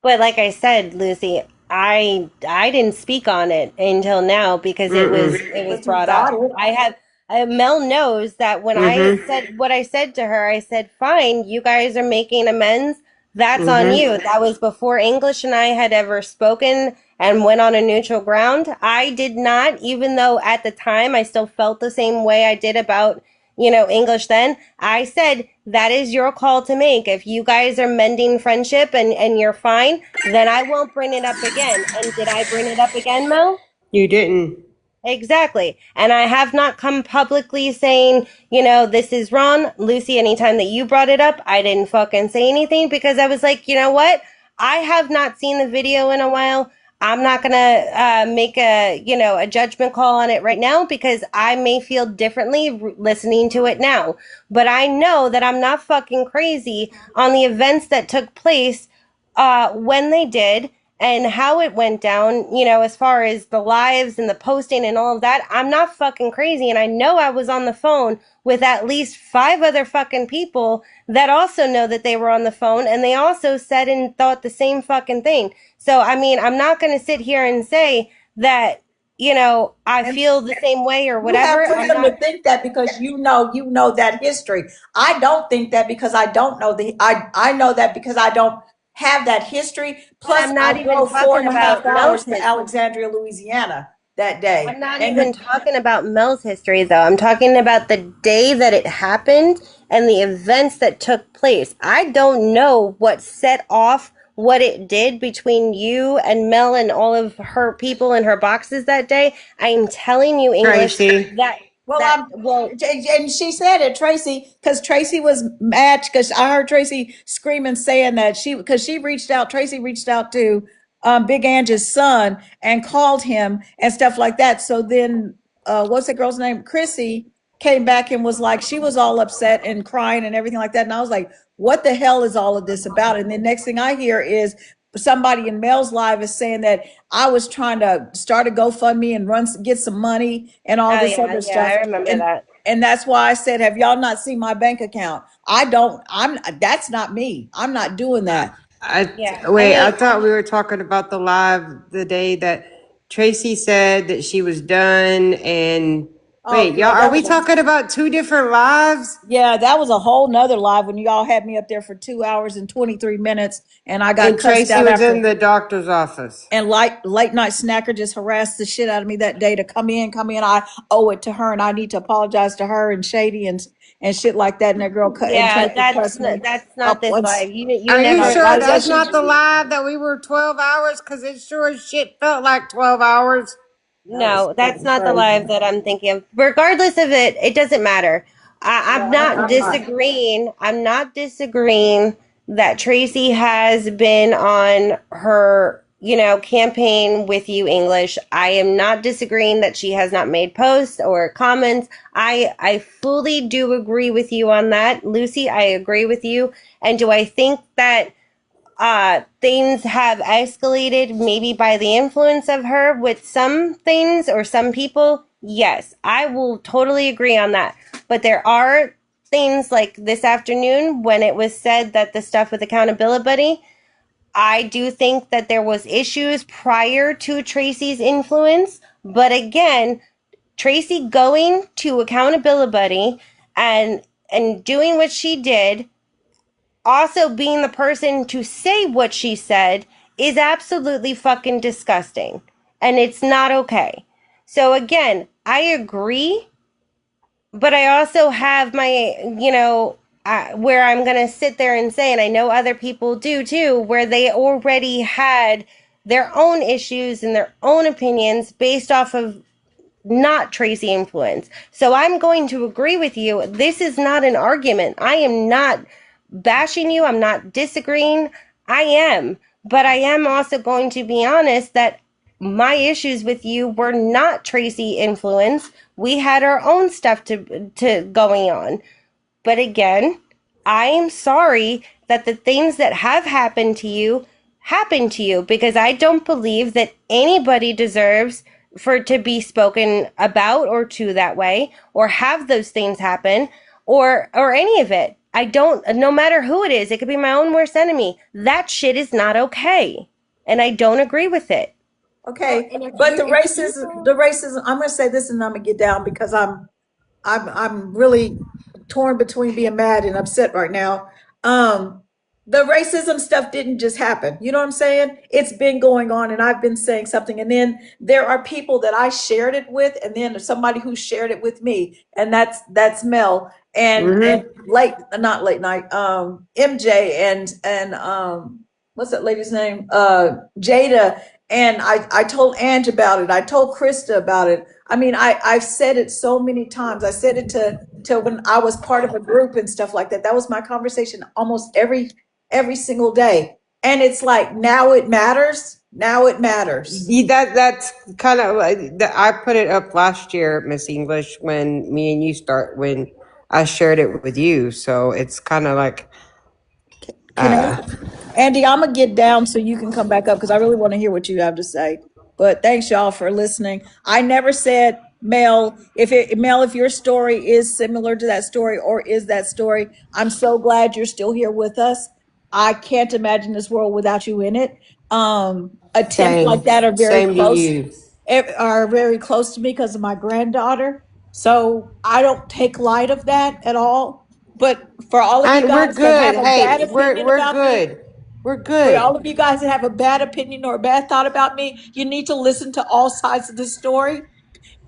But like I said, Lucy, I didn't speak on it until now because it was brought up. Mel knows that when I said what I said to her, I said, "Fine, you guys are making amends. That's on you." That was before English and I had ever spoken and went on a neutral ground. I did not, even though at the time I still felt the same way I did about English then. I said, that is your call to make. If you guys are mending friendship and you're fine, then I won't bring it up again. And did I bring it up again, Mel? You didn't. Exactly. And I have not come publicly saying, this is wrong. Lucy, anytime that you brought it up, I didn't fucking say anything because I was like, you know what? I have not seen the video in a while. I'm not going to make a judgment call on it right now because I may feel differently listening to it now. But I know that I'm not fucking crazy on the events that took place when they did and how it went down, as far as the lives and the posting and all of that. I'm not fucking crazy. And I know I was on the phone with at least 5 other fucking people that also know that they were on the phone and they also said and thought the same fucking thing. So, I mean, I'm not going to sit here and say that, I feel the same way or whatever. You have freedom to think that because you know that history. I don't think that because I don't know I know that because I don't have that history. Plus, I'm not I even drove talking 4.5 about hours to Mel's Alexandria, Louisiana that day. I'm not even talking about Mel's history, though. I'm talking about the day that it happened and the events that took place. I don't know what set off what it did between you and Mel and all of her people in her boxes that day. I'm telling you, English, Tracy. And she said it, Tracy, because Tracy was mad because I heard Tracy screaming saying that Tracy reached out to Big Angie's son and called him and stuff like that. So then, what's that girl's name? Chrissy came back and was like, she was all upset and crying and everything like that. And I was like, what the hell is all of this about? And the next thing I hear is somebody in Mel's live is saying that I was trying to start a GoFundMe and get some money and all this other stuff. I remember that. And that's why I said, have y'all not seen my bank account? That's not me. I'm not doing that. I thought we were talking about the live the day that Tracy said that she was done and y'all, are we talking about 2 different lives? Yeah, that was a whole nother live when y'all had me up there for 2 hours and 23 minutes and I got cussed Tracy out was in the doctor's office. And late night snacker just harassed the shit out of me that day to come in. I owe it to her and I need to apologize to her and Shady and shit like that. And that girl cut. Yeah, that's not this live. Are you sure that's not the live that we were 12 hours? Because it sure as shit felt like 12 hours. No, that's not the live that I'm thinking of. Regardless of it, it doesn't matter. I'm not disagreeing. I'm not disagreeing that Tracy has been on her, campaign with you, English. I am not disagreeing that she has not made posts or comments. I fully do agree with you on that. Lucy, I agree with you. And do I think that things have escalated maybe by the influence of her with some things or some people? Yes, I will totally agree on that. But there are things like this afternoon when it was said that the stuff with accountability, I do think that there was issues prior to Tracy's influence. But again, Tracy going to accountability and doing what she did, also being the person to say what she said, is absolutely fucking disgusting. And it's not okay. So again, I agree, but I also have my, where I'm going to sit there and say, and I know other people do too, where they already had their own issues and their own opinions based off of not Tracy influence. So I'm going to agree with you. This is not an argument. I am not bashing you. I'm not disagreeing. I am. But I am also going to be honest that my issues with you were not Tracy influence. We had our own stuff to going on. But again, I am sorry that the things that have happened to you because I don't believe that anybody deserves for it to be spoken about or to that way or have those things happen or any of it. I don't, no matter who it is, it could be my own worst enemy. That shit is not okay. And I don't agree with it. Okay, And if but you the if racism. I'm gonna say this, and I'm gonna get down because I'm really torn between being mad and upset right now. The racism stuff didn't just happen. You know what I'm saying? It's been going on, and I've been saying something, and then there are people that I shared it with, and then there's somebody who shared it with me, and that's Mel and not late night, MJ and what's that lady's name? Jada. And I told Ange about it. I told Krista about it. I mean, I've said it so many times. I said it to when I was part of a group and stuff like that. That was my conversation almost every single day. And it's like, now it matters. Now it matters. That's kind of like I put it up last year, Miss English, when me and you when I shared it with you. So it's kind of like, Andy, I'm gonna get down so you can come back up because I really want to hear what you have to say. But thanks y'all for listening. I never said, Mel, if your story is similar to that story or is that story, I'm so glad you're still here with us. I can't imagine this world without you in it. Attempts like that are very same to close, you. are very close to me because of my granddaughter. So I don't take light of that at all. But for all of you And we're guys that have good. a bad Hey, opinion we're about me, good. We're for good. all of you guys that have a bad opinion or a bad thought about me, you need to listen to all sides of the story.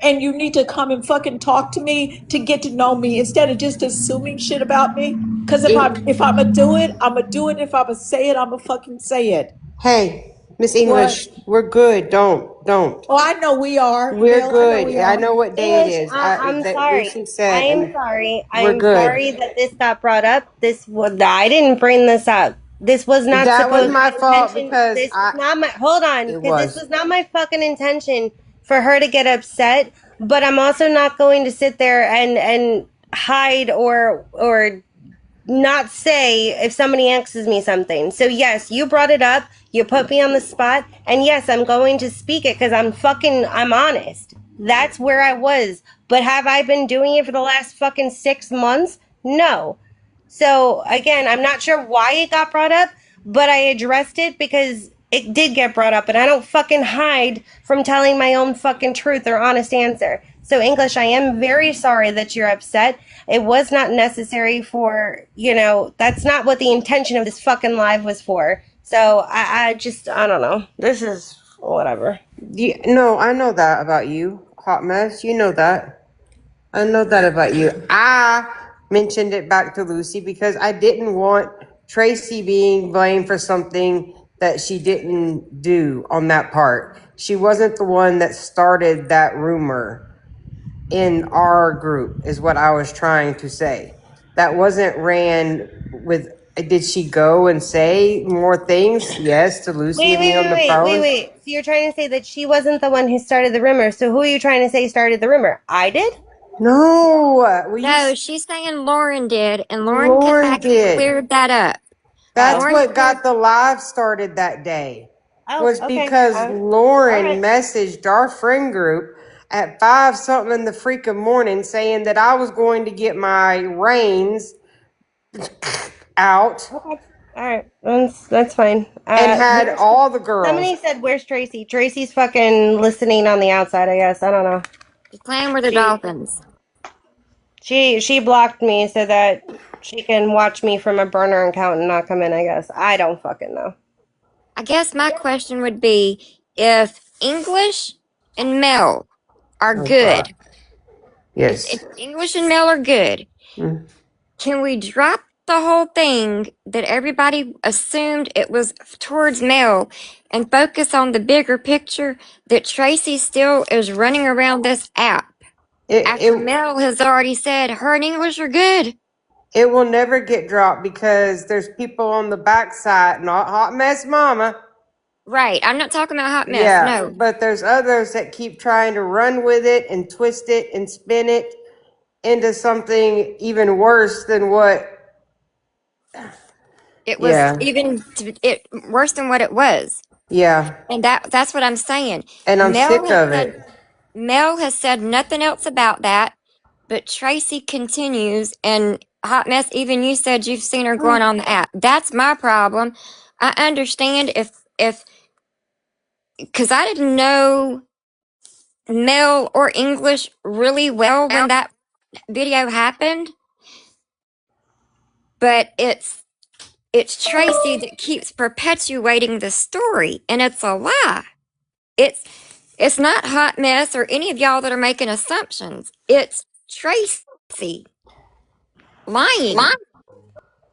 And you need to come and fucking talk to me to get to know me instead of just assuming shit about me. Because if I'm gonna do it, I'm gonna do it. If I'm gonna say it, I'm gonna fucking say it. Hey, Miss What? English, we're good. Don't. Oh, I know we are, We're Mel. I know good. we I are. know what day it English, is. I'm That sorry. Lucy I said, am and sorry. I we're am good. sorry that this got brought up. I didn't bring this up. This was not That was supposed my fault intention. because This was not my, hold on, it because this was. was not my fucking intention for her to get upset. But I'm also not going to sit there and hide or not say if somebody asks me something. So yes, you brought it up. You put me on the spot, and yes, I'm going to speak it because I'm honest. That's where I was. But have I been doing it for the last fucking 6 months? No. So again, I'm not sure why it got brought up, but I addressed it because it did get brought up, and I don't fucking hide from telling my own fucking truth or honest answer. So English, I am very sorry that you're upset. It was not necessary for, that's not what the intention of this fucking live was for. So I don't know. This is whatever. No, I know that about you, Hot Mess. You know that. I know that about you. I mentioned it back to Lucy because I didn't want Tracy being blamed for something that she didn't do on that part. She wasn't the one that started that rumor in our group, is what I was trying to say. That wasn't ran with. Did she go and say more things? Yes, to Lucy and me on the phone. Wait. So you're trying to say that she wasn't the one who started the rumor. So who are you trying to say started the rumor? I did? No. No, she's saying Lauren did, and Lauren came back and did. cleared that up. That's Lauren what cleared. got the live started that day. Oh, Was okay. because Lauren All right. messaged our friend group at 5 something in the freaking morning saying that I was going to get my reins out Okay. All right. That's fine. and had all the girls. Somebody said, "Where's Tracy?" Tracy's fucking listening on the outside, I guess. I don't know. She's playing with the Dolphins. She blocked me so that she can watch me from a burner account and not come in, I guess. I don't fucking know. I guess my question would be if English and Mel are good. God. Yes. If English and Mel are good, can we drop the whole thing that everybody assumed it was towards Mel and focus on the bigger picture that Tracy still is running around this app? After Mel has already said her and English are good. It will never get dropped because there's people on the backside, not Hot Mess Mama. Right. I'm not talking about Hot Mess. Yeah, No. but there's others that keep trying to run with it and twist it and spin it into something even worse than what. It was Yeah, worse than what it was. yeah, And that's what I'm saying. and I'm Mel sick has of said it. Mel has said nothing else about that, but Tracy continues, and Hot Mess, even you said you've seen her going on the app. That's my problem. I understand if because I didn't know Mel or English really well when that video happened, but it's Tracy that keeps perpetuating the story, and it's a lie. It's not Hot Mess or any of y'all that are making assumptions. It's Tracy lying.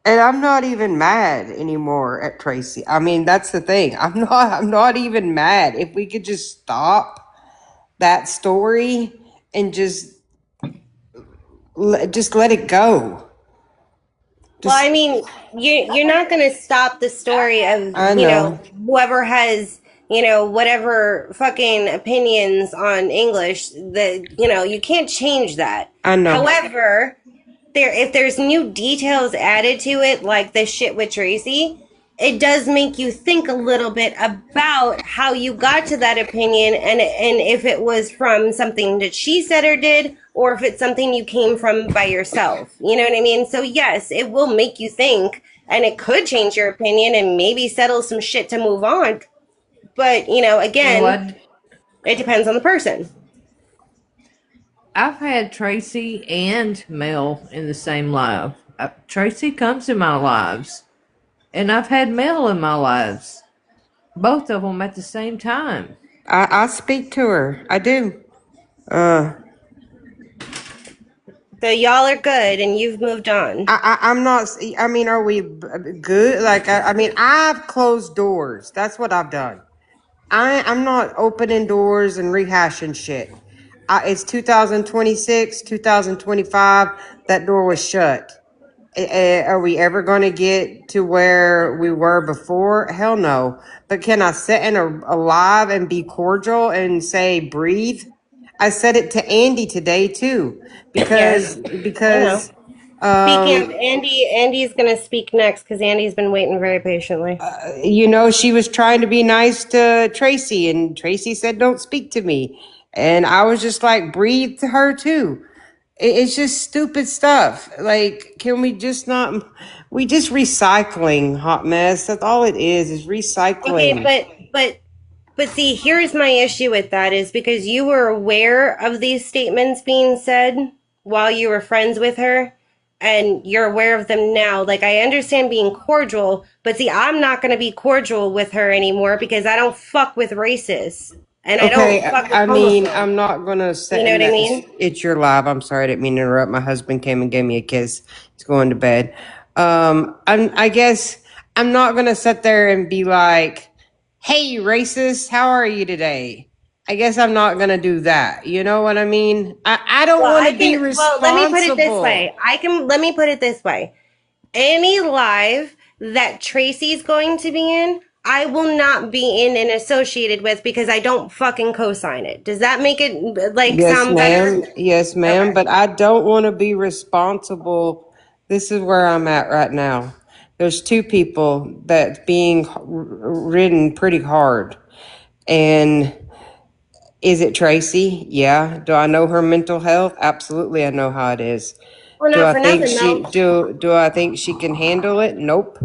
And I'm not even mad anymore at Tracy. I mean, that's the thing. I'm not even mad. If we could just stop that story and just let it go. Well, I mean, you're not going to stop the story of, I you know, know. whoever has, you know, whatever fucking opinions on English that, you know, you can't change that. I know. However, if there's new details added to it, like this shit with Tracy, it does make you think a little bit about how you got to that opinion, and if it was from something that she said or did, or if it's something you came from by yourself. You know what I mean? So yes, it will make you think, and it could change your opinion and maybe settle some shit to move on. But, you know, again, What? it depends on the person. I've had Tracy and Mel in the same live. Tracy comes in my lives, and I've had Mel in my lives. Both of them at the same time. I speak to her. I do. So y'all are good and you've moved on. I'm not. I mean, are we good? Like, I mean, I've closed doors. That's what I've done. I'm not opening doors and rehashing shit. It's 2026, 2025. That door was shut. Are we ever going to get to where we were before? Hell no. But can I sit in a live and be cordial and say breathe? I said it to Andy today too, because Speaking of Andy, Andy's gonna speak next because Andy's been waiting very patiently. you know, she was trying to be nice to Tracy, and Tracy said, "Don't speak to me," and I was just like, breathe to her too. It's just stupid stuff. Like, can we just not? We just recycling, Hot Mess. That's all it is recycling. Okay, but see, here's my issue with that is because you were aware of these statements being said while you were friends with her, and you're aware of them now. Like, I understand being cordial, but see, I'm not going to be cordial with her anymore because I don't fuck with racists. And I don't fuck with I mean, homophobes. I'm not gonna say. You know what I mean? It's your live. I'm sorry, I didn't mean to interrupt. My husband came and gave me a kiss. He's going to bed. I guess I'm not gonna sit there and be like, "Hey, racist, how are you today?" I guess I'm not gonna do that. You know what I mean? I don't want to be responsible. Well, let me put it this way. Let me put it this way. Any live that Tracy's going to be in, I will not be in and associated with because I don't fucking co-sign it. Does that make it like sound better? Yes, ma'am. Okay. But I don't want to be responsible. This is where I'm at right now. There's two people that's being ridden pretty hard. And is it Tracy? Yeah. Do I know her mental health? Absolutely, I know how it is. Well, Do not I for think nothing she do I think she can handle it? Nope.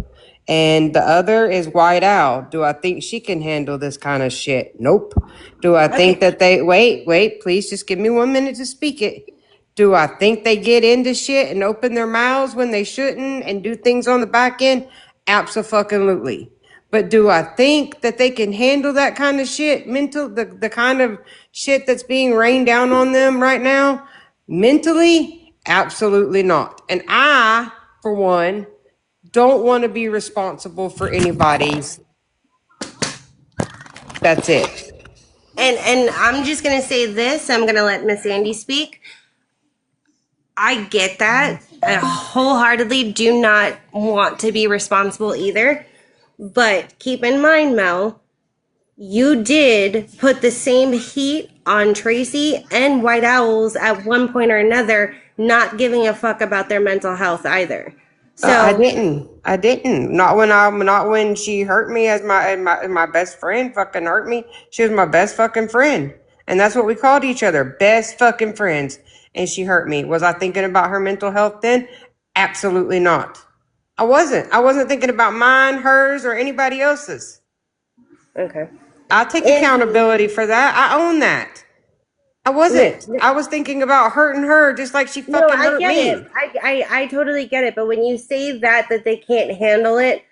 And the other is White Owl. Do I think she can handle this kind of shit? Nope. Do I think that they wait, please just give me 1 minute to speak it. Do I think they get into shit and open their mouths when they shouldn't and do things on the back end? Absolutely. But do I think that they can handle that kind of shit, the kind of shit that's being rained down on them right now? Mentally, absolutely not. And I, for one, don't want to be responsible for anybody's. That's it. And I'm just gonna say this. I'm gonna let Miss Andy speak. I get that. I wholeheartedly do not want to be responsible either. But keep in mind, Mel, you did put the same heat on Tracy and White Owls at one point or another, not giving a fuck about their mental health either. I So didn't. I didn't. Not when she hurt me as my best friend fucking hurt me. She was my best fucking friend. And that's what we called each other. Best fucking friends. And she hurt me. Was I thinking about her mental health then? Absolutely not. I wasn't. I wasn't thinking about mine, hers, or anybody else's. okay. I take accountability for that. I own that. I wasn't. I was thinking about hurting her just like she No, fucking I hurt get me. it. I totally get it. But when you say that they can't handle it,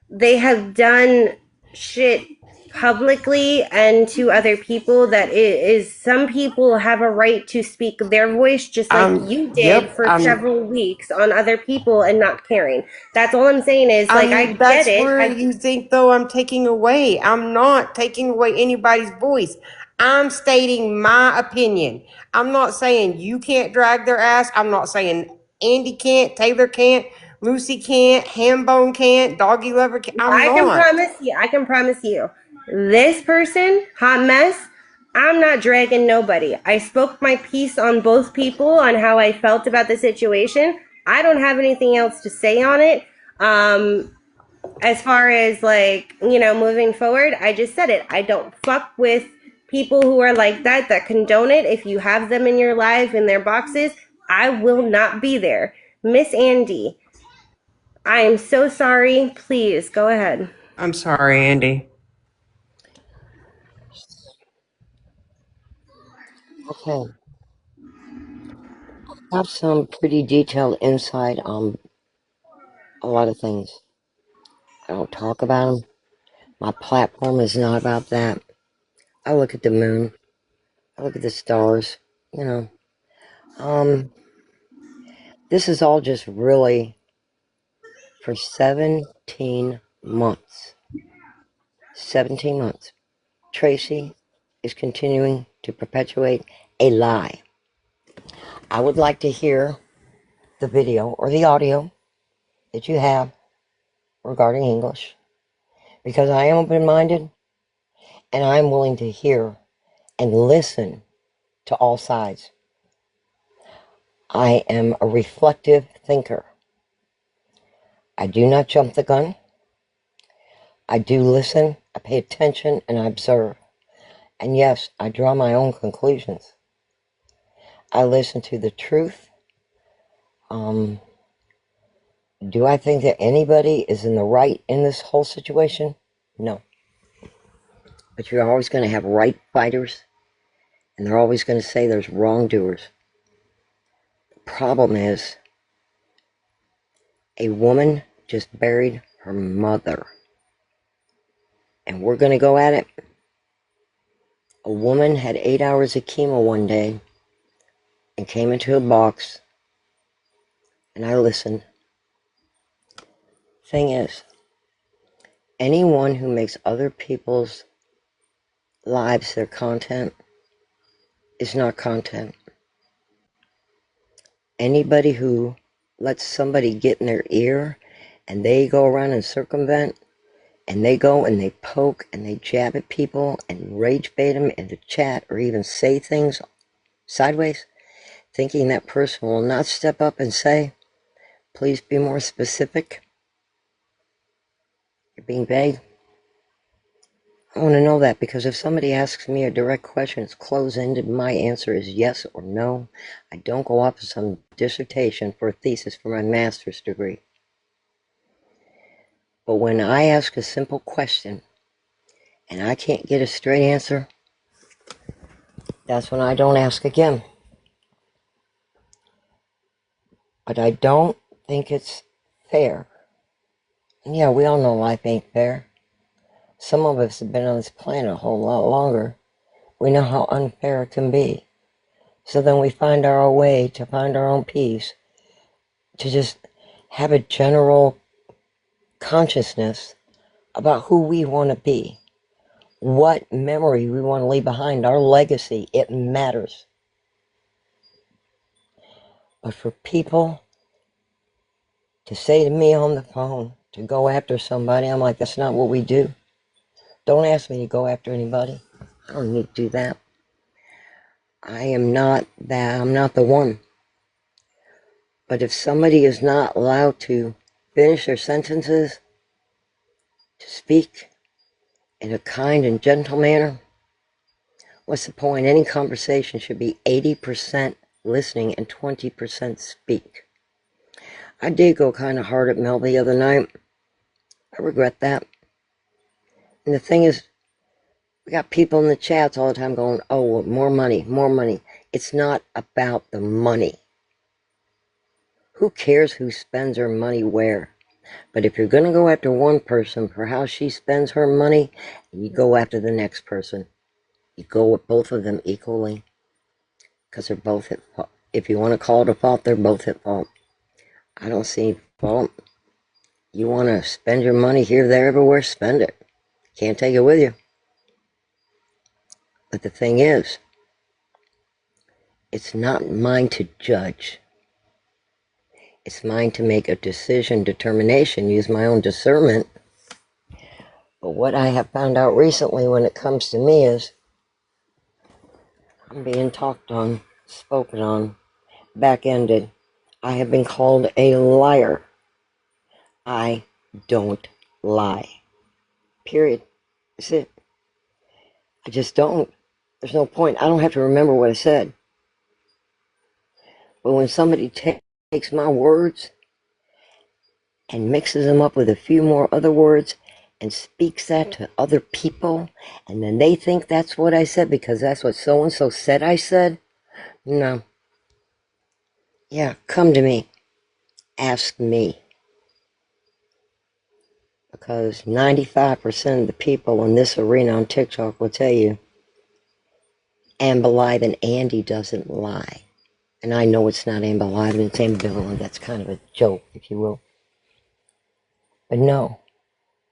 they have done shit publicly and to other people that it is some people have a right to speak their voice just like you did for several weeks on other people and not caring. That's all I'm saying is like I That's get it. where you think though I'm taking away. I'm not taking away anybody's voice. I'm stating my opinion. I'm not saying you can't drag their ass. I'm not saying Andy can't, Taylor can't, Lucy can't, Hambone can't, Doggy Lover can't. I can promise you, this person, Hot Mess, I'm not dragging nobody. I spoke my piece on both people on how I felt about the situation. I don't have anything else to say on it. As far as like, moving forward, I just said it. I don't fuck with people who are like that condone it. If you have them in your life, in their boxes, I will not be there. Miss Andy, I am so sorry. Please go ahead. I'm sorry, Andy. Okay. I have some pretty detailed insight on a lot of things. I don't talk about them. My platform is not about that. I look at the moon. I look at the stars. This is all just really for 17 months. 17 months. Tracy is continuing to perpetuate a lie. I would like to hear the video or the audio that you have regarding English, because I am open-minded and I'm willing to hear and listen to all sides. I am a reflective thinker. I do not jump the gun. I do listen, I pay attention, and I observe. And yes, I draw my own conclusions. I listen to the truth. Do I think that anybody is in the right in this whole situation? No. But you're always going to have right fighters, and they're always going to say there's wrongdoers. The problem is, a woman just buried her mother. And we're going to go at it. A woman had 8 hours of chemo one day and came into a box, and I listened. Thing is, anyone who makes other people's lives their content is not content. Anybody who lets somebody get in their ear and they go around and circumvent, and they go and they poke and they jab at people and rage bait them in the chat or even say things sideways, thinking that person will not step up and say, please be more specific. You're being vague. I want to know that, because if somebody asks me a direct question, it's close-ended, my answer is yes or no. I don't go off of some dissertation for a thesis for my master's degree. But when I ask a simple question and I can't get a straight answer, that's when I don't ask again. But I don't think it's fair. And yeah, we all know life ain't fair. Some of us have been on this planet a whole lot longer. We know how unfair it can be. So then we find our way to find our own peace, to just have a general consciousness about who we want to be, what memory we want to leave behind, our legacy. It matters. But for people to say to me on the phone to go after somebody, I'm like, that's not what we do. Don't ask me to go after anybody. I don't need to do that. I am not that. I'm not the one. But if somebody is not allowed to finish their sentences, to speak in a kind and gentle manner, what's the point? Any conversation should be 80% listening and 20% speak. I did go kind of hard at Mel the other night. I regret that. And the thing is, we got people in the chats all the time going, oh, well, more money, more money. It's not about the money. Who cares who spends her money where? But if you're going to go after one person for how she spends her money, you go after the next person. You go with both of them equally. Because they're both at fault. If you want to call it a fault, they're both at fault. I don't see fault. You want to spend your money here, there, everywhere, spend it. Can't take it with you. But the thing is, it's not mine to judge. It's mine to make a decision, determination, use my own discernment. But what I have found out recently when it comes to me is I'm being talked on, spoken on, back-ended. I have been called a liar. I don't lie. Period. That's it. I just don't. There's no point. I don't have to remember what I said. But when somebody takes my words and mixes them up with a few more other words and speaks that to other people, and then they think that's what I said because that's what so-and-so said I said, no. Yeah, come to me. Ask me. Because 95% of the people in this arena on TikTok will tell you, Amber Live and Andy doesn't lie. And I know it's not Amber Live and it's Amber Bill, that's kind of a joke, if you will. But no,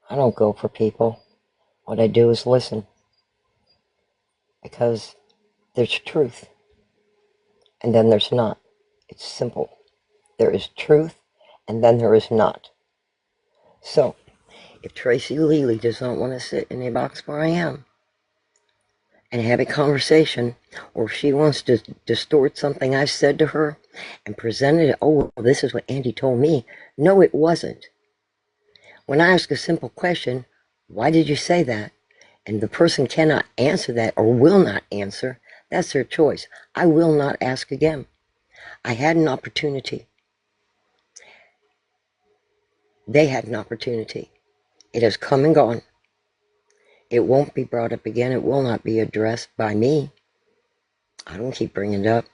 I don't go for people. What I do is listen. Because there's truth. And then there's not. It's simple. There is truth, and then there is not. So, if Tracy Lely does not want to sit in a box where I am and have a conversation, or if she wants to distort something I said to her and present it, oh, well, this is what Andy told me. No, it wasn't. When I ask a simple question, why did you say that? And the person cannot answer that or will not answer, that's their choice. I will not ask again. I had an opportunity. They had an opportunity. It has come and gone. It won't be brought up again. It will not be addressed by me. I don't keep bringing it up.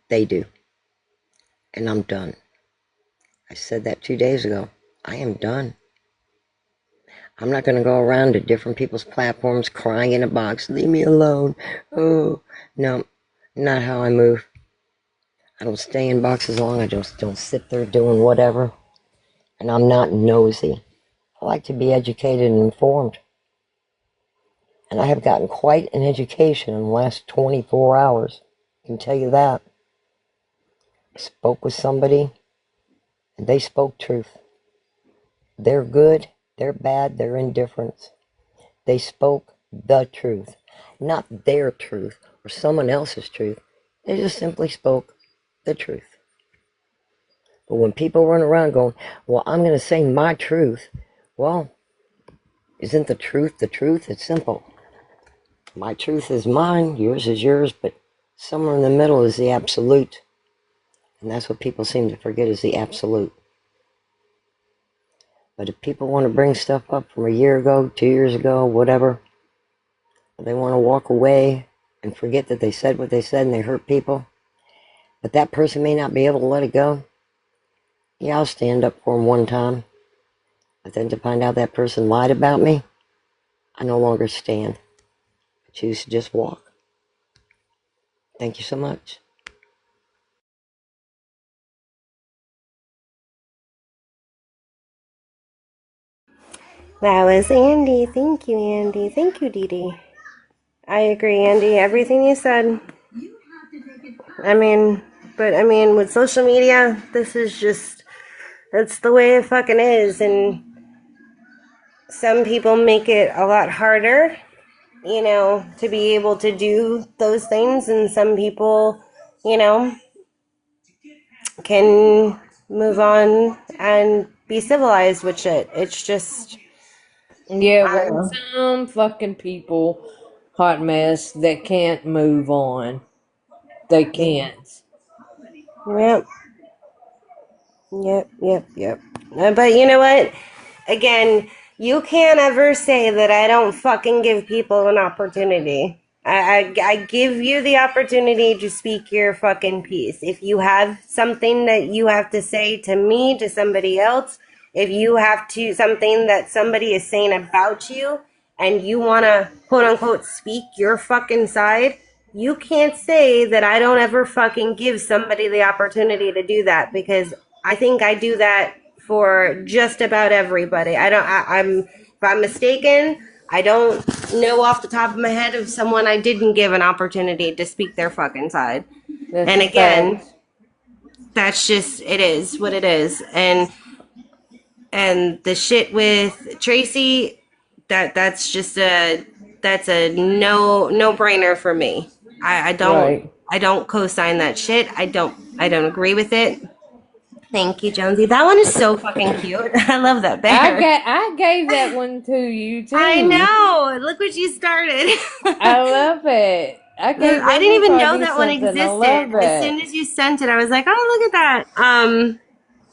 They do. And I'm done. I said that 2 days ago. I am done. I'm not going to go around to different people's platforms crying in a box. Leave me alone. Oh, no, not how I move. I don't stay in boxes long. I just don't sit there doing whatever. And I'm not nosy. I like to be educated and informed. And I have gotten quite an education in the last 24 hours. I can tell you that. I spoke with somebody, and they spoke truth. They're good, they're bad, they're indifferent. They spoke the truth, not their truth or someone else's truth. They just simply spoke the truth. But when people run around going, well, I'm going to say my truth, well, isn't the truth the truth? It's simple. My truth is mine, yours is yours, but somewhere in the middle is the absolute. And that's what people seem to forget is the absolute. But if people want to bring stuff up from a year ago, 2 years ago, whatever, they want to walk away and forget that they said what they said and they hurt people, but that person may not be able to let it go. Yeah, I'll stand up for them one time. But then to find out that person lied about me, I no longer stand. I choose to just walk. Thank you so much. That was Andy. Thank you, Andy. Thank you, Dee Dee. I agree, Andy. Everything you said. I mean, But I mean, with social media, that's the way it fucking is. And some people make it a lot harder, to be able to do those things. And some people, can move on and be civilized with shit. It's just, Yeah, I don't well, know. some fucking people, hot mess, that can't move on. They can't. Yep. Yep. But you know what? Again, you can't ever say that I don't fucking give people an opportunity. I give you the opportunity to speak your fucking piece. If you have something that you have to say to me, to somebody else, if you have to something that somebody is saying about you, and you want to quote unquote speak your fucking side, you can't say that I don't ever fucking give somebody the opportunity to do that, because I think I do that for just about everybody. If I'm mistaken, I don't know off the top of my head of someone I didn't give an opportunity to speak their fucking side. That's And a again, fact. that's just, it is what it is. And the shit with Tracy, that's a no brainer for me. I don't Right. I don't co-sign that shit. I don't agree with it. Thank you, Jonesy. That one is so fucking cute. I love that bear. I gave that one to you I too. know. Look what you started. I love it. I gave I didn't even know everybody that one something. I existed. love As soon it. as you sent it, I was like, oh, look at that.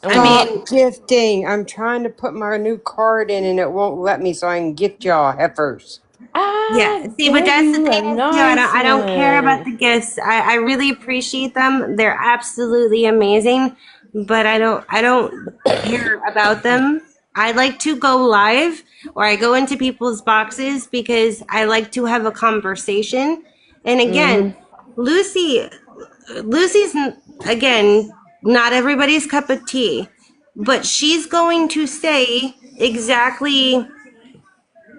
I Stop mean, gifting. I'm trying to put my new card in and it won't let me, so I can gift y'all heifers. yeah. I See, but gave that's the you a thing too. nice I don't care about one. the gifts. I really appreciate them. They're absolutely amazing, but I don't care about them. I like to go live, or I go into people's boxes because I like to have a conversation. And again, Mm-hmm. Lucy Lucy's again not everybody's cup of tea, but she's going to say exactly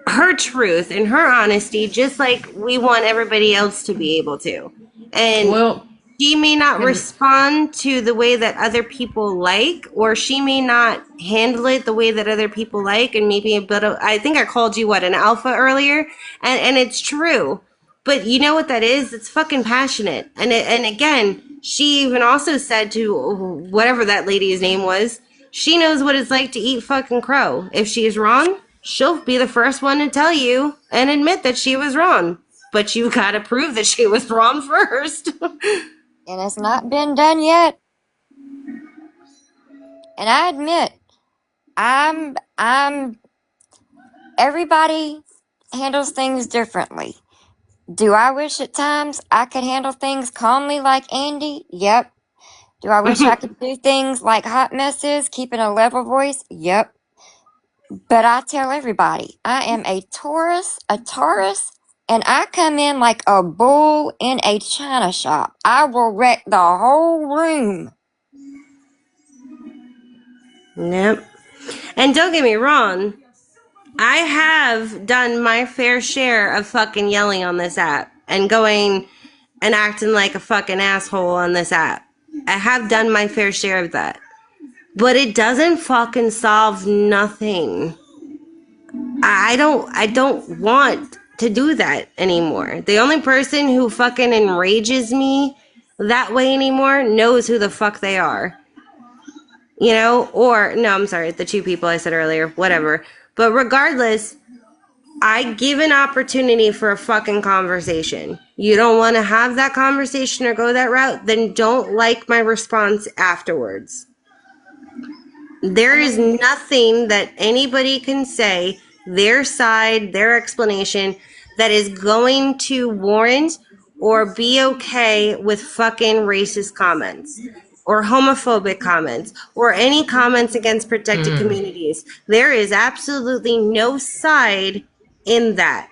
her truth and her honesty, just like we want everybody else to be able to. And Well, she may not can respond to the way that other people like, or she may not handle it the way that other people like, and maybe a bit of, I think I called you an alpha earlier, and it's true. But you know what that is? It's fucking passionate. And again, she even also said to whatever that lady's name was, she knows what it's like to eat fucking crow. If she's wrong, she'll be the first one to tell you and admit that she was wrong. But you gotta prove that she was wrong first. And it's not been done yet. And I admit, I'm everybody handles things differently. Do I wish at times I could handle things calmly like Andy? Yep. Do I wish I could do things like hot messes, keeping a level voice? Yep. But I tell everybody, I am a Taurus, and I come in like a bull in a china shop. I will wreck the whole room. Yep. And don't get me wrong, I have done my fair share of fucking yelling on this app and going and acting like a fucking asshole on this app. I have done my fair share of that. But it doesn't fucking solve nothing. I don't want to do that anymore. The only person who fucking enrages me that way anymore knows who the fuck they are. Or no, I'm sorry, the two people I said earlier, whatever. But regardless, I give an opportunity for a fucking conversation. You don't want to have that conversation or go that route, then don't like my response afterwards. There is nothing that anybody can say, their side, their explanation, that is going to warrant or be okay with fucking racist comments or homophobic comments or any comments against protected communities. There is absolutely no side in that.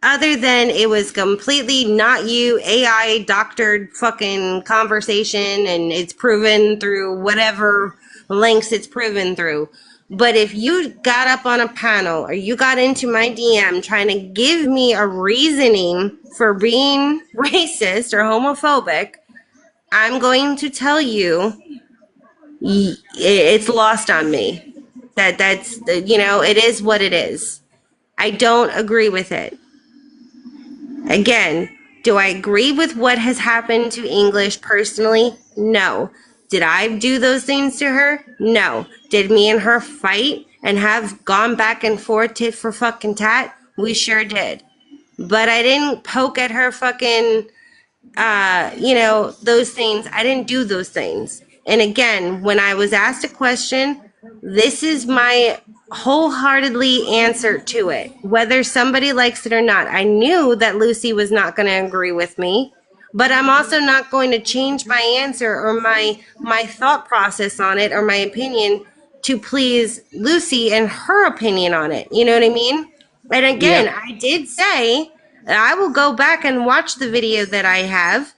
Other than it was completely not you, AI doctored fucking conversation, and it's proven through whatever lengths it's proven through. But if you got up on a panel or you got into my DM trying to give me a reasoning for being racist or homophobic, I'm going to tell you, it's lost on me. That's it is what it is. I don't agree with it. Again, do I agree with what has happened to English personally? No. Did I do those things to her? No. Did me and her fight and have gone back and forth tit for fucking tat? We sure did. But I didn't poke at her fucking those things. I didn't do those things. And again, when I was asked a question, this is my wholeheartedly answer to it, whether somebody likes it or not. I knew that Lucy was not going to agree with me, but I'm also not going to change my answer or my thought process on it or my opinion to please Lucy and her opinion on it. You know what I mean? And again, Yep. I did say that I will go back and watch the video that I have.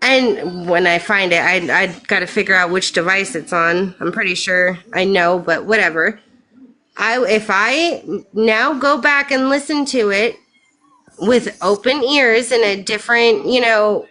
And when I find it, I got to figure out which device it's on. I'm pretty sure I know, but whatever. If I now go back and listen to it with open ears and a different,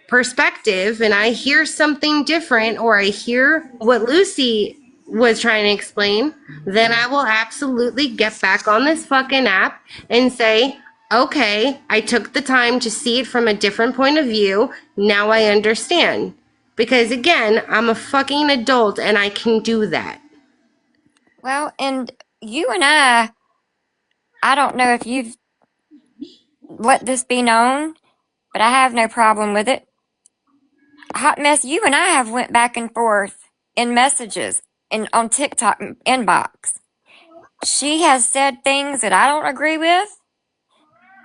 perspective, and I hear something different, or I hear what Lucy was trying to explain, then I will absolutely get back on this fucking app and say, okay, I took the time to see it from a different point of view. Now I understand. Because again, I'm a fucking adult and I can do that. Well, and you and I don't know if you've let this be known, but I have no problem with it. Hot Mess, you and I have went back and forth in messages and on TikTok inbox. She has said things that I don't agree with.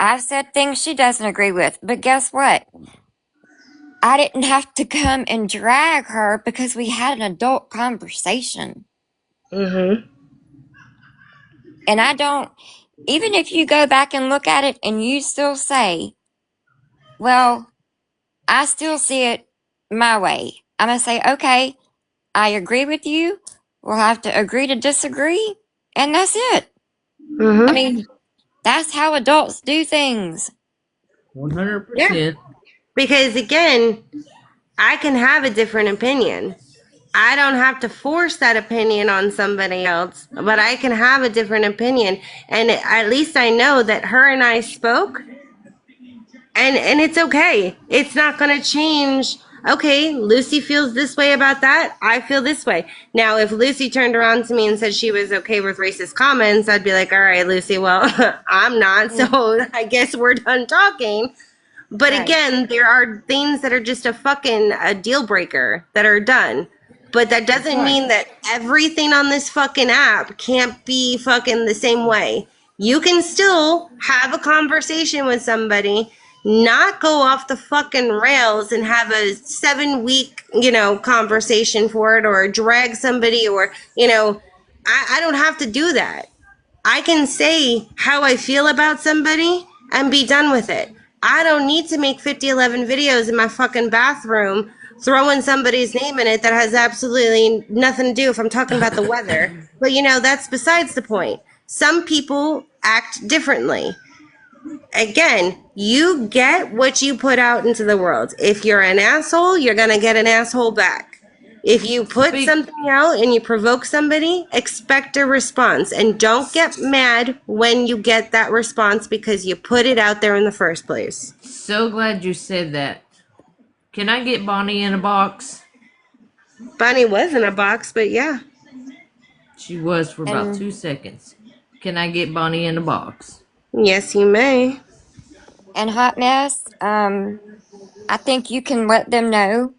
I've said things she doesn't agree with. But guess what? I didn't have to come and drag her because we had an adult conversation. Mm-hmm. And I don't, even if you go back and look at it and you still say, well, I still see it my way. I'm going to say, okay, I agree with you. We'll have to agree to disagree. And that's it. Mm-hmm. I mean, that's how adults do things. 100%. Yeah. Because again, I can have a different opinion. I don't have to force that opinion on somebody else, but I can have a different opinion. And at least I know that her and I spoke, and it's okay. It's not going to change. Okay, Lucy feels this way about that. I feel this way. Now, if Lucy turned around to me and said she was okay with racist comments, I'd be like, all right, Lucy, well, I'm not. So I guess we're done talking. But Right. again, there are things that are just a deal breaker that are done. But that doesn't mean that everything on this fucking app can't be fucking the same way. You can still have a conversation with somebody, not go off the fucking rails and have a 7-week, conversation for it, or drag somebody, or, I don't have to do that. I can say how I feel about somebody and be done with it. I don't need to make 5011 videos in my fucking bathroom throwing somebody's name in it that has absolutely nothing to do if I'm talking about the weather. But that's besides the point. Some people act differently. Again, you get what you put out into the world. If you're an asshole, you're going to get an asshole back. If you put something out and you provoke somebody, expect a response. And don't get mad when you get that response because you put it out there in the first place. So glad you said that. Can I get Bonnie in a box? Bonnie was in a box, but yeah. She was for about And- 2 seconds. Can I get Bonnie in a box? Yes, you may. And Hot Mess, I think you can let them know.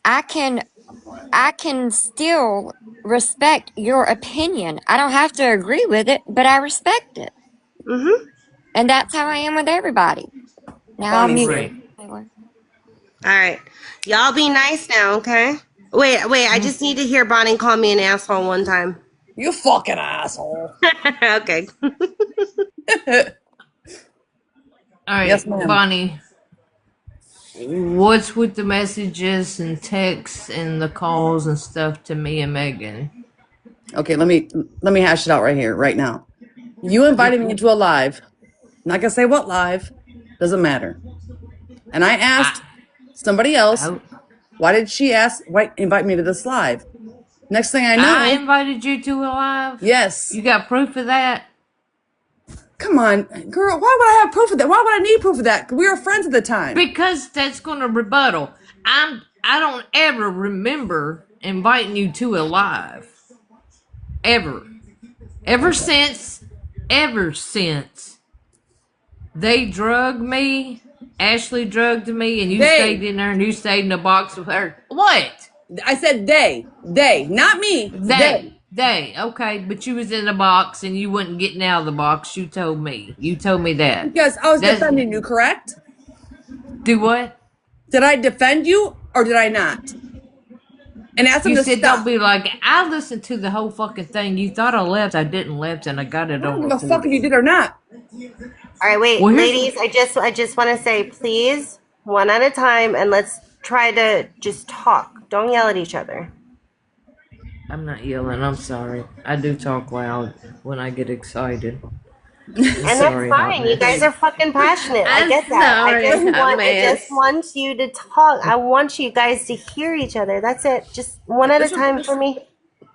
I can still respect your opinion. I don't have to agree with it, but I respect it. Mm-hmm. And that's how I am with everybody. Now I'll Bonnie's mute. right. All right. Y'all be nice now, okay? Wait, I just need to hear Bonnie call me an asshole one time. You fucking asshole. Okay. All right, Yes, ma'am. Bonnie. What's with the messages and texts and the calls and stuff to me and Megan? Okay, let me hash it out right here, right now. You invited me into a live. Not gonna say what live. Doesn't matter. And I asked somebody else Why did she invite me to this live? Next thing I know, I invited you to a live. yes. You got proof of that? Come on, girl. Why would I have proof of that? Why would I need proof of that? We were friends at the time. Because that's going to rebuttal. I don't ever remember inviting you to a live. Ever since they drugged me, Ashley drugged me, and you stayed in there and you stayed in a box with her. What? I said they, not me. They. Okay, but you was in the box and you wasn't getting out of the box. You told me that. Because I was defending you, correct? Do what? Did I defend you or did I not? And ask them You to said stop. don't be like, I listened to the whole fucking thing. You thought I left. I didn't left, and I got it I don't on give a fuck if you did or not. All right, wait, Well, ladies. I just want to say, please, one at a time, and let's try to just talk. Don't yell at each other. I'm not yelling. I'm sorry. I do talk loud when I get excited. And that's fine. You guys are fucking passionate. I get that. I just want you to talk. I want you guys to hear each other. That's it. Just one at a time for me.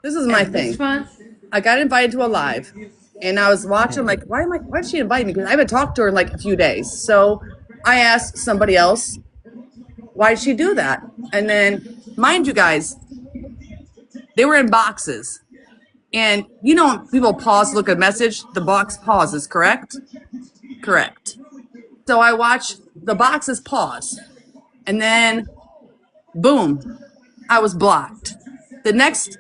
This is my thing. I got invited to a live, and I was watching. Like, why did she invite me? Because I haven't talked to her in like a few days. So I asked somebody else, why did she do that? And then, mind you guys, they were in boxes. And you know when people pause to look at a message, the box pauses, correct? Correct. So I watched the boxes pause. And then, boom, I was blocked. The next,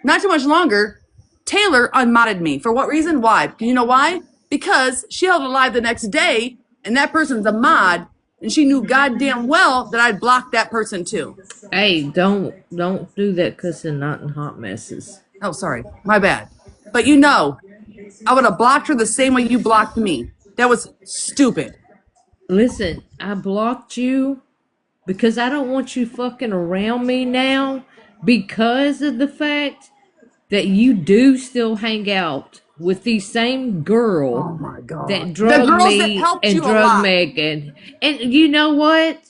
not too much longer, Taylor unmodded me. For what reason? Why? You know why? Because she held a live the next day, and that person's a mod, and she knew goddamn well that I'd blocked that person too. Hey, don't do that cussing not in hot messes. Oh, sorry. My bad. But you know, I would have blocked her the same way you blocked me. That was stupid. Listen, I blocked you because I don't want you fucking around me now because of the fact that you do still hang out with the same girl that drugged me and drugged Megan. And you know what?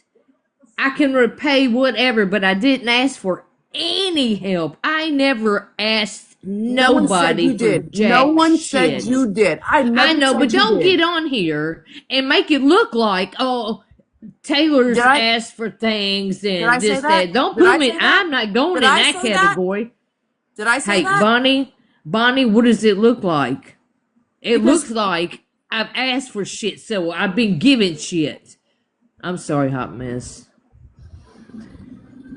I can repay whatever, but I didn't ask for any help. I never asked nobody for jack No one shit. said you did. I know, but don't get on here and make it look like, oh, Taylor's asked for things and this, that. Don't put me. I'm not going in that category. Did I say hey, that? Bonnie, what does it look like? It looks like I've asked for shit, so I've been given shit. I'm sorry, hot mess.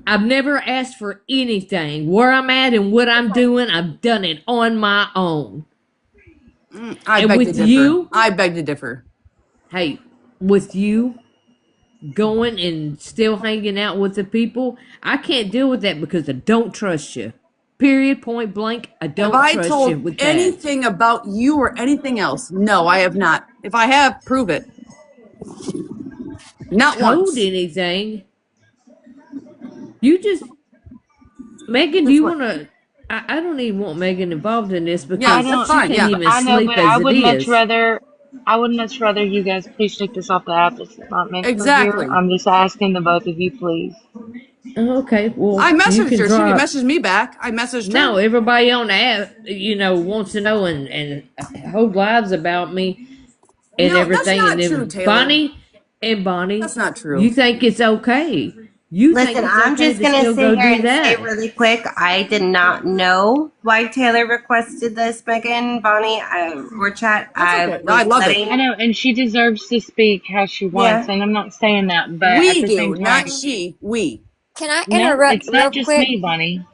I've never asked for anything. Where I'm at and what I'm doing, I've done it on my own. I beg to differ. Hey, with you going and still hanging out with the people, I can't deal with that because I don't trust you. Period, point blank. I don't trust you with that. Have I told anything about you or anything else? No, I have not. If I have, prove it. Not once. Anything. You just, Megan, do you want to? I don't even want Megan involved in this because she can't even sleep as I would it much is. rather. I would much rather you guys please take this off the app. It's not meant Exactly. for here. I'm just asking the both of you, please. Okay, well, I messaged her. She didn't message me back. I messaged her. No, everybody on the app, wants to know and hold lives about me and everything. That's not and true, Taylor. Bonnie, that's not true. You think it's okay? Listen, I'm just going to sit here and say really quick, I did not know why Taylor requested this, Megan, Bonnie, or chat. I love it. I know, and she deserves to speak how she wants, and I'm not saying that, but we at the do, same time, not she. We. Can I interrupt it's not real just quick? me, Bonnie.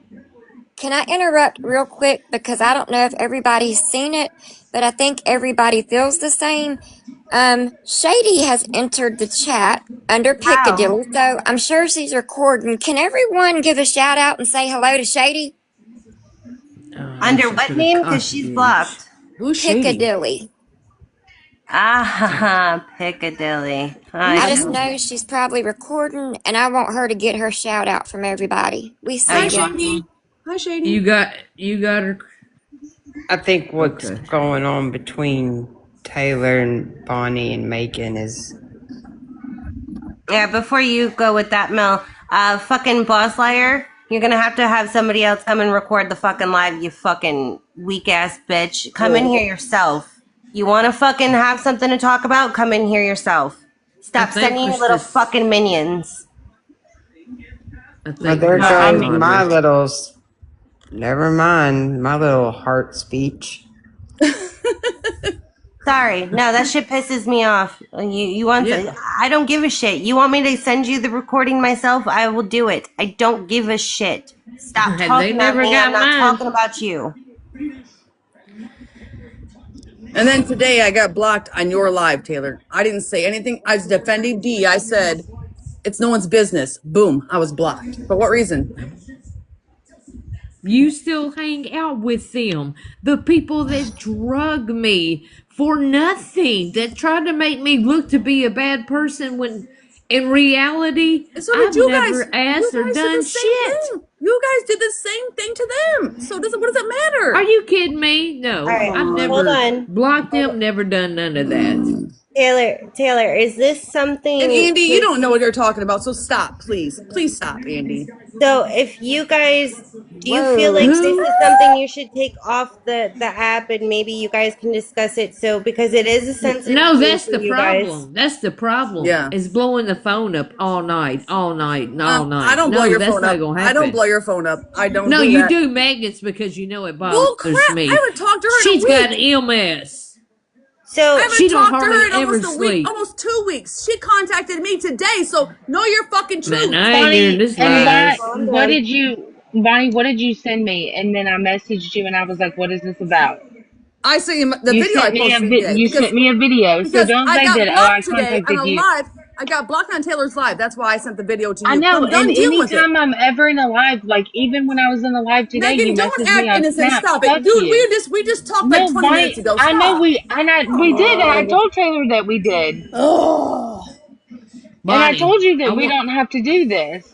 Can I interrupt real quick? Because I don't know if everybody's seen it, but I think everybody feels the same. Shady has entered the chat under Piccadilly, so I'm sure she's recording. Can everyone give a shout out and say hello to Shady? Under what name? Because she's blocked. Who's Piccadilly. Piccadilly. I just know she's probably recording, and I want her to get her shout out from everybody. We see Hi, you. Shady. Hi, Shady. You got her. I think what's going on between Taylor and Bonnie and Megan is. Yeah, before you go with that, Mel, Fucking boss liar. You're gonna have to have somebody else come and record the fucking live, you fucking weak ass bitch. Come in here yourself. You wanna fucking have something to talk about? Come in here yourself. Stop sending your little fucking minions. Well, there goes my little. Never mind my little heart speech. Sorry, no, that shit pisses me off. You want? I don't give a shit. You want me to send you the recording myself? I will do it. I don't give a shit. Stop They talking about never me. got I'm not mine. talking about you. And then today I got blocked on your live, Taylor. I didn't say anything. I was defending D. I said, it's no one's business. Boom, I was blocked. For what reason? You still hang out with them. The people that drug me for nothing, that tried to make me look to be a bad person when in reality, So did I've you never guys, asked you or guys did done the same shit. thing. You guys did the same thing to them. So what does it matter? Are you kidding me? No, All right, I've hold never on. blocked them, never done none of that. Taylor, is this something? And Andy, you don't know what you're talking about, so stop, please. Please stop, Andy. So if you guys, do you feel like this is something you should take off the app and maybe you guys can discuss it? So because it is a sensitive No, thing that's for the you guys. problem. That's the problem. Yeah. Is blowing the phone up all night, and all night. I don't blow No, your that's phone not up. gonna I happen. don't blow your phone up. I don't No, do you that. do magnets because you know it bothers Bull crap. me. I haven't talked to her She's in a got week. MS. So I haven't she don't talked to her hardly in almost ever a week, sleep. almost 2 weeks. She contacted me today, so know your fucking truth. Man, I ain't hearing this lies. And what did you, Bonnie? What did you send me? And then I messaged you, and I was like, "What is this about?" I sent you the You video I sent me a posted vi- today. you sent me a video, so because don't I say got that. Oh, I blocked today on contacted a you. live. I got blocked on Taylor's live. That's why I sent the video to you. I know, I'm done and dealing with it. anytime I'm ever in a live, like even when I was in the live today, Megan, you don't messaged act me on innocent. Snap. Stop Fuck it, dude. you. We just talked No, like 20 minutes Bonnie, ago. I know Stop. we did, and I told Taylor that we did, Oh, and I Bonnie, told you I that we want. don't have to do this.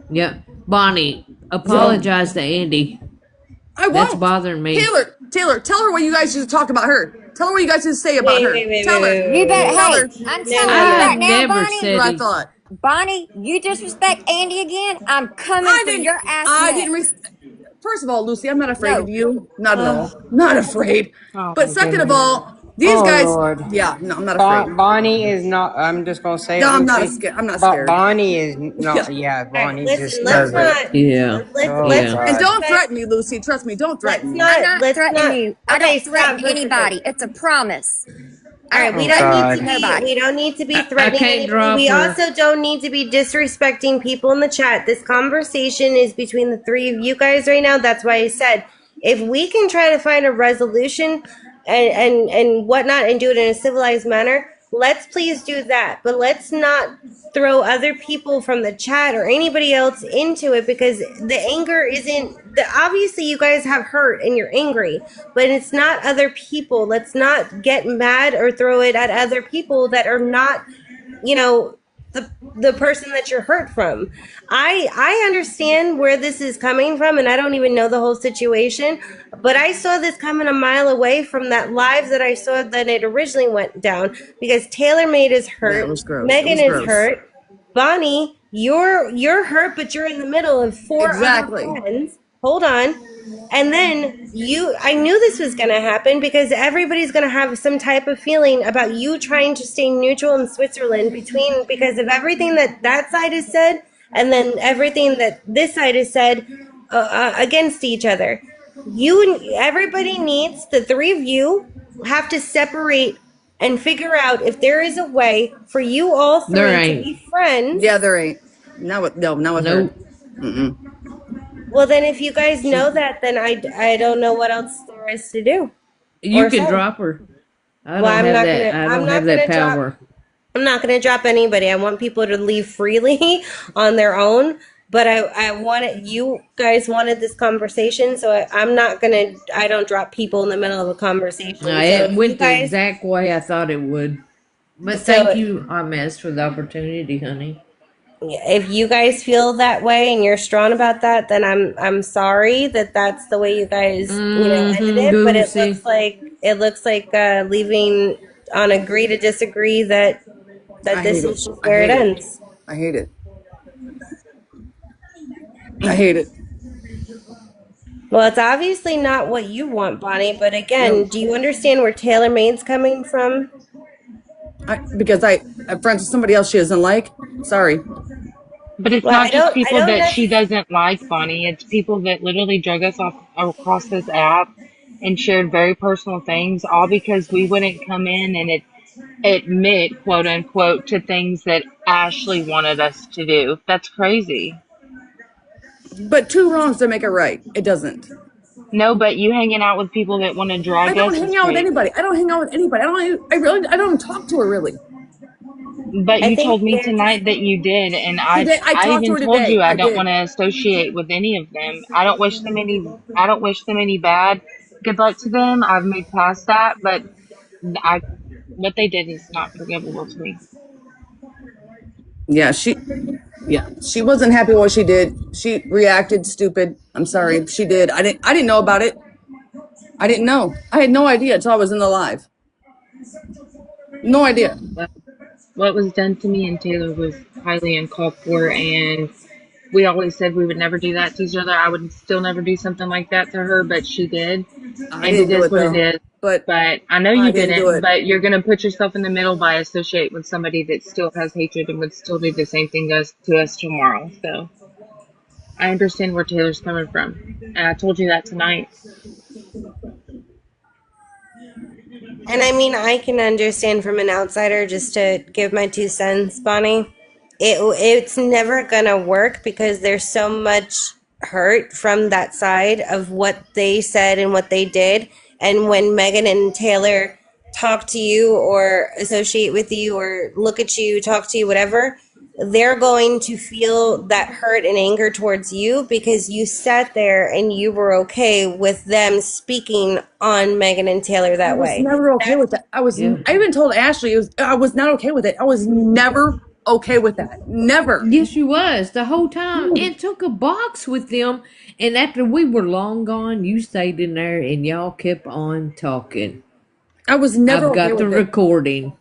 Yeah, Bonnie, apologize to Andy. I That's won't. bothering me. Taylor, tell her what you guys used to talk about her. Tell her what you guys used to say about her. Tell her. You bet. Tell Hey, her. I'm No, telling no, you no. right I've now, never Bonnie. said What I he. thought. Bonnie, you disrespect Andy again, I'm coming I for didn't. your ass I next. didn't. First of all, Lucy, I'm not afraid No. of you. Not at all. Not afraid. Oh But my second of goodness. all, these Oh guys. Lord. Yeah, no, I'm not afraid. Bonnie is not. I'm just gonna say No, it, I'm not Lucy. scared. I'm not But scared. Bonnie is not. Yeah, All right, Bonnie listen. just Let's does it. not. Yeah, Oh Let's God. And don't respect. threaten me, Lucy. Trust me. Don't threaten me. I'm not Let's threatening not. you. I Okay, don't threaten stop. anybody. It's a promise. All right, I we don't don't God. need to be. nobody. We don't need to be I threatening can't anybody. drop We her. also don't need to be disrespecting people in the chat. This conversation is between the three of you guys right now. That's why I said if we can try to find a resolution and whatnot and do it in a civilized manner, let's please do that. But let's not throw other people from the chat or anybody else into it because the anger isn't. Obviously, you guys have hurt and you're angry, but it's not other people. Let's not get mad or throw it at other people that are not, you know, the person that you're hurt from. I understand where this is coming from, and I don't even know the whole situation, but I saw this coming a mile away from that live that I saw that it originally went down because Taylor made is hurt. Yeah, it was gross. Megan It was is gross. hurt. Bonnie, you're hurt, but you're in the middle of four Exactly. other friends. Hold on. And then I knew this was going to happen because everybody's going to have some type of feeling about you trying to stay neutral in Switzerland because of everything that side has said and then everything that this side has said against each other. Everybody needs, the three of you have to separate and figure out if there is a way for you all three There to ain't. be friends. Yeah, there ain't. Not with her. Nope. Mm-mm. Well, then if you guys know that, then I don't know what else there is to do. You Or can say. drop her. I Well, don't I'm have not that. gonna- I I'm don't not have that gonna drop- power. I'm not going to drop anybody. I want people to leave freely on their own. But I wanted, you guys wanted this conversation, so I don't drop people in the middle of a conversation. No, So it if you went the guys, exact way I thought it would. But So- thank you, Ahmed, for the opportunity, honey. if you guys feel that way and you're strong about that, then I'm sorry that that's the way you guys ended it. But it Goosey. looks like leaving on agree to disagree that I this hate is it. just where it I hate it. ends. I hate it. I hate it. Well, it's obviously not what you want, Bonnie, but again, No. do you understand where Taylor Maine's coming from? Because I'm friends with somebody else she doesn't like. Sorry. But it's Well, not just people don't that she doesn't like, Bonnie. It's people that literally drug us off across this app and shared very personal things, all because we wouldn't come in and admit, quote unquote, to things that Ashley wanted us to do. That's crazy. But two wrongs don't make it right. It doesn't. No, but you hanging out with people that want to drag I don't us hang is out with crazy. anybody. I don't hang out with anybody. I don't talk to her really. But I you think told me they're tonight that you did, and Today, I I talked to even her told today. you I I don't did. want to associate with any of them. I don't wish them any bad. Good luck to them. I've moved past that, but what they did is not forgivable to me. Yeah, she wasn't happy with what she did. She reacted stupid. I'm sorry. She did. I didn't know about it. I didn't know. I had no idea until I was in the live. No idea. What was done to me and Taylor was highly uncalled for, and we always said we would never do that to each other. I would still never do something like that to her, but she did. I And didn't it do is it what it though. is. But I know you I didn't do didn't, it. but you're going to put yourself in the middle by associate with somebody that still has hatred and would still do the same thing to us tomorrow. So I understand where Taylor's coming from. And I told you that tonight. And I mean, I can understand from an outsider, just to give my 2 cents, Bonnie. It's never gonna work because there's so much hurt from that side of what they said and what they did. And when Megan and Taylor talk to you or associate with you or look at you, talk to you, whatever, they're going to feel that hurt and anger towards you because you sat there and you were okay with them speaking on Megan and Taylor I that was way. never okay with that. I even told Ashley I was not okay with it. I was never okay with that. Never. Yes, you was the whole time. It took a box with them, and after we were long gone, you stayed in there and y'all kept on talking. I was never I've got okay the with it. recording.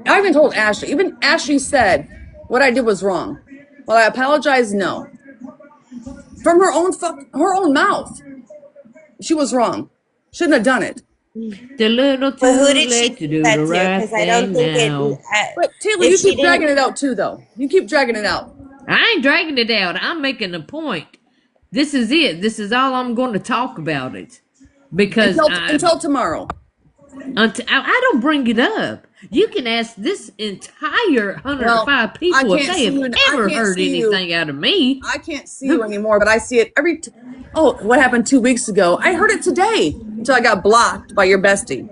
I even told Ashley. Even Ashley said what I did was wrong. Well, I apologize. No. From her own mouth, she was wrong. Shouldn't have done it. The little too But who did she late to do that the to? right Because I don't thing think now. But Taylor, if you she keep dragging didn't- it out too, though. You keep dragging it out. I ain't dragging it out. I'm making a point. This is it. This is all I'm going to talk about it. Because Until tomorrow. I don't bring it up. You can ask this entire 105 people if they have ever heard anything out of me. I can't see you anymore, but I see it every. What happened 2 weeks ago? I heard it today until I got blocked by your bestie.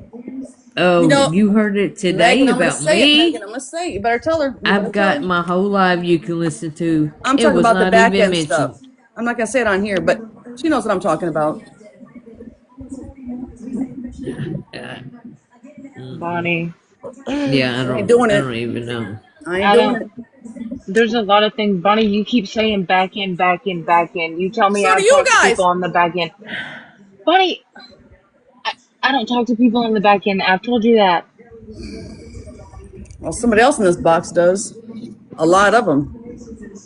Oh, you heard it today Megan, I'm gonna about say me? it, Megan, I'm gonna say it. You better tell her. I've got my whole life you can listen to. I'm It talking was about the not back even end mentioned. stuff. I'm not gonna say it on here, but she knows what I'm talking about. Bonnie. Yeah, I don't even know. I ain't doing it. There's a lot of things, Bonnie. You keep saying back in, back in, back in. You tell me So I do you talk to guys. people on the back end. Bonnie, I don't talk to people on the back end. I've told you that. Well, somebody else in this box does. A lot of them.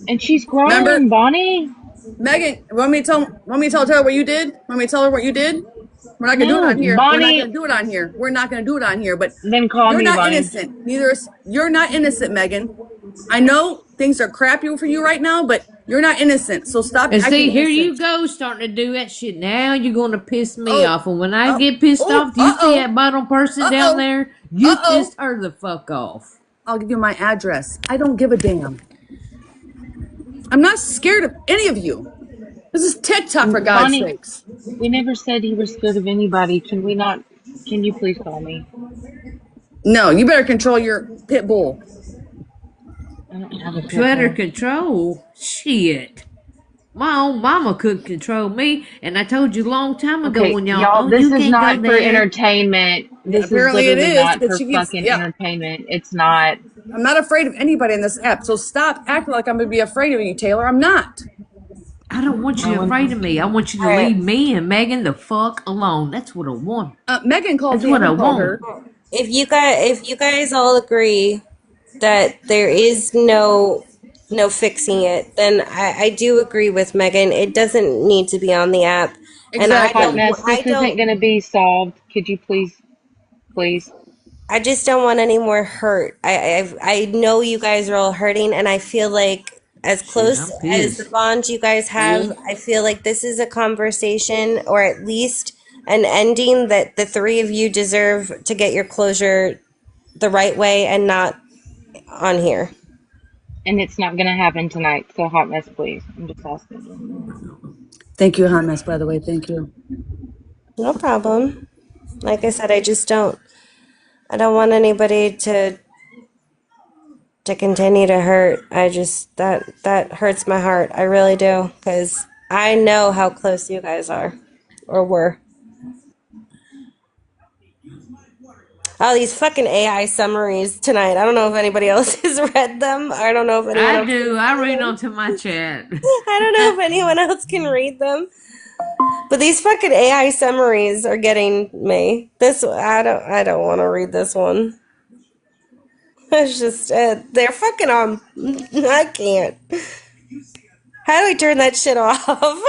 And she's growing, Remember? Bonnie. Megan, want me to tell her what you did? Want me to tell her what you did? We're not gonna do it No, on here. Bonnie. We're not gonna do it on here. We're not gonna do it on here. But Then call you're me, not Bonnie. innocent. You're not innocent, Megan. I know things are crappy for you right now, but you're not innocent. So stop And acting see, here innocent. you go, starting to do that shit. Now you're going to piss me Oh. off. And when I Oh. get pissed Oh. off, you see Uh-oh. that bottom person Uh-oh. down there? You Uh-oh. pissed her the fuck off. I'll give you my address. I don't give a damn. I'm not scared of any of you. This is TikTok, for God's Bonnie, sakes. we never said you were scared of anybody. Can you please call me? No, you better control your pit bull. I don't have a pit Better bull. control? Shit. My own mama couldn't control me. And I told you a long time ago Okay, when y'all, y'all, this you is can't not go for there. entertainment. This is Apparently it literally is, not because for she keeps- fucking yeah. entertainment. It's not. I'm not afraid of anybody in this app, so stop acting like I'm gonna be afraid of you, Taylor. I'm not. I don't want you afraid of me. I want you to leave me and Megan the fuck alone. That's what I want. Megan called That's me. what I called want. her. If you guys all agree that there is no no fixing it, then I do agree with Megan. It doesn't need to be on the app. And Hot mess. This isn't going to be solved. Could you please? I just don't want any more hurt. I know you guys are all hurting, and I feel like as close I'm as the pissed. bond you guys have, I feel like this is a conversation, or at least an ending that the three of you deserve to get your closure the right way and not on here. And it's not going to happen tonight. So hot mess, please. I'm just asking you. Thank you, Hot Mess, by the way. Thank you. No problem. Like I said, I don't want anybody to continue to hurt. I just that hurts my heart. I really do, because I know how close you guys are, or were. Oh, these fucking AI summaries tonight. I don't know if anybody else has read them. I don't know if anyone I else do. I read them to my chat. I don't know if anyone else can read them. But these fucking AI summaries are getting me. I don't want to read this one. It's just they're fucking on. I can't. How do I turn that shit off?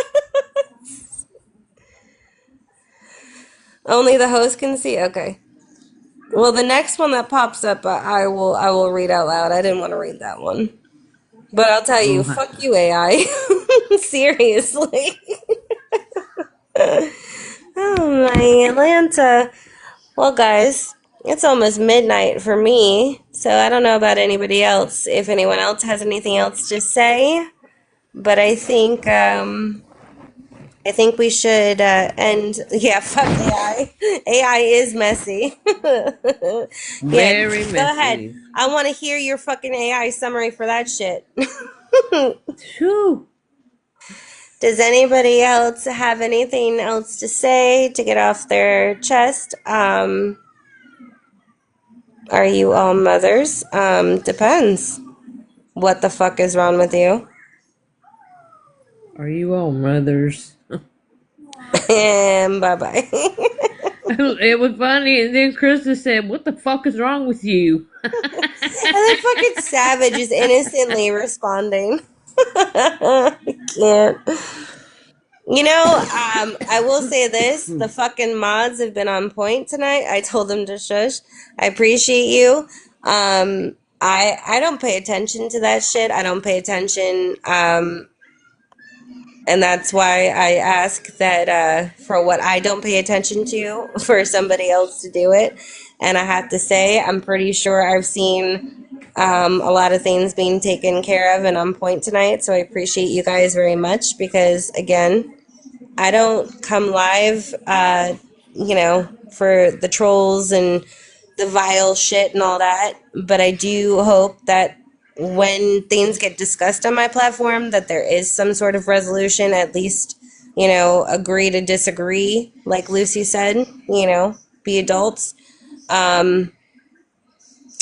Only the host can see. Okay. Well, the next one that pops up, I will read out loud. I didn't want to read that one, but I'll tell you, fuck you, AI. Seriously. Oh my Atlanta. Well, guys, it's almost midnight for me, so I don't know about anybody else. If anyone else has anything else to say, but I think we should end. Yeah, fuck AI. AI is messy. Very Go messy. ahead. I want to hear your fucking AI summary for that shit. Shoo. Does anybody else have anything else to say to get off their chest? Are you all mothers? Depends. What the fuck is wrong with you? Are you all mothers? And bye-bye. It was funny, and then Krista said, "What the fuck is wrong with you?" And then fucking Savage is innocently responding. I can't. You know, I will say this. The fucking mods have been on point tonight. I told them to shush. I appreciate you. I don't pay attention to that shit. I don't pay attention. And that's why I ask that for what I don't pay attention to, for somebody else to do it. And I have to say, I'm pretty sure I've seen a lot of things being taken care of and on point tonight. So I appreciate you guys very much, because, again, I don't come live, for the trolls and the vile shit and all that. But I do hope that when things get discussed on my platform, that there is some sort of resolution, at least, agree to disagree, like Lucy said, be adults. And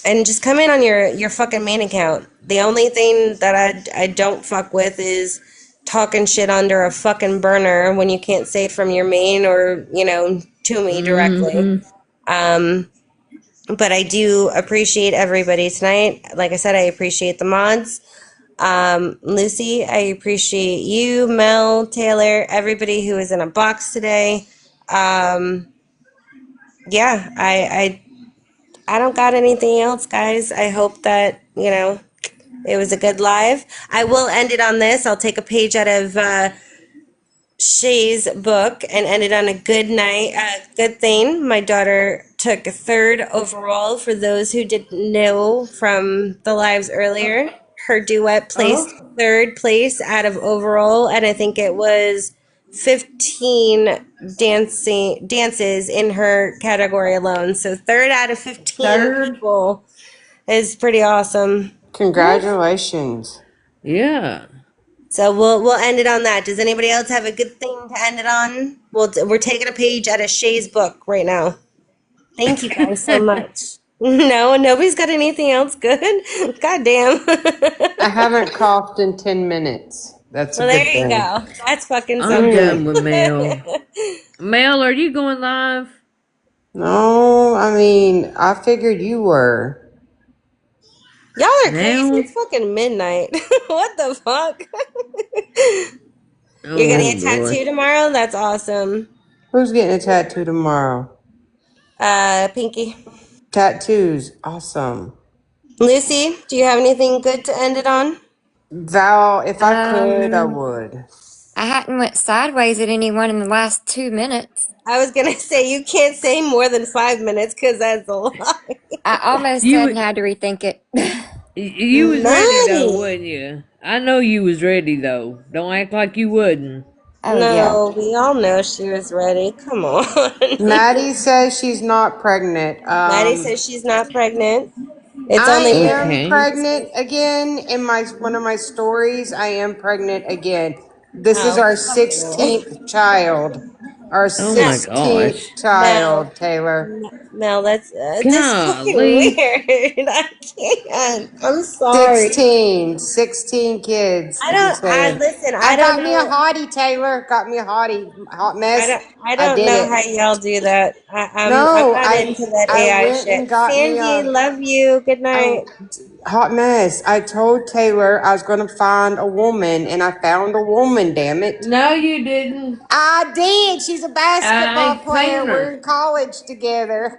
just come in on your fucking main account. The only thing that I don't fuck with is talking shit under a fucking burner when you can't say it from your main or, to me directly. But I do appreciate everybody tonight. Like I said, I appreciate the mods. Lucy, I appreciate you, Mel, Taylor, everybody who is in a box today. Yeah, I don't got anything else, guys. I hope that, it was a good live. I will end it on this. I'll take a page out of Shay's book and end it on a good night, good thing. My daughter took third overall. For those who didn't know from the lives earlier, her duet placed third place out of overall, and I think it was 15 dances in her category alone. So third out of 15 people is pretty awesome. Congratulations. Yeah. So we'll end it on that. Does anybody else have a good thing to end it on? We're taking a page out of Shay's book right now. Thank you guys so much. No, nobody's got anything else good? God damn. I haven't coughed in 10 minutes. That's Well, a good there you thing. go. That's fucking I'm something. done with Mel. Mel, are you going live? No, I mean, I figured you were. Y'all are crazy. Now? It's fucking midnight. What the fuck? You're Uh, getting Oh a boy. tattoo tomorrow? That's awesome. Who's getting a tattoo tomorrow? Pinky. Tattoos. Awesome. Lucy, do you have anything good to end it on? Val, if I could, I Um, would. I hadn't went sideways at anyone in the last 2 minutes. I was gonna say you can't say more than 5 minutes because that's a lot. I almost said and You had to rethink it. you was ready though, Maddie. wasn't you? I know you was ready though. Don't act like you wouldn't. Oh yeah. No, we all know she was ready. Come on. Maddie says she's not pregnant. Maddie says she's not pregnant. It's I only am Okay. pregnant again. In my one of my stories, I am pregnant again. This is oh our fucking hell. 16th child. Our Oh my 16th gosh. Mel, child, Taylor. Mel, that's just fucking weird. Golly. I can't. I'm sorry. 16 kids. I Just don't. I saying. listen. I I don't got me a know. hottie, Taylor. Got me a hottie. Hot I mess. don't. I I don't did know it. how y'all do that. I'm No, not into that I AI went and shit. got me Sandy, a love you. Good I night. hot mess. I told Taylor I was gonna find a woman, and I found a woman. Damn it! No, you didn't. I did. She's a basketball I player. seen We're her. in college together.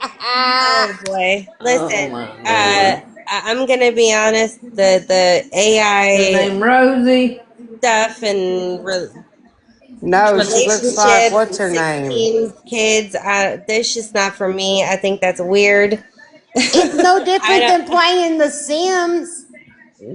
Oh boy. Oh Listen. my lord. I'm gonna be honest. The Her AI name Rosie. stuff and No, she looks like relationships what's and her name? 16 kids. That's just not for me. I think that's weird. It's no I different don't. than playing The Sims.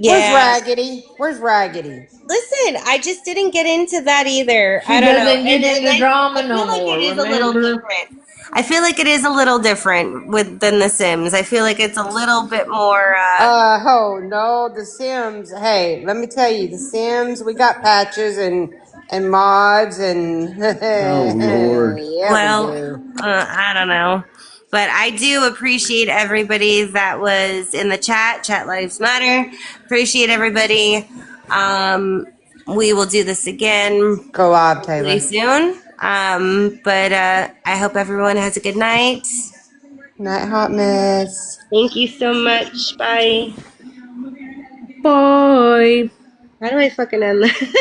Where's Yeah. Raggedy? Where's Raggedy? Listen, I just didn't get into that either. I She don't know. doesn't get And into drama I no feel like it more, is a little remember? different. I feel like it is a little different with than The Sims. I feel like it's a little bit more. Oh no, The Sims. Hey, let me tell you, The Sims. We got patches and mods and Oh lord. yeah, we Well, do. I don't know. But I do appreciate everybody that was in the chat. Chat Lives Matter. Appreciate everybody. We will do this again Go live, pretty Taylor. soon. But I hope everyone has a good night. Night, hot mess. Thank you so much. Bye. Bye. How do I fucking end this?